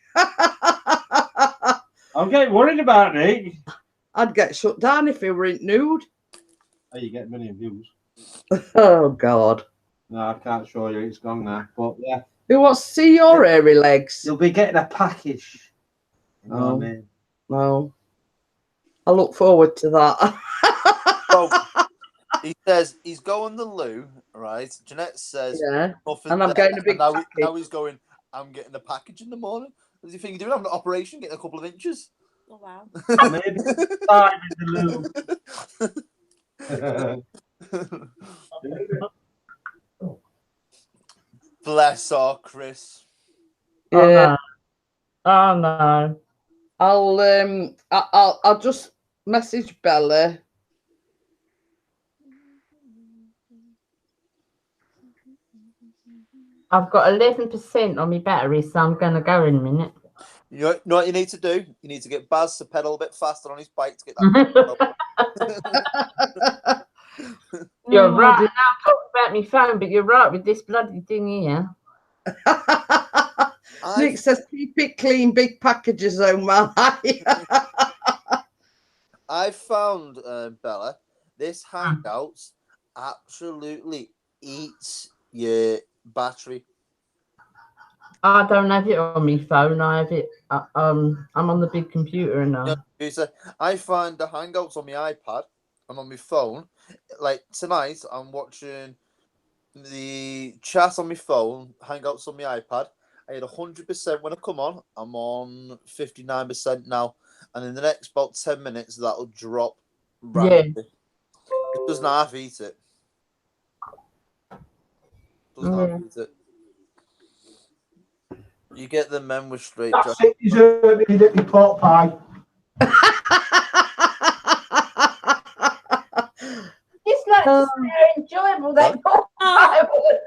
I'm getting worried about it. I'd get shut down if he were in nude. Oh, you get a million views. Oh, God. No, I can't show you. It's gone now. But yeah, Who wants to see your hairy legs? you'll be getting a package. You know Oh. what I mean? No. I look forward to that. So, he says he's going to the loo, right? Jeanette says, Yeah. nothing And I'm there. getting a big And package. now he's going, I'm getting a package in the morning. What do you think you're doing? I'm an operation, getting a couple of inches. Oh, wow. Maybe time in the loo. Bless our Chris. Yeah. Oh no. I'll just message Bella. I've got 11% on my battery, so I'm going to go in a minute. You know what you need to do? You need to get Baz to pedal a bit faster on his bike to get that. You're right. Now I'm talking about my phone, but you're right with this bloody thing here. Nick says, keep it clean, big packages, oh my. I found, Bella, this Hangouts absolutely eats your battery. I don't have it on my phone. I have it. I'm on the big computer now. Yeah, I find the Hangouts on my iPad and on my phone. Like tonight, I'm watching the chat on my phone, Hangouts on my iPad. I had 100% when I come on. I'm on 59% now, and in the next about 10 minutes, that'll drop. Rapidly. It doesn't half eat it. Half eat it. You get the men with straight. That's it, he's earning it, your pork pie. It's like so enjoyable that pork pie was.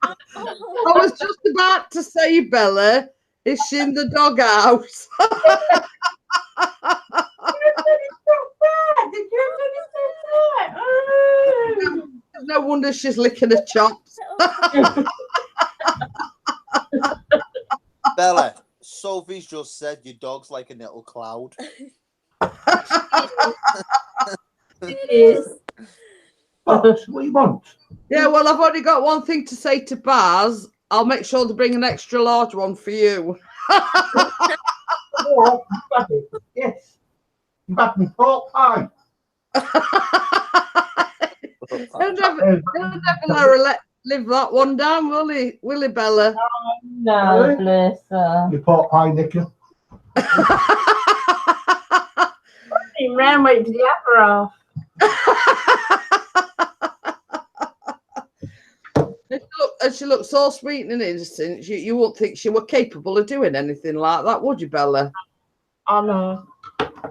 I was just about to say, Bella, is she in the doghouse? No wonder she's licking her chops. Bella, Sophie's just said your dog's like a little cloud. It is. What do you want? Yeah, well, I've only got one thing to say to Baz. I'll make sure to bring an extra large one for you. Oh, yes. You got me pork pie. He'll never live that one down, will he, Bella? No, bless her. Your pork pie, Nicky. He ran waiting for the upper half. And she looked so sweet and innocent. You wouldn't think she were capable of doing anything like that, would you, Bella? I know.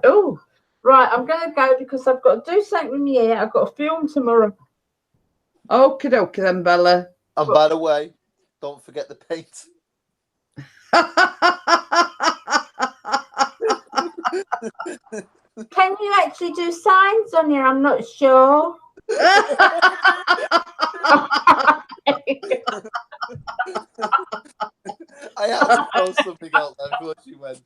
Oh, right. I'm going to go because I've got to do something with my hair. I've got a film tomorrow. Okie dokie then, Bella. And by the way, don't forget the paint. Can you actually do signs on here? I'm not sure. I had to throw something out there before she went.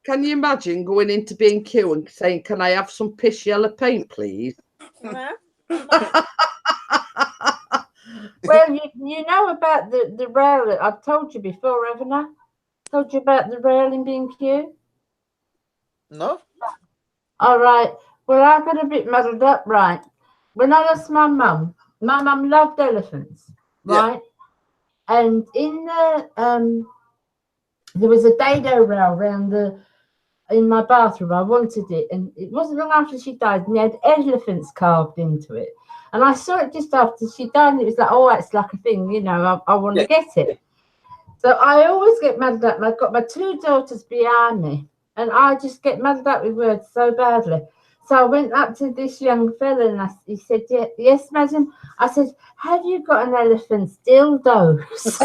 Can you imagine going into B&Q and saying, "Can I have some piss yellow paint, please?" Well, you know about the rail. I've told you before, haven't I? Told you about the rail in B&Q? No? All right. Well, I got a bit muddled up, right? When I lost my mum loved elephants, right? Yeah. And in the there was a dado rail in my bathroom. I wanted it, and it wasn't long after she died, and they had elephants carved into it. And I saw it just after she died, and it was like, oh, that's like a thing, you know, I want to get it. So I always get muddled up, and I've got my two daughters behind me, and I just get muddled up with words so badly. So I went up to this young fella, and he said, yes, madam. I said, have you got an elephant's dildos?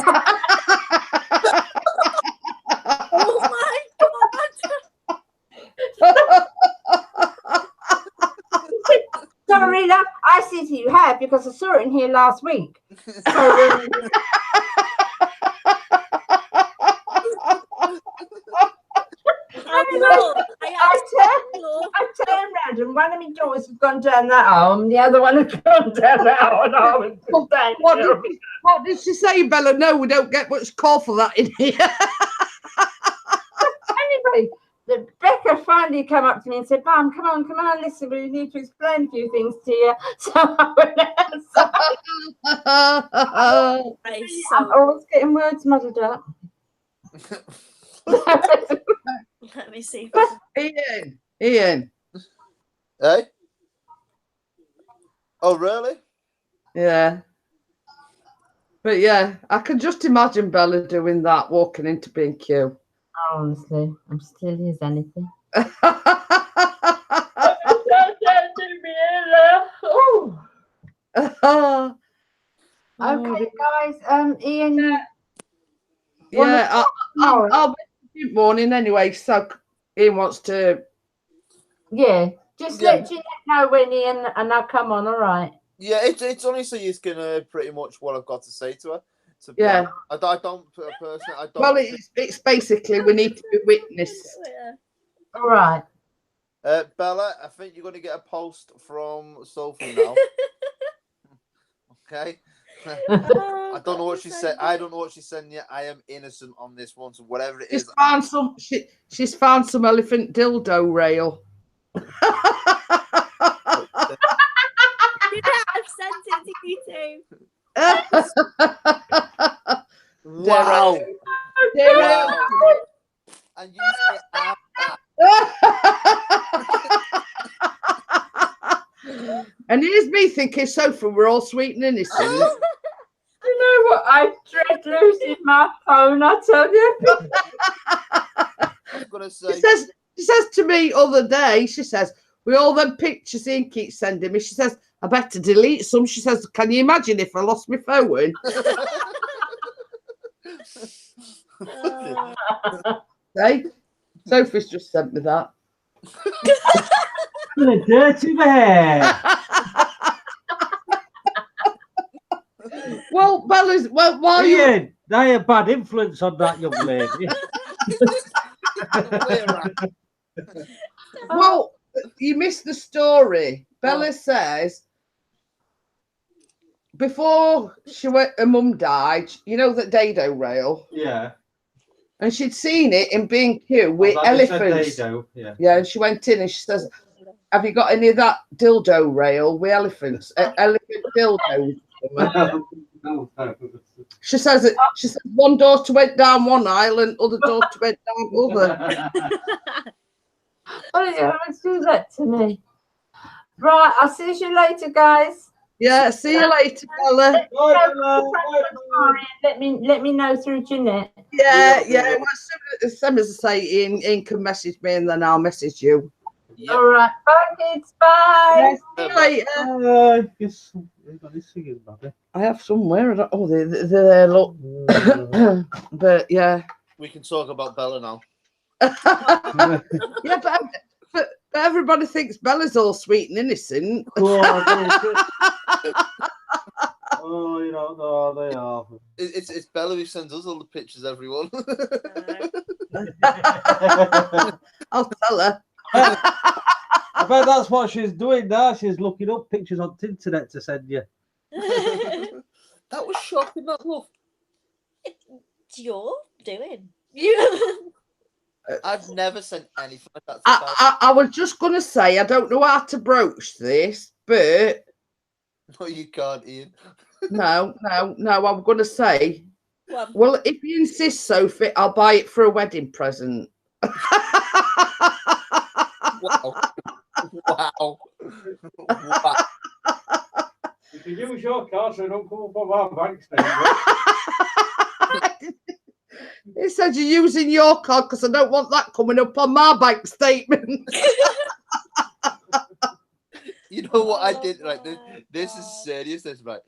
Oh my Sorry, love. I said you have because I saw it in here last week. So, I turned around and one of my daughters had gone down that arm, the other one had gone down that arm. What did she say, Bella? No, we don't get much call for that in here. Anyway, Becca finally came up to me and said, Mum, come on, listen, we need to explain a few things to you. So I went outside. I'm always getting words muddled up. Let me see. Ian. Hey? Oh, really? Yeah. But yeah, I can just imagine Bella doing that, walking into B&Q. Honestly, I'm still as anything. Okay, guys. Ian. Yeah, I'll be morning anyway. So Ian wants to. Yeah, just let you know when Ian and I'll come on. All right. Yeah, it's only so you can pretty much what I've got to say to her. Yeah. I don't personally. I don't. Well, it's basically we need to be witnessed. All right. Bella, I think you're going to get a post from Sophie now. Okay. Oh, I don't know what she goodness said. sake. I don't know what she's saying yet. I am innocent on this one, so whatever it She's is. found some. She's found some elephant dildo rail. Yeah, I've sent it to you too. Wow. There Wow. And you say, And here's me thinking, Sophie, we're all sweet and innocent. You know what? I dread losing my phone, I tell you. I was gonna say, She says to me other day, she says, with all them pictures Ian keeps sending me, she says, I better delete some. She says, can you imagine if I lost my phone? Hey, Sophie's just sent me that. What a dirty man. Well, Bella's, well, while you, Ian, they a bad influence on that young lady. well, you missed the story. Bella says, before her mum died, you know that dado rail, Yeah. and she'd seen it in B&Q with Well, that just said elephants. Dado, yeah. Yeah, and she went in and she says, have you got any of that dildo rail with elephants? Elephant dildos? She says one daughter went down one aisle and other daughter went down other. Oh, yeah, let's do that to me. Right, I'll see you later, guys. Yeah, see you later, Bella. Let me know through Jeanette. Yeah. Well, as soon as I say, Ian can message me and then I'll message you. Yep. All right, bye, kids. Bye. See you later. Yes, got this singing, Bobby. I have somewhere. Oh, they're there. Look, but yeah. We can talk about Bella now. Yeah, but everybody thinks Bella's all sweet and innocent. Oh, you don't know, they are. It's Bella who sends us all the pictures, everyone. I'll tell her. I bet that's what she's doing now. She's looking up pictures on the internet to send you. That was shocking, that love. It's your doing. You. I've never sent anything like that to Bella. I was just going to say, I don't know how to broach this, but No, you can't, Ian. no, I'm going to say, Well, well, if you insist, Sophie, I'll buy it for a wedding present. Wow. Wow. Wow. You can use your card so don't come up on our bank statement. It said you're using your card because I don't want that coming up on my bank statement. You know what I did? Oh Right, my this God. is serious. This right.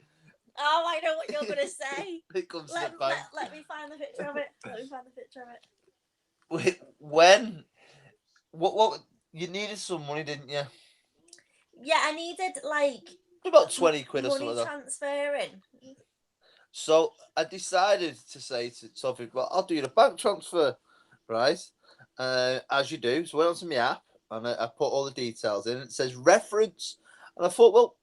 Oh, I know what you're gonna say. It comes to the Let bank. me find the picture of it. Let me find the picture of it. Wait, when? What? You needed some money, didn't you? Yeah, I needed like About 20 quid or money something like that. transferring. So I decided to say to Sophie, well, I'll do the bank transfer, right? As you do. So I went onto my app and I put all the details in. It says reference. And I thought, well,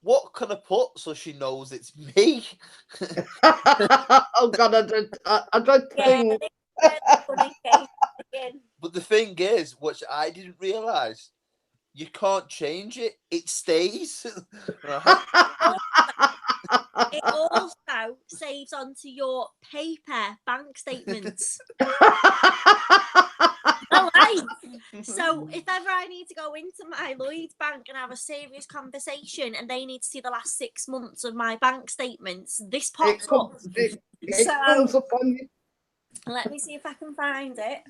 what can I put so she knows it's me? Oh God, I don't think. But the thing is, which I didn't realise, you can't change it. It stays. It also saves onto your paper bank statements. Alright. So if ever I need to go into my Lloyds bank and have a serious conversation and they need to see the last 6 months of my bank statements, this pops up. It So- comes up on you. Let me see if I can find it.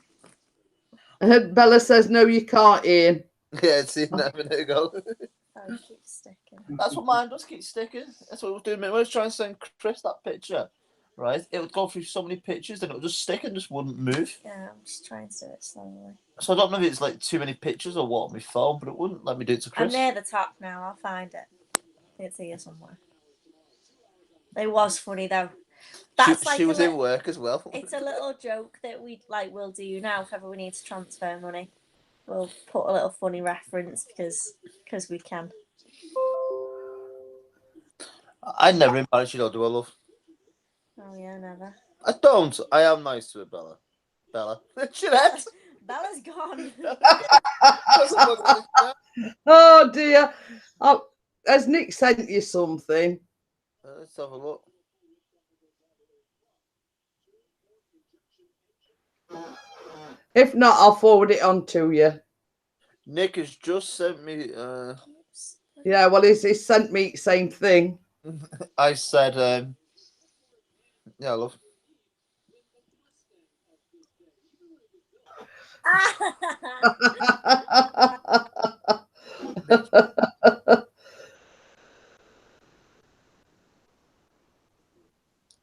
And Bella says, no, you can't, Ian. Yeah, it's in there a minute ago. Oh, it keeps sticking. That's what mine does, keep sticking. That's what I was doing. When I was trying to send Chris that picture, right? It would go through so many pictures and it would just stick and just wouldn't move. Yeah, I'm just trying to do it slowly. So I don't know if it's like too many pictures or what on my phone, but it wouldn't let me do it to I'm Chris. near the top now. I'll find it. It's here somewhere. It was funny though. That's She was a in work as well. It's a little joke that we'll do now if ever we need to transfer money. We'll put a little funny reference because we can. I never embarrass you, though, do I, love? Oh yeah, never. I don't. I am nice to her, Bella. Bella. Jeanette. Bella's gone. Oh dear. Oh, has Nick sent you something? Let's have a look. If not, I'll forward it on to you. Nick has just sent me. Yeah, well, he's sent me same thing. I said, yeah, love.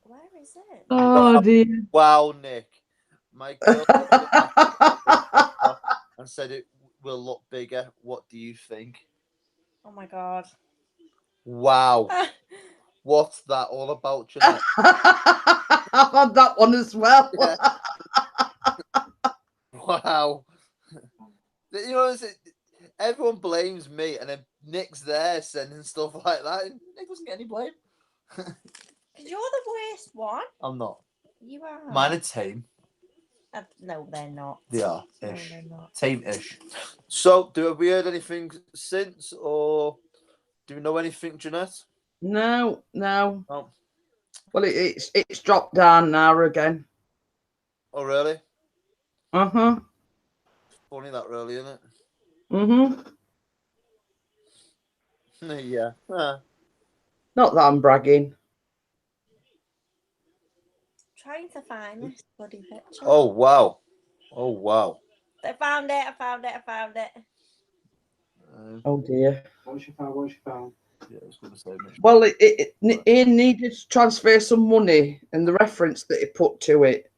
Where is it? Oh dear. Wow, Nick. My girl and said it will look bigger. What do you think? Oh my god. Wow. What's that all about, Jeanette? I've had that one as well. Yeah. Wow. You know, everyone blames me, and then Nick's there sending stuff like that, and Nick doesn't get any blame. You're the worst one. I'm not. You are. Mine are tame. No, they're not. They are No, ish. they're not. Tame-ish. So, have we heard anything since, or do we know anything, Jeanette? No. Oh. Well, it's dropped down now again. Oh, really? Uh-huh. Funny that, really, isn't it? Mm-hmm. Yeah. Not that I'm bragging. Trying to find this bloody picture. Oh, wow. Oh, wow. I found it. Oh dear. What's your phone? Yeah, I was going to say, Mitch. Well, Ian needed to transfer some money and the reference that he put to it.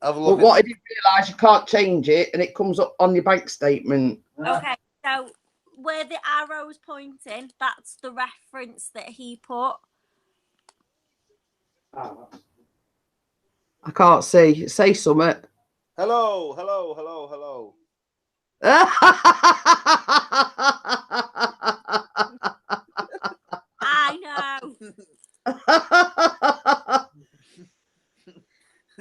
Have a But look. what I didn't realise, you can't change it and it comes up on your bank statement. Okay, so where the arrow's pointing, that's the reference that he put. I can't see. Say something. Hello. I know.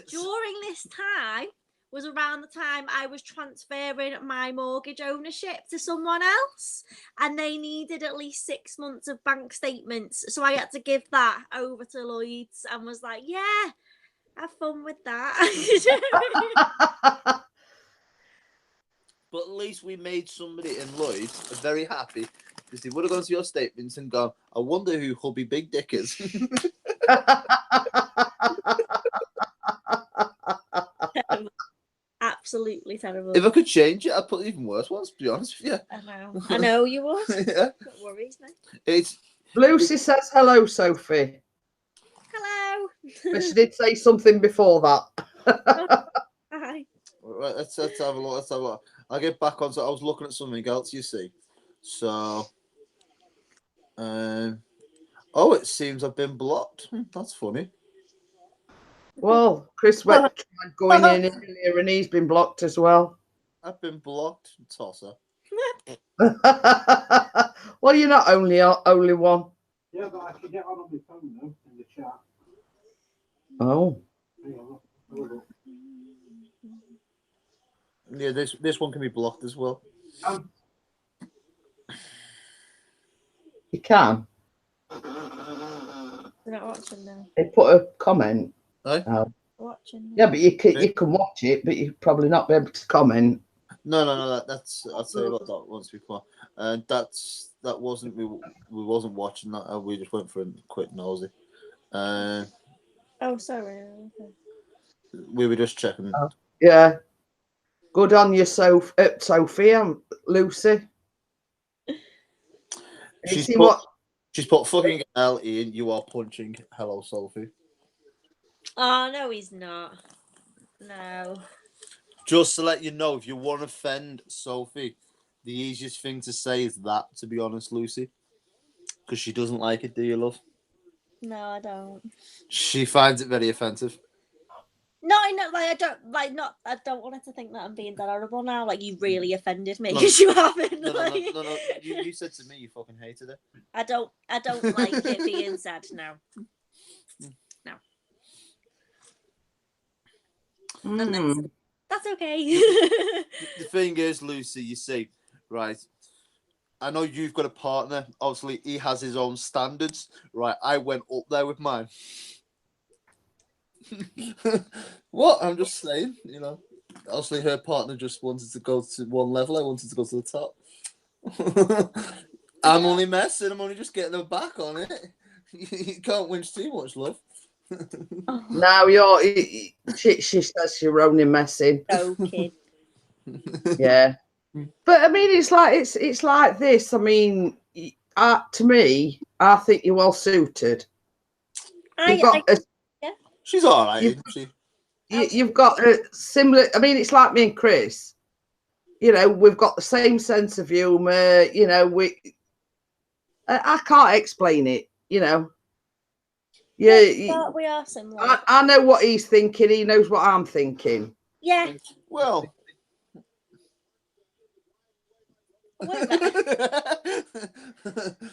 During this time was around the time I was transferring my mortgage ownership to someone else, and they needed at least 6 months of bank statements. So I had to give that over to Lloyd's and was like, yeah, have fun with that. But at least we made somebody in Lloyd's very happy, because they would have gone to your statements and gone, I wonder who Hubby Big Dick is. Absolutely terrible. If I could change it, I'd put even worse ones, to be honest with you. I know you would. Yeah. That worries me. It's Lucy says hello, Sophie. Hello. But she did say something before that. Hi. right, let's have a look. I'll get back on. So I was looking at something else, you see. So oh, it seems I've been blocked. That's funny. Well, Chris went tried going in earlier and he's been blocked as well. I've been blocked. Tosser. Well, you're not only one. Yeah, but I can get on my phone though in the chat. Oh. Yeah, this one can be blocked as well. You can. We're not watching now. They put a comment. Right? Watching. Yeah, but you can watch it, but you probably not be able to comment. No. That's I'll tell you about that once before. And that wasn't we wasn't watching that. We just went for a quick nosy. Oh, sorry. Okay. We were just checking. Oh, yeah. Good on you, Sophie and Lucy. She's see put, what? She's put fucking L in. You are punching. Hello, Sophie. Oh no, he's not. No. Just to let you know, if you want to offend Sophie, the easiest thing to say is that, to be honest, Lucy. Because she doesn't like it, do you, love? No, I don't. She finds it very offensive. No, like I don't want her to think that I'm being that horrible now. Like you really offended me No. because you haven't. No. like- You said to me you fucking hated it. I don't like it being said. No. Mm. That's okay. The thing is, Lucy, you see, right? I know you've got a partner. Obviously, he has his own standards, right? I went up there with mine. What? I'm just saying, you know. Obviously, her partner just wanted to go to one level. I wanted to go to the top. I'm only messing. I'm only just getting her back on it. You can't win too much, love. Now she says you're only messing. Joking. Yeah, but I mean, it's like this. I mean, to me, I think you're well suited. She's all right, You've- isn't she? You've got a similar. I mean, it's like me and Chris. You know, we've got the same sense of humour. You know, I can't explain it. You know. Yeah, we are similar. I know what he's thinking. He knows what I'm thinking. Yeah, Well,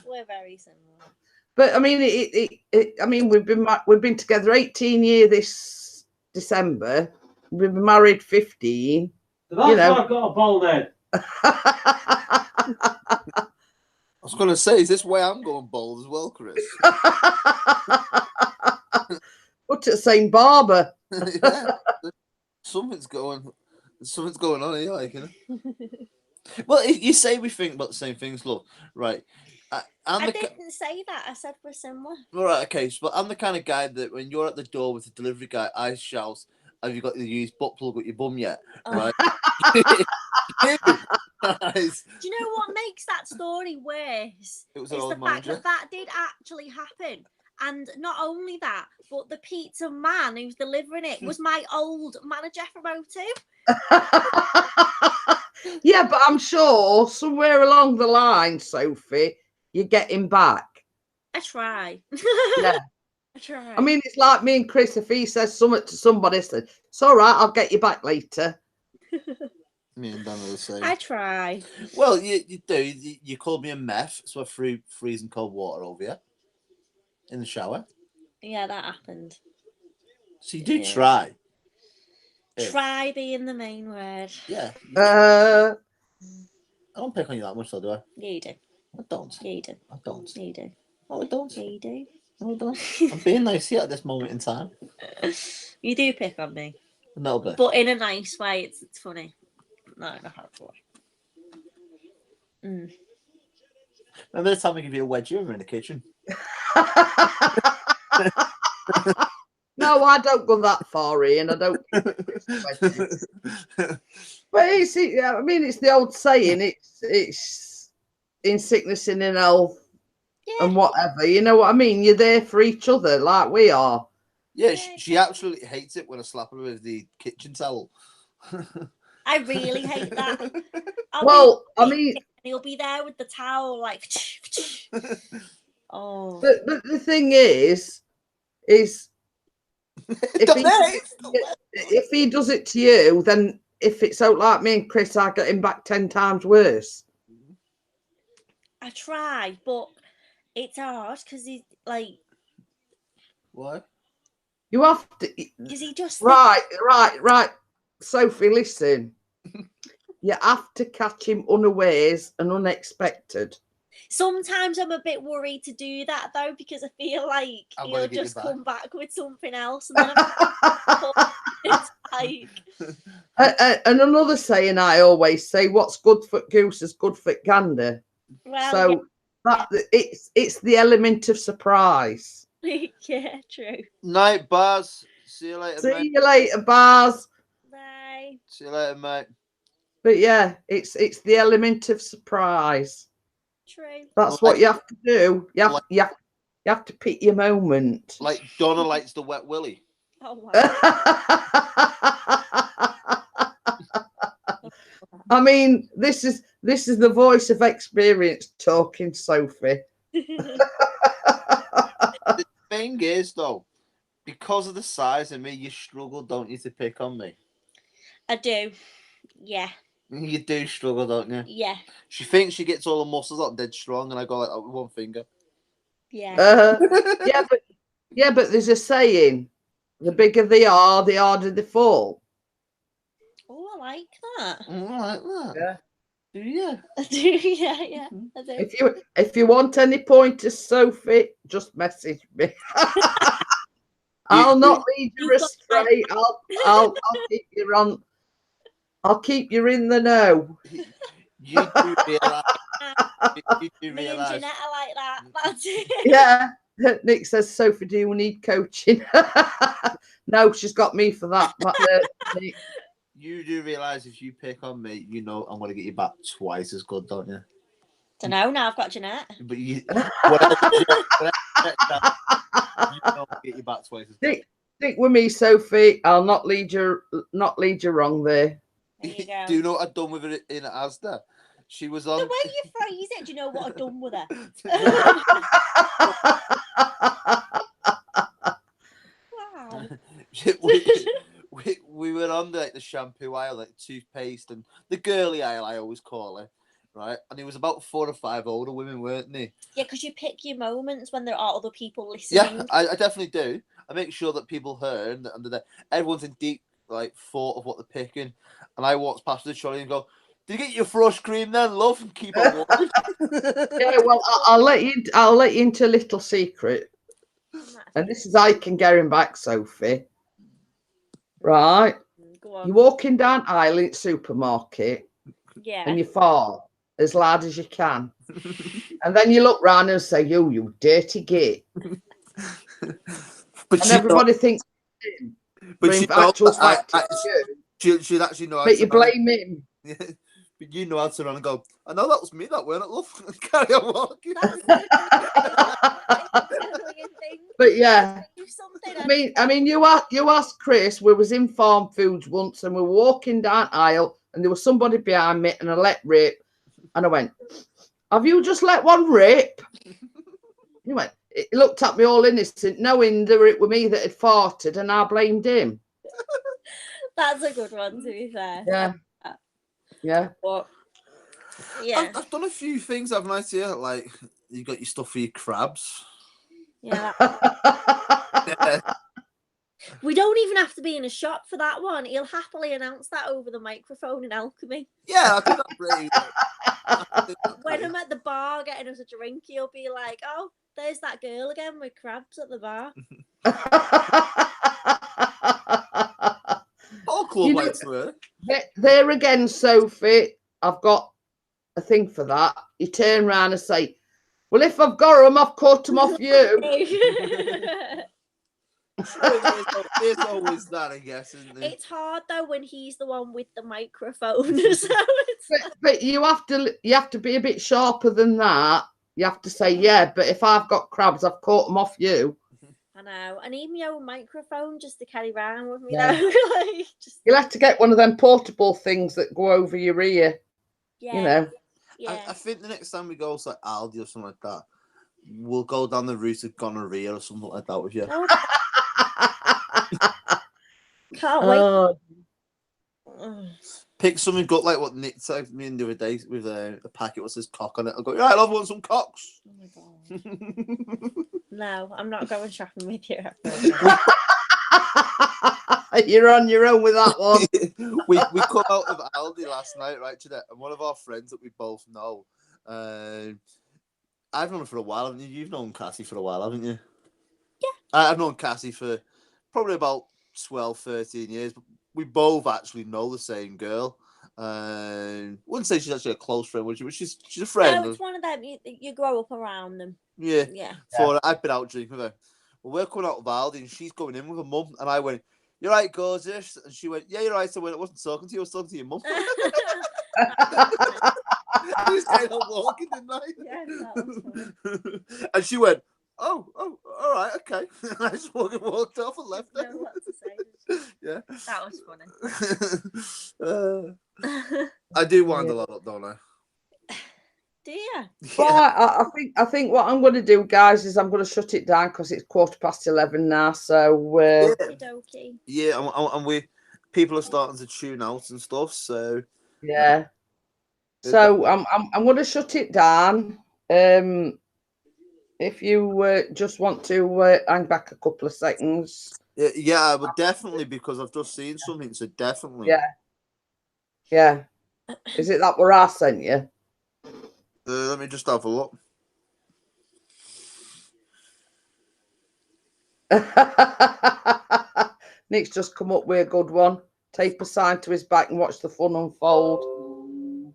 we're very similar. But I mean, I mean, we've been together 18 years this December. We've been married 15. That's why I've got a bald head. I was going to say, is this why I'm going bald as well, Chris? Put to the same barber. Yeah. Something's going on here, like, you know. Well, if you say we think about the same things, look, right? I didn't say that. I said we're similar. All right, okay. So I'm the kind of guy that when you're at the door with the delivery guy, I shout, "Have you got the used butt plug with your bum yet?" Right? Nice. Do you know what makes that story worse? It was It's an the old fact manager. that did actually happen. And not only that, but the pizza man who's delivering it was my old manager from O2. Yeah, but I'm sure somewhere along the line, Sophie, you're getting back. I try. Yeah. I try. I mean, it's like me and Chris. If he says something to somebody, said, "It's all right, I'll get you back later." Me and Dan are the same. I try. Well, you do. You called me a meth, so I threw freezing cold water over you in the shower. Yeah, that happened. So you do Yeah. try. Yeah. Try being the main word. Yeah. Uh, I don't pick on you that much, though, do I? Yeah, you do. I don't. Yeah, you do. I don't. Yeah, you do. No, I don't. Yeah, you do. No, I don't. I'm being nice here at this moment in time. You do pick on me, A little bit. but in a nice way. It's funny. No, in a horrible way. Remember the time I gave you a wedgie when we were in the kitchen? no, I don't go that far, Ian. I don't. But it's, I mean, it's the old saying. It's in sickness and in health Yeah. and whatever. You know what I mean? You're there for each other, like we are. Yeah, she absolutely hates it when I slap her with the kitchen towel. I really hate that. Well, I mean, he'll be there with the towel, like. Oh. but the thing is if he does it to you, then if it's out like me and Chris, I get him back 10 times worse. I try, but it's hard because he's like. Why? You have to. Is he just Right. Sophie, listen. You have to catch him unawares and unexpected. Sometimes I'm a bit worried to do that though because I feel like I'm gonna he'll get you just back. come back with something else, and then it's like. And another saying I always say, "What's good for goose is good for gander." Well, So that it's the element of surprise. yeah, true. Night, Baz. See you later, See mate. you later, Baz. Bye. See you later, mate. But yeah, it's the element of surprise. True. That's what you have to do. You have to pick your moment. Like Donna likes the wet willy. Oh wow. I mean, this is the voice of experience talking, Sophie. The thing is, though, because of the size of me, you struggle, don't you, to pick on me? I do. Yeah. You do struggle, don't you? Yeah. She thinks she gets all the muscles up dead strong, and I go like that with one finger. Yeah. Yeah, but there's a saying: the bigger they are, the harder they fall. Oh, I like that. I like that. Yeah. Do you? I do. Yeah, yeah. I do. If you want any pointers, Sophie, just message me. I'll not lead you astray. I'll keep you on. I'll keep you in the know. You do realise. You do Me and realise. Jeanette are like that. That's it. Yeah. Nick says, Sophie, do you need coaching? No, she's got me for that. Nick. You do realise if you pick on me, you know I'm going to get you back twice as good, don't you? Don't know. Now I've got Jeanette. But you, whatever you know I'll get you back twice as good. Stick with me, Sophie. I'll not lead you wrong there. There you go. Do you know what I've done with her in Asda? She was on. The way you phrase it, do you know what I've done with her? Wow. we were on the shampoo aisle, like toothpaste and the girly aisle, I always call it, right? And it was about 4 or 5 older women, weren't they? Yeah, because you pick your moments when there are other people listening. Yeah, I definitely do. I make sure that people heard and that everyone's in deep thought of what they're picking. And I walked past the trolley and go, "Did you get your fresh cream then, love?" And keep on walking. Yeah, well, I'll let you into a little secret. And this is how you can get him back, Sophie. Right? Go on. You're walking down aisle in supermarket Yeah. and you fart as loud as you can. And then you look round and say, you dirty git. But And everybody thinks but in she knows actual that fact, she'd actually know how but to you blame him. Yeah. But you know how to run and go, I know that was me, that weren't it, love? Carry on walking. But yeah, Do something. I mean, you asked Chris. We was in Farm Foods once, and we were walking down aisle, and there was somebody behind me, and I let rip, and I went, "Have you just let one rip?" He went. He looked at me all innocent, knowing that it was me that had farted, and I blamed him. That's a good one, to be fair. Yeah, yeah. But yeah, I've done a few things, haven't I, to you? Like, you got your stuff for your crabs. yeah. Yeah. We don't even have to be in a shop for that one. He'll happily announce that over the microphone in Alchemy. Yeah, I think that's pretty. When I'm at the bar getting us a drink, he'll be like, "Oh, there's that girl again with crabs at the bar." All club lights were. There again, Sophie, I've got a thing for that. You turn around and say, "Well, if I've got them, I've caught them off you." There's always that, I guess, isn't there? It's hard though when he's the one with the microphone. So it's But you have to be a bit sharper than that. You have to say, "Yeah, but if I've got crabs, I've caught them off you." I know, and even your own microphone just to carry around with me. Yeah. Though. Like, just, You'll have to get one of them portable things that go over your ear. yeah, You know. yeah. I think the next time we go to like Aldi or something like that, we'll go down the route of gonorrhea or something like that with you. Oh, can't wait. Oh, Pick something got like what Nick said to me the other day with a packet that says cock on it. I'll go, yeah, I love want some cocks. Oh my God. No, I'm not going shopping with you. you're on your own with that one. we come out of Aldi last night, right, today, and one of our friends that we both know, I've known her for a while, haven't you? You've known Cassie for a while, haven't you? Yeah. I've known Cassie for probably about 12, 13 years, but we both actually know the same girl. Wouldn't say she's actually a close friend, would you? But she's a friend. No, it's one of them. You grow up around them. Yeah. Yeah. For I've been out drinking with her. Well, we're coming out of Aldi and she's going in with her mum, and I went, "You're right, gorgeous," and she went, "Yeah, you're right." So I wasn't talking to you, I was talking to your mum. You said I'm walking, didn't I? Yeah, that was funny. And she went, oh, all right, okay. I just walked off and left her. No, what to say. Yeah. That was funny. I do wind a lot up, don't I? Do you? Right, I think what I'm going to do, guys, is I'm going to shut it down because it's 11:15 now. So Yeah, Okey-dokey. yeah, and people are starting to tune out and stuff. So yeah. So I'm going to shut it down. If you just want to hang back a couple of seconds. yeah, I would definitely, because I've just seen something. So definitely. Yeah. Yeah. Is it that where I sent you? Let me just have a look. Nick's just come up with a good one. Tape a sign to his back and watch the fun unfold.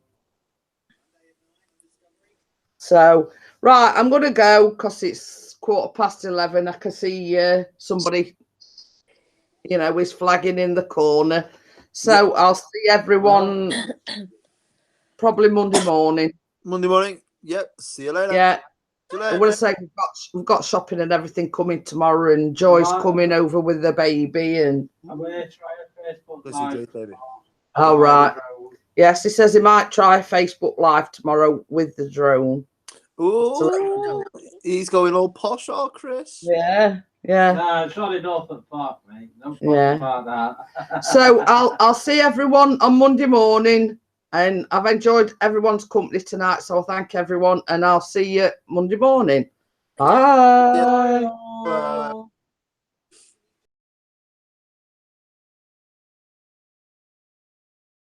So, right, I'm going to go because it's 11:15. I can see somebody, is flagging in the corner. So Yep. I'll see everyone probably Monday morning. Monday morning. Yep. See you later. Yeah. See you I later. want to say we've got shopping and everything coming tomorrow, and Joy's coming over with the baby, and I'm going to try a Facebook Listen, Live. Joyce, baby. all right. Yes, he says he might try Facebook Live tomorrow with the drone. Ooh, he's going all posh, Chris. Yeah, yeah. No, it's only Norfolk Park, mate. Don't Yeah. about that. So I'll see everyone on Monday morning, and I've enjoyed everyone's company tonight. So I'll thank everyone, and I'll see you Monday morning. Bye. Bye.